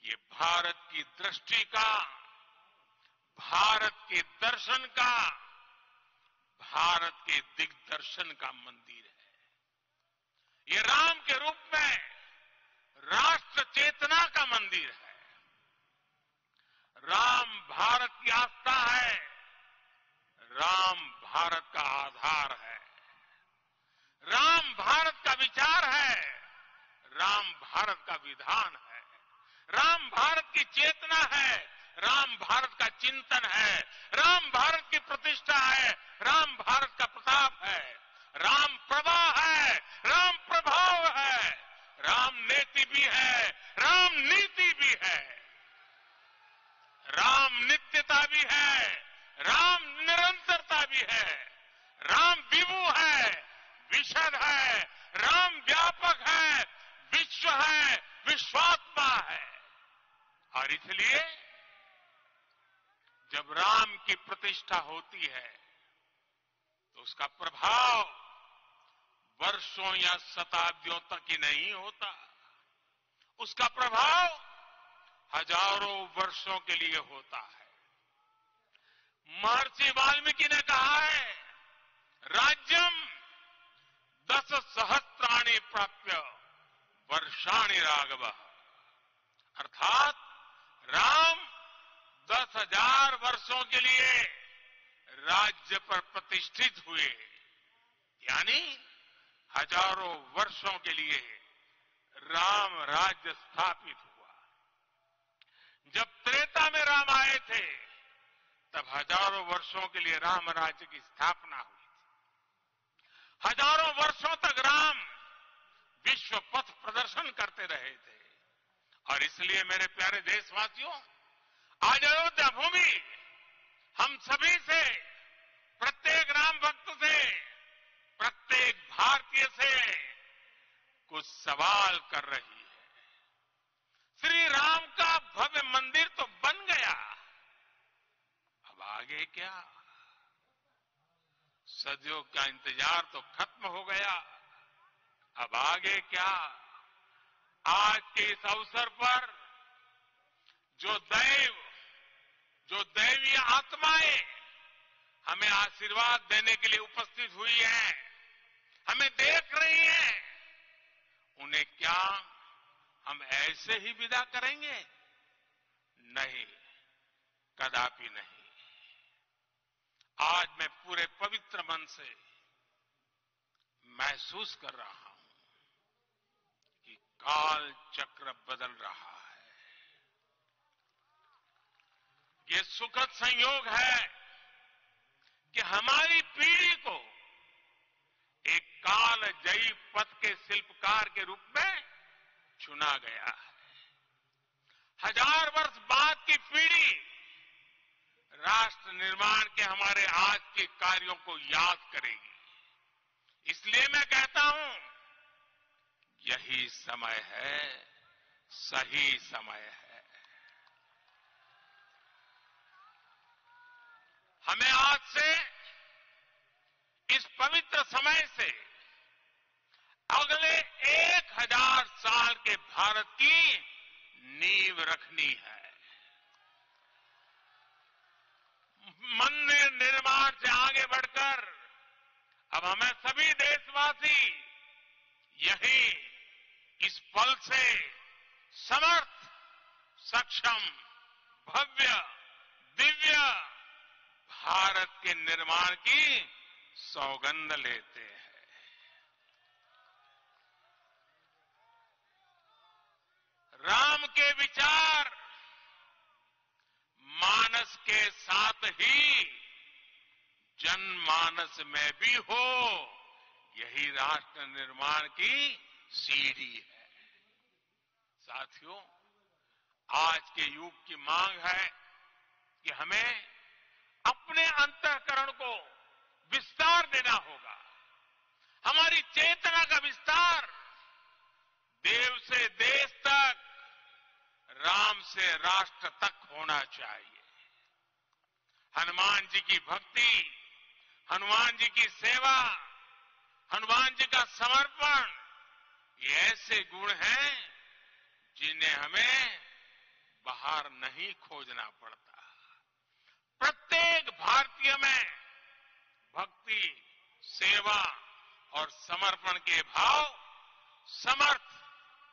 ये भारत की दृष्टि का, भारत के दर्शन का, भारत के दिग्दर्शन का मंदिर है। ये राम के रूप में राष्ट्र चेतना का मंदिर है। राम भारत की आस्था है, राम भारत का आधार है। राम भारत का विचार है, राम भारत का विधान है। राम भारत की चेतना है, राम भारत का चिंतन है। राम भारत की प्रतिष्ठा है, राम भारत का प्रताप है। राम प्रवाह है, राम प्रभाव है। राम नेति भी है, राम नीति भी है। राम नित्यता भी है, राम निरंतरता भी है। राम विभु है, विशद है, राम व्यापक है, विश्व है, विश्वात्मा है। और इसलिए जब राम की प्रतिष्ठा होती है तो उसका प्रभाव वर्षों या शताब्दियों तक ही नहीं होता, उसका प्रभाव हजारों वर्षों के लिए होता है। महर्षि वाल्मीकि ने कहा है, राज्यम 10 सहस्राणि प्राप्य वर्षाणि राघव, अर्थात राम 10,000 वर्षों के लिए राज्य पर प्रतिष्ठित हुए, यानी हजारों वर्षों के लिए राम राज्य स्थापित हुआ। जब त्रेता में राम आए थे तब हजारों वर्षों के लिए राम राज्य की स्थापना हुई थी। हजारों वर्षों तक राम विश्व पथ प्रदर्शन करते रहे थे। और इसलिए मेरे प्यारे देशवासियों, आज अयोध्या भूमि हम सभी से, प्रत्येक राम भक्त से, प्रत्येक भारतीय से कुछ सवाल कर रही है। श्री राम का भव्य मंदिर तो बन गया, अब आगे क्या? सदियों का इंतजार तो खत्म हो गया, अब आगे क्या? आज के इस अवसर पर जो दैवीय आत्माएं हमें आशीर्वाद देने के लिए उपस्थित हुई हैं, हमें देख रही हैं, उन्हें क्या हम ऐसे ही विदा करेंगे? नहीं, कदापि नहीं। आज मैं पूरे पवित्र मन से महसूस कर रहा हूं कि काल चक्र बदल रहा है। ये सुखद संयोग है कि हमारी पीढ़ी को एक कालजयी पथ के शिल्पकार के रूप में चुना गया है। 1000 वर्ष बाद की पीढ़ी राष्ट्र निर्माण के हमारे आज के कार्यों को याद करेगी। इसलिए मैं कहता हूं, यही समय है, सही समय है। हमें आज से, इस पवित्र समय से अगले 1000 साल के भारत की नींव रखनी है। मंदिर निर्माण से आगे बढ़कर अब हमें सभी देशवासी यही इस पल से समर्थ, सक्षम, भव्य, दिव्य भारत के निर्माण की सौगंध लेते हैं। राम के विचार मानस के साथ ही जनमानस में भी हो, यही राष्ट्र निर्माण की सीढ़ी है। साथियों, आज के युग की मांग है कि हमें अपने अंतःकरण को विस्तार देना होगा। हमारी चेतना का विस्तार देव से देश तक, राम से राष्ट्र तक होना चाहिए। हनुमान जी की भक्ति, हनुमान जी की सेवा, हनुमान जी का समर्पण, ये ऐसे गुण हैं जिन्हें हमें बाहर नहीं खोजना पड़ता। प्रत्येक भारतीय में भक्ति, सेवा और समर्पण के भाव समर्थ,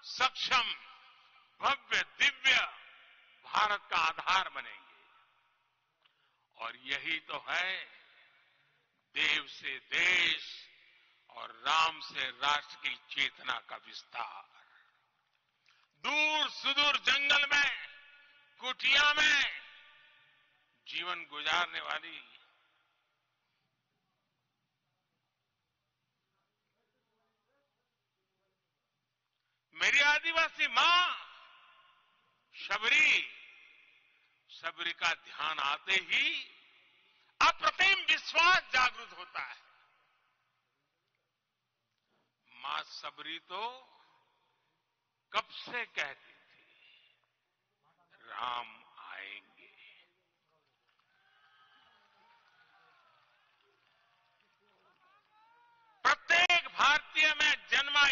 सक्षम, भव्य, दिव्य भारत का आधार बनेंगे। और यही तो है देव से देश और राम से राष्ट्र की चेतना का विस्तार। दूर सुदूर जंगल में, कुटिया में जीवन गुजारने वाली मेरी आदिवासी मां शबरी का ध्यान आते ही अप्रतिम विश्वास जागृत होता है। मां शबरी तो कब से कहती थी, राम आएंगे,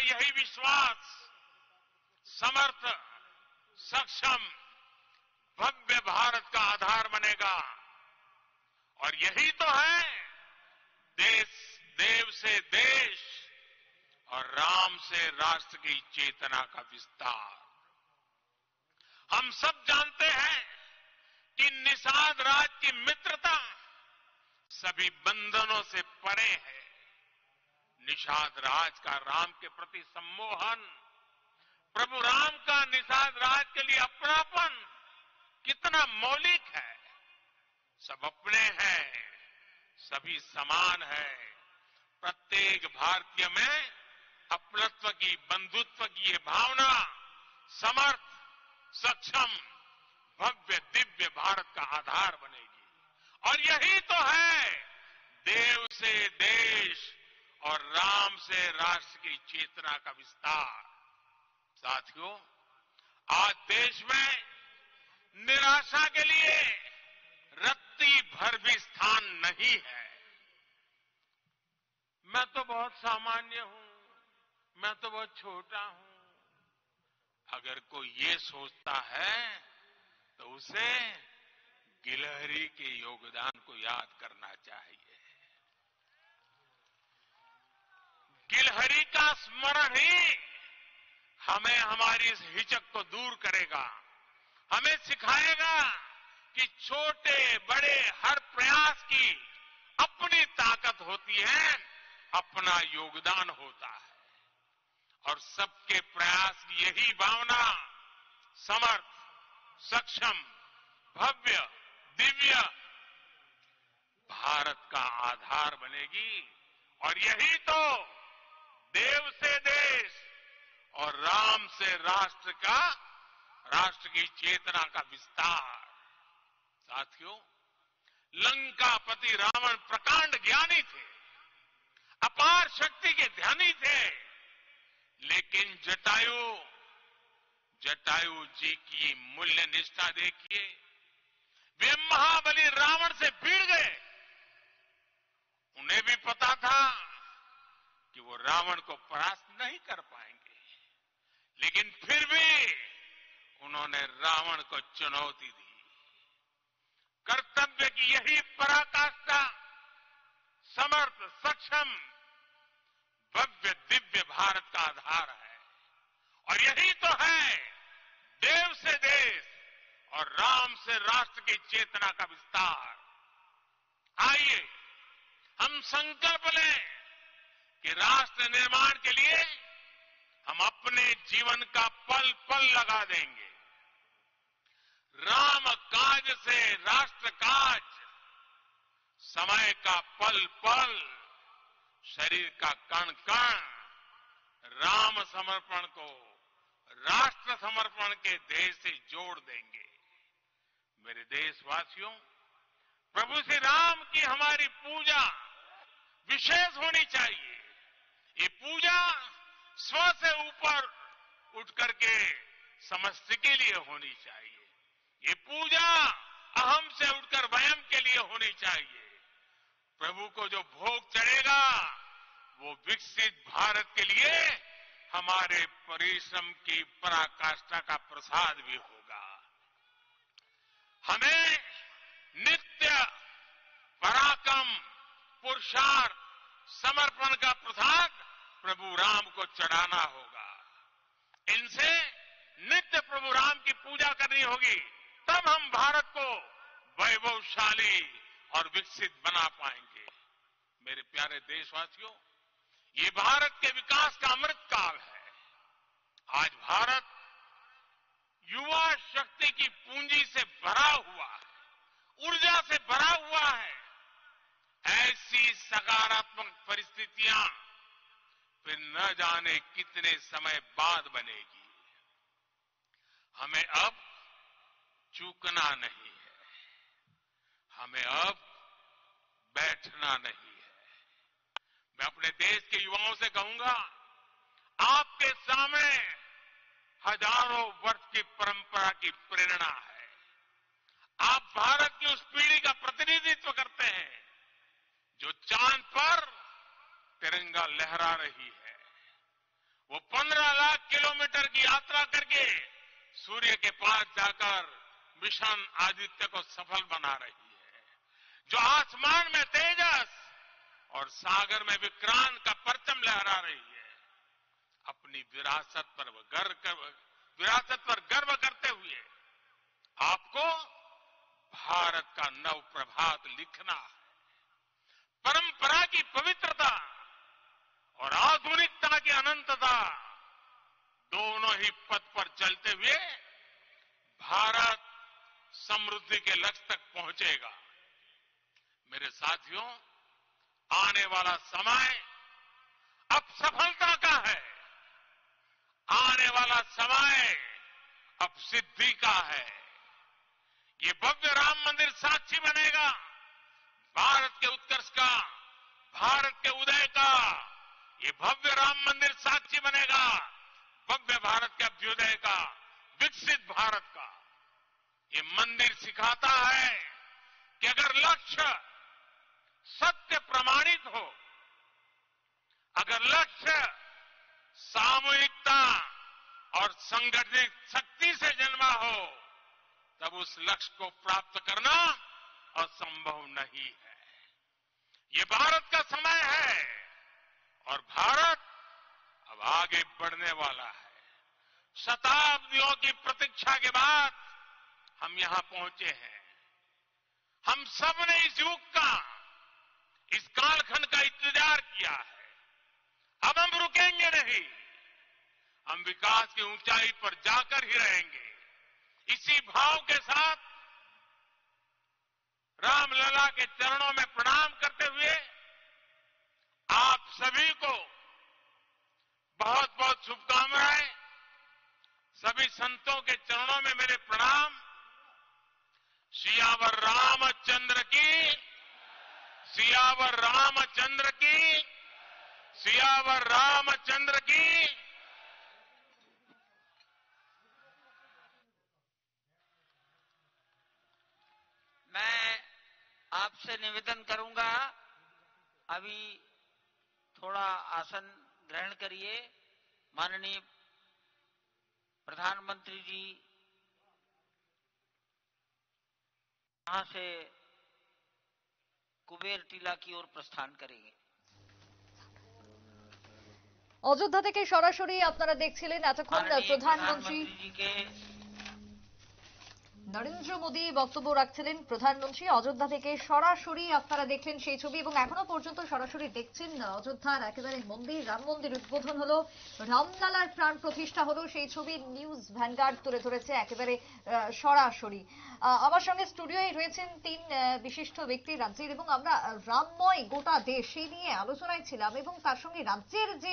यही विश्वास समर्थ, सक्षम, भव्य भारत का आधार बनेगा। और यही तो है देश, देव से देश और राम से राष्ट्र की चेतना का विस्तार। हम सब जानते हैं कि निषाद राज की मित्रता सभी बंधनों से परे है। निषाद राज का राम के प्रति सम्मोहन, प्रभु राम का निषाद राज के लिए अपनापन कितना मौलिक है। सब अपने हैं, सभी समान है। प्रत्येक भारतीय में अपनत्व की, बंधुत्व की ये भावना समर्थ, सक्षम, भव्य, दिव्य भारत का आधार बनेगी। और यही तो है देव से देश और राम से राष्ट्र की चेतना का विस्तार। साथियों, आज देश में निराशा के लिए रत्ती भर भी स्थान नहीं है। मैं तो बहुत सामान्य हूं, मैं तो बहुत छोटा हूं। अगर कोई ये सोचता है तो उसे गिलहरी के योगदान को याद करना चाहिए। गिलहरी का स्मरण ही हमें हमारी इस हिचक को दूर करेगा, हमें सिखाएगा कि छोटे बड़े हर प्रयास की अपनी ताकत होती है, अपना योगदान होता है। और सबके प्रयास की यही भावना समर्थ, सक्षम, भव्य, दिव्य भारत का आधार बनेगी। और यही तो देव से देश और राम से राष्ट्र का, राष्ट्र की चेतना का विस्तार। साथियों, लंकापति रावण प्रकांड ज्ञानी थे, अपार शक्ति के ध्यानी थे, लेकिन जटायु जी की मूल्य निष्ठा देखिए। वे महाबली रावण से भिड़ गए। उन्हें भी पता था कि वो रावण को परास्त नहीं कर पाएंगे, लेकिन फिर भी उन्होंने रावण को चुनौती दी। कर्तव्य की यही पराकाष्ठा समर्थ, सक्षम, भव्य, दिव्य भारत का आधार है। और यही तो है देव से देश और राम से राष्ट्र की चेतना का विस्तार। आइए हम संकल्प लें कि राष्ट्र निर्माण के लिए हम अपने जीवन का पल पल लगा देंगे। राम काज से राष्ट्र काज, समय का पल पल, शरीर का कण कण राम समर्पण को राष्ट्र समर्पण के ध्येय से जोड़ देंगे। मेरे देशवासियों, प्रभु श्री राम की हमारी पूजा विशेष होनी चाहिए। ये पूजा स्व से ऊपर उठ करके समष्टि के लिए होनी चाहिए। ये पूजा अहम से उठकर वयम के लिए होनी चाहिए। प्रभु को जो भोग चढ़ेगा वो विकसित भारत के लिए हमारे परिश्रम की पराकाष्ठा का प्रसाद भी होगा। हमें नित्य पराक्रम, पुरुषार्थ, समर्पण का प्रसाद प्रभु राम को चढ़ाना होगा। इनसे नित्य प्रभु राम की पूजा करनी होगी, तब हम भारत को वैभवशाली और विकसित बना पाएंगे। मेरे प्यारे देशवासियों, ये भारत के विकास का अमृत काल है। आज भारत युवा शक्ति की पूंजी से भरा हुआ है, ऊर्जा से भरा हुआ है। ऐसी सकारात्मक परिस्थितियां फिर न जाने कितने समय बाद बनेगी। हमें अब चूकना नहीं है, हमें अब बैठना नहीं है। मैं अपने देश के युवाओं से कहूंगा, आपके सामने हजारों वर्ष की परंपरा की प्रेरणा है। आप भारत की उस पीढ़ी का प्रतिनिधित्व करते हैं जो चांद पर तिरंगा लहरा रही है। वो की यात्रा करके सूर्य के पास जाकर मिशन आदित्य को सफल बना रही है, जो आसमान में तेजस और सागर में विक्रांत का परचम लहरा रही है। अपनी विरासत पर गर्व करते हुए आपको भारत का नव प्रभात लिखना है। परंपरा की पवित्रता और आधुनिकता की अनंतता दोनों ही पथ पर चलते हुए भारत समृद्धि के लक्ष्य तक पहुंचेगा। मेरे साथियों, आने वाला समय अब सफलता का है, आने वाला समय अब सिद्धि का है। ये भव्य राम मंदिर साक्षी बनेगा भारत के उत्कर्ष का, भारत के उदय का। ये भव्य राम मंदिर साक्षी बनेगा भव्य भारत के अभ्युदय का, विकसित भारत का। ये मंदिर सिखाता है कि अगर लक्ष्य सत्य प्रमाणित हो, अगर लक्ष्य सामूहिकता और संगठित शक्ति से जन्मा हो, तब उस लक्ष्य को प्राप्त करना असंभव नहीं है। ये भारत का समय है और भारत अब आगे बढ़ने वाला है। शताब्दियों की प्रतीक्षा के बाद हम यहां पहुंचे हैं। हम सब ने इस युग का, इस कालखंड का इंतजार किया है। अब हम रुकेंगे नहीं, हम विकास की ऊंचाई पर जाकर ही रहेंगे। इसी भाव के साथ रामलला के चरणों में प्रणाम करते हुए आप सभी को बहुत बहुत शुभकामनाएं। सभी संतों के चरणों में मेरे प्रणाम। सियावर रामचंद्र की, सियावर रामचंद्र की, सियावर रामचंद्र की। मैं आपसे निवेदन करूंगा, अभी थोड़ा आसन ग्रहण करिए। माननीय प्रधानमंत्री जी यहां से कुबेर टीला की ओर प्रस्थान करेंगे। অযোধ্যা থেকে সরাসরি আপনারা দেখছিলেন এতক্ষণ প্রধানমন্ত্রী নরেন্দ্র মোদী বক্তব্য রাখছিলেন। প্রধানমন্ত্রী অযোধ্যা থেকে সরাসরি আপনারা দেখলেন সেই ছবি এবং এখনো পর্যন্ত সরাসরি দেখছেন। অযোধ্যার একেবারে মন্দির, রাম মন্দির উদ্বোধন হলো, রামলালার প্রাণ প্রতিষ্ঠা হলো, সেই ছবি নিউজ ভ্যানগার্ড তুলে ধরেছে একেবারে সরাসরি। আমার সঙ্গে স্টুডিওয় রয়েছেন তিন বিশিষ্ট ব্যক্তি রাজ্যের, এবং আমরা রামময় গোটা দেশ সেই নিয়ে আলোচনায় ছিলাম এবং তার সঙ্গে রাজ্যের যে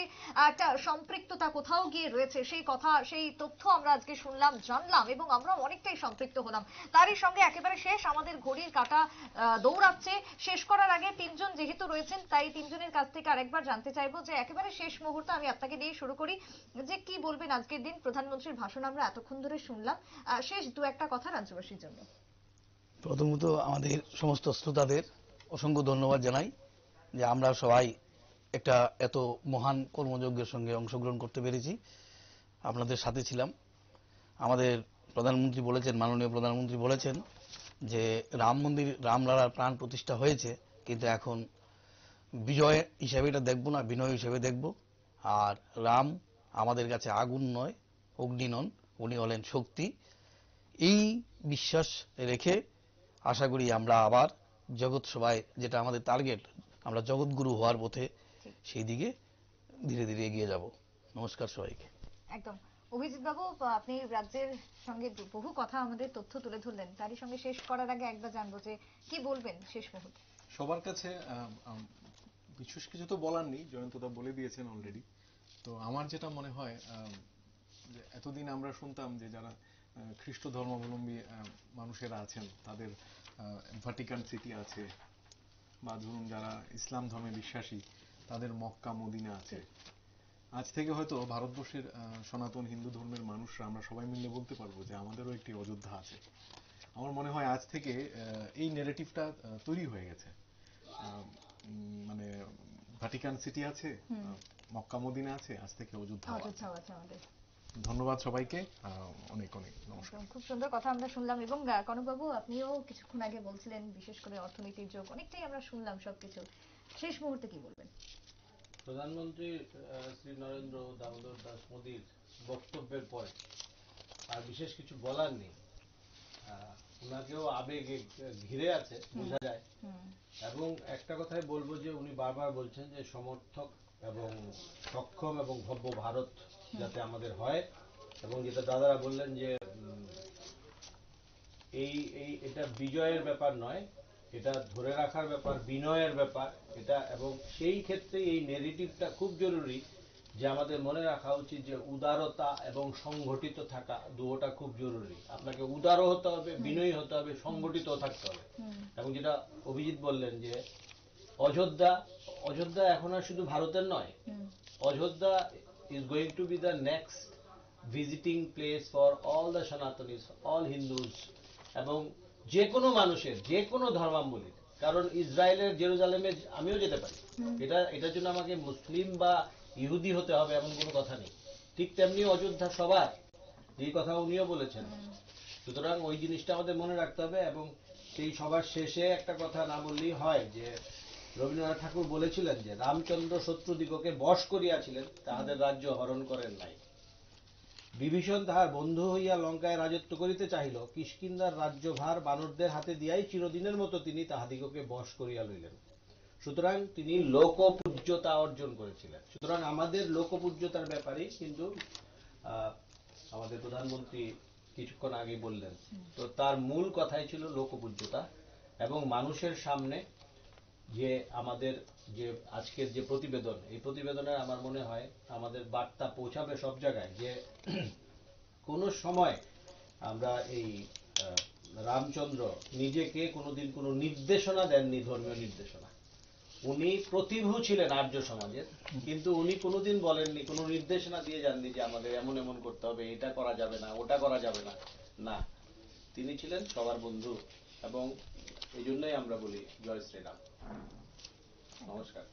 একটা সম্পৃক্ততা কোথাও গিয়ে রয়েছে সেই কথা, সেই তথ্য আমরা আজকে শুনলাম, জানলাম এবং আমরা অনেকটাই সম্পৃক্ত হলাম। তারই সঙ্গে একেবারে শেষ, আমাদের ঘড়ির কাঁটা দৌড়াচ্ছে। শেষ করার আগে তিনজন যেহেতু রয়েছেন, তাই তিনজনের কাছ থেকে আরেকবার জানতে চাইবো যে একেবারে শেষ মুহূর্তে আমি আপনাকে দিয়ে শুরু করি, যে কি বলবেন আজকের দিন। প্রধানমন্ত্রীর ভাষণ আমরা এতক্ষণ ধরে শুনলাম, শেষ দু একটা কথা রাজ্যবাসীর জন্য। প্রথমত আমাদের সমস্ত শ্রোতাদের অসংখ্য ধন্যবাদ জানাই যে আমরা সবাই একটা এত মহান কর্মযজ্ঞের সঙ্গে অংশগ্রহণ করতে পেরেছি, আপনাদের সাথে ছিলাম। আমাদের প্রধানমন্ত্রী বলেছেন, মাননীয় প্রধানমন্ত্রী বলেছেন যে রাম মন্দির, রামলালার প্রাণ প্রতিষ্ঠা হয়েছে, কিন্তু এখন বিজয় হিসাবে এটা দেখব না, বিনয় হিসাবে দেখব। আর রাম আমাদের কাছে আগুন নয়, অগ্নি নন, উনি হলেন শক্তি। এই বিশ্বাস রেখে আশা করি আমরা আবার জগৎ সভায়, যেটা আমাদের টার্গেট, আমরা জগৎগুরু হওয়ার পথে সেই দিকে ধীরে ধীরে এগিয়ে যাব। নমস্কার সবাইকে। একদম। অভিজিৎ বাবু, আপনি রাজ্যের সঙ্গে বহু কথা, আমাদের তথ্য তুলে ধরলেন, তারই সঙ্গে শেষ করার আগে একবার জানবো যে কি বলবেন শেষ মুহূর্তে। সবার কাছে বিশেষ কিছু তো বলার নেই, জয়ন্তদা বলে দিয়েছেন অলরেডি। তো আমার যেটা মনে হয়, যে এতদিন আমরা শুনতাম যে যারা খ্রিস্ট ধর্মাবলম্বী মানুষেরা আছেন তাদের ভাটিকান সিটি আছে, বা ধরুন যারা ইসলাম ধর্মে বিশ্বাসী তাদের মক্কা মদিনা আছে। আজ থেকে হয়তো ভারতবর্ষের সনাতন হিন্দু ধর্মের মানুষরা আমরা সবাই মিলে বলতে পারবো যে আমাদেরও একটি অযোধ্যা আছে। আমার মনে হয় আজ থেকে এই নেগেটিভটা তৈরি হয়ে গেছে। মানে ভাটিকান সিটি আছে, মক্কা মদিনা আছে, আজ থেকে অযোধ্যা আছে। ধন্যবাদ সবাইকে, অনেক অনেক নমস্কার। খুব সুন্দর কথা আমরা শুনলাম এবং কনকবাবু আপনিও কিছুক্ষণ আগে বলছিলেন বিশেষ করে অর্থনীতির যোগ অনেকটাই আমরা শুনলাম সবকিছু, শেষ মুহূর্তে কি বলবেন? প্রধানমন্ত্রী শ্রী নরেন্দ্র দামোদর দাস মোদীর বক্তব্যের পরে আর বিশেষ কিছু বলার নেই। ওনাকেও আবেগে ঘিরে আছে বোঝা যায়, এবং একটা কথাই বলবো যে উনি বারবার বলছেন যে সমর্থক এবং সক্ষম এবং ভব্য ভারত যাতে আমাদের হয়, এবং যেটা দাদারা বললেন যে এটা বিজয়ের ব্যাপার নয়, এটা ধরে রাখার ব্যাপার, বিনয়ের ব্যাপার এটা, এবং সেই ক্ষেত্রে এই নেগেটিভটা খুব জরুরি যে আমাদের মনে রাখা উচিত যে উদারতা এবং সংগঠিত থাকা দুটোটা খুব জরুরি। আপনাকে উদারও হতে হবে, বিনয়ী হতে হবে, সংগঠিত থাকতে হবে। এবং যেটা অভিজিৎ বললেন যে অযোধ্যা এখন আর শুধু ভারতের নয়, Ayodhya is going to be the next visiting place for all the Sanatanis, all Hindus, এবং যে কোনো মানুষের, যে কোনো ধর্মাবলম্বীর। কারণ ইসরায়েলের জেরুজালেমে আমিও যেতে পারি, এটার জন্য আমাকে মুসলিম বা ইহুদি হতে হবে এমন কোনো কথা নেই। ঠিক তেমনি অযোধ্যা সবার, এই কথা উনিও বলেছেন। সুতরাং ওই জিনিসটা আমাদের মনে রাখতে হবে। এবং সেই সবার শেষে একটা কথা না বললেই হয় যে রবীন্দ্রনাথ ঠাকুর বলেছিলেন যে রামচন্দ্র শত্রুদিগকে বশ করিয়াছিলেন, তাহাদের রাজ্য হরণ করেন নাই। বিভীষণ তাহার বন্ধু হইয়া লঙ্কায় রাজত্ব করিতে চাহিল, কিষ্কিন্ধার রাজ্যভার বানরদের হাতে দিয়াই চিরদিনের মতো তিনি তাহাদিগকে বশ করিয়া লইলেন। সুতরাং তিনি লোকপূজ্যতা অর্জন করেছিলেন। সুতরাং আমাদের লোকপূজ্যতার ব্যাপারেই কিন্তু আমাদের প্রধানমন্ত্রী কিছুক্ষণ আগে বললেন, তো তার মূল কথাই ছিল লোকপূজ্যতা। এবং মানুষের সামনে যে আমাদের যে আজকের যে প্রতিবেদন, এই প্রতিবেদনে আমার মনে হয় আমাদের বার্তা পৌঁছাবে সব জায়গায় যে কোন সময় আমরা এই রামচন্দ্র নিজেকে কোনোদিন কোনো নির্দেশনা দেননি, ধর্মীয় নির্দেশনা। উনি প্রতিভু ছিলেন আর্য সমাজের, কিন্তু উনি কোনোদিন বলেননি, কোনো নির্দেশনা দিয়ে যাননি যে আমাদের এমন এমন করতে হবে, এটা করা যাবে না, ওটা করা যাবে না। না, তিনি ছিলেন সবার বন্ধু, এবং এই জন্যই আমরা বলি জয় শ্রীরাম। নমস্কার।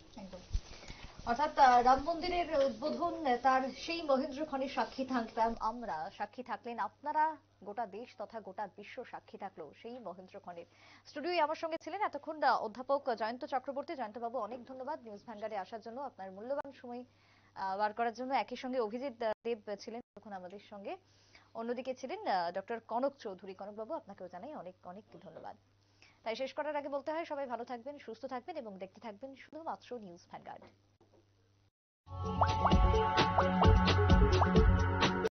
অর্থাৎ রাম মন্দিরের উদ্বোধন, তার সেই মহেন্দ্রক্ষণে সাক্ষী থাকতাম আমরা, সাক্ষী থাকলেন আপনারা, গোটা দেশ তথা গোটা বিশ্ব সাক্ষী থাকলো সেই মহেন্দ্রক্ষণের। স্টুডিওয় আমার সঙ্গে ছিলেন এতক্ষণ অধ্যাপক জয়ন্ত চক্রবর্তী। জয়ন্তবাবু অনেক ধন্যবাদ নিউজ ভ্যানগার্ডে আসার জন্য, আপনার মূল্যবান সময় বার করার জন্য। একই সঙ্গে অভিজিৎ দেব ছিলেন তখন আমাদের সঙ্গে, অন্যদিকে ছিলেন ডক্টর কনক চৌধুরী। কনকবাবু আপনাকেও জানাই অনেক অনেক ধন্যবাদ। তাই শেষ করার আগে বলতে হয় সবাই ভালো থাকবেন, সুস্থ থাকবেন এবং দেখতে থাকবেন শুধুমাত্র নিউজ ভ্যানগার্ড।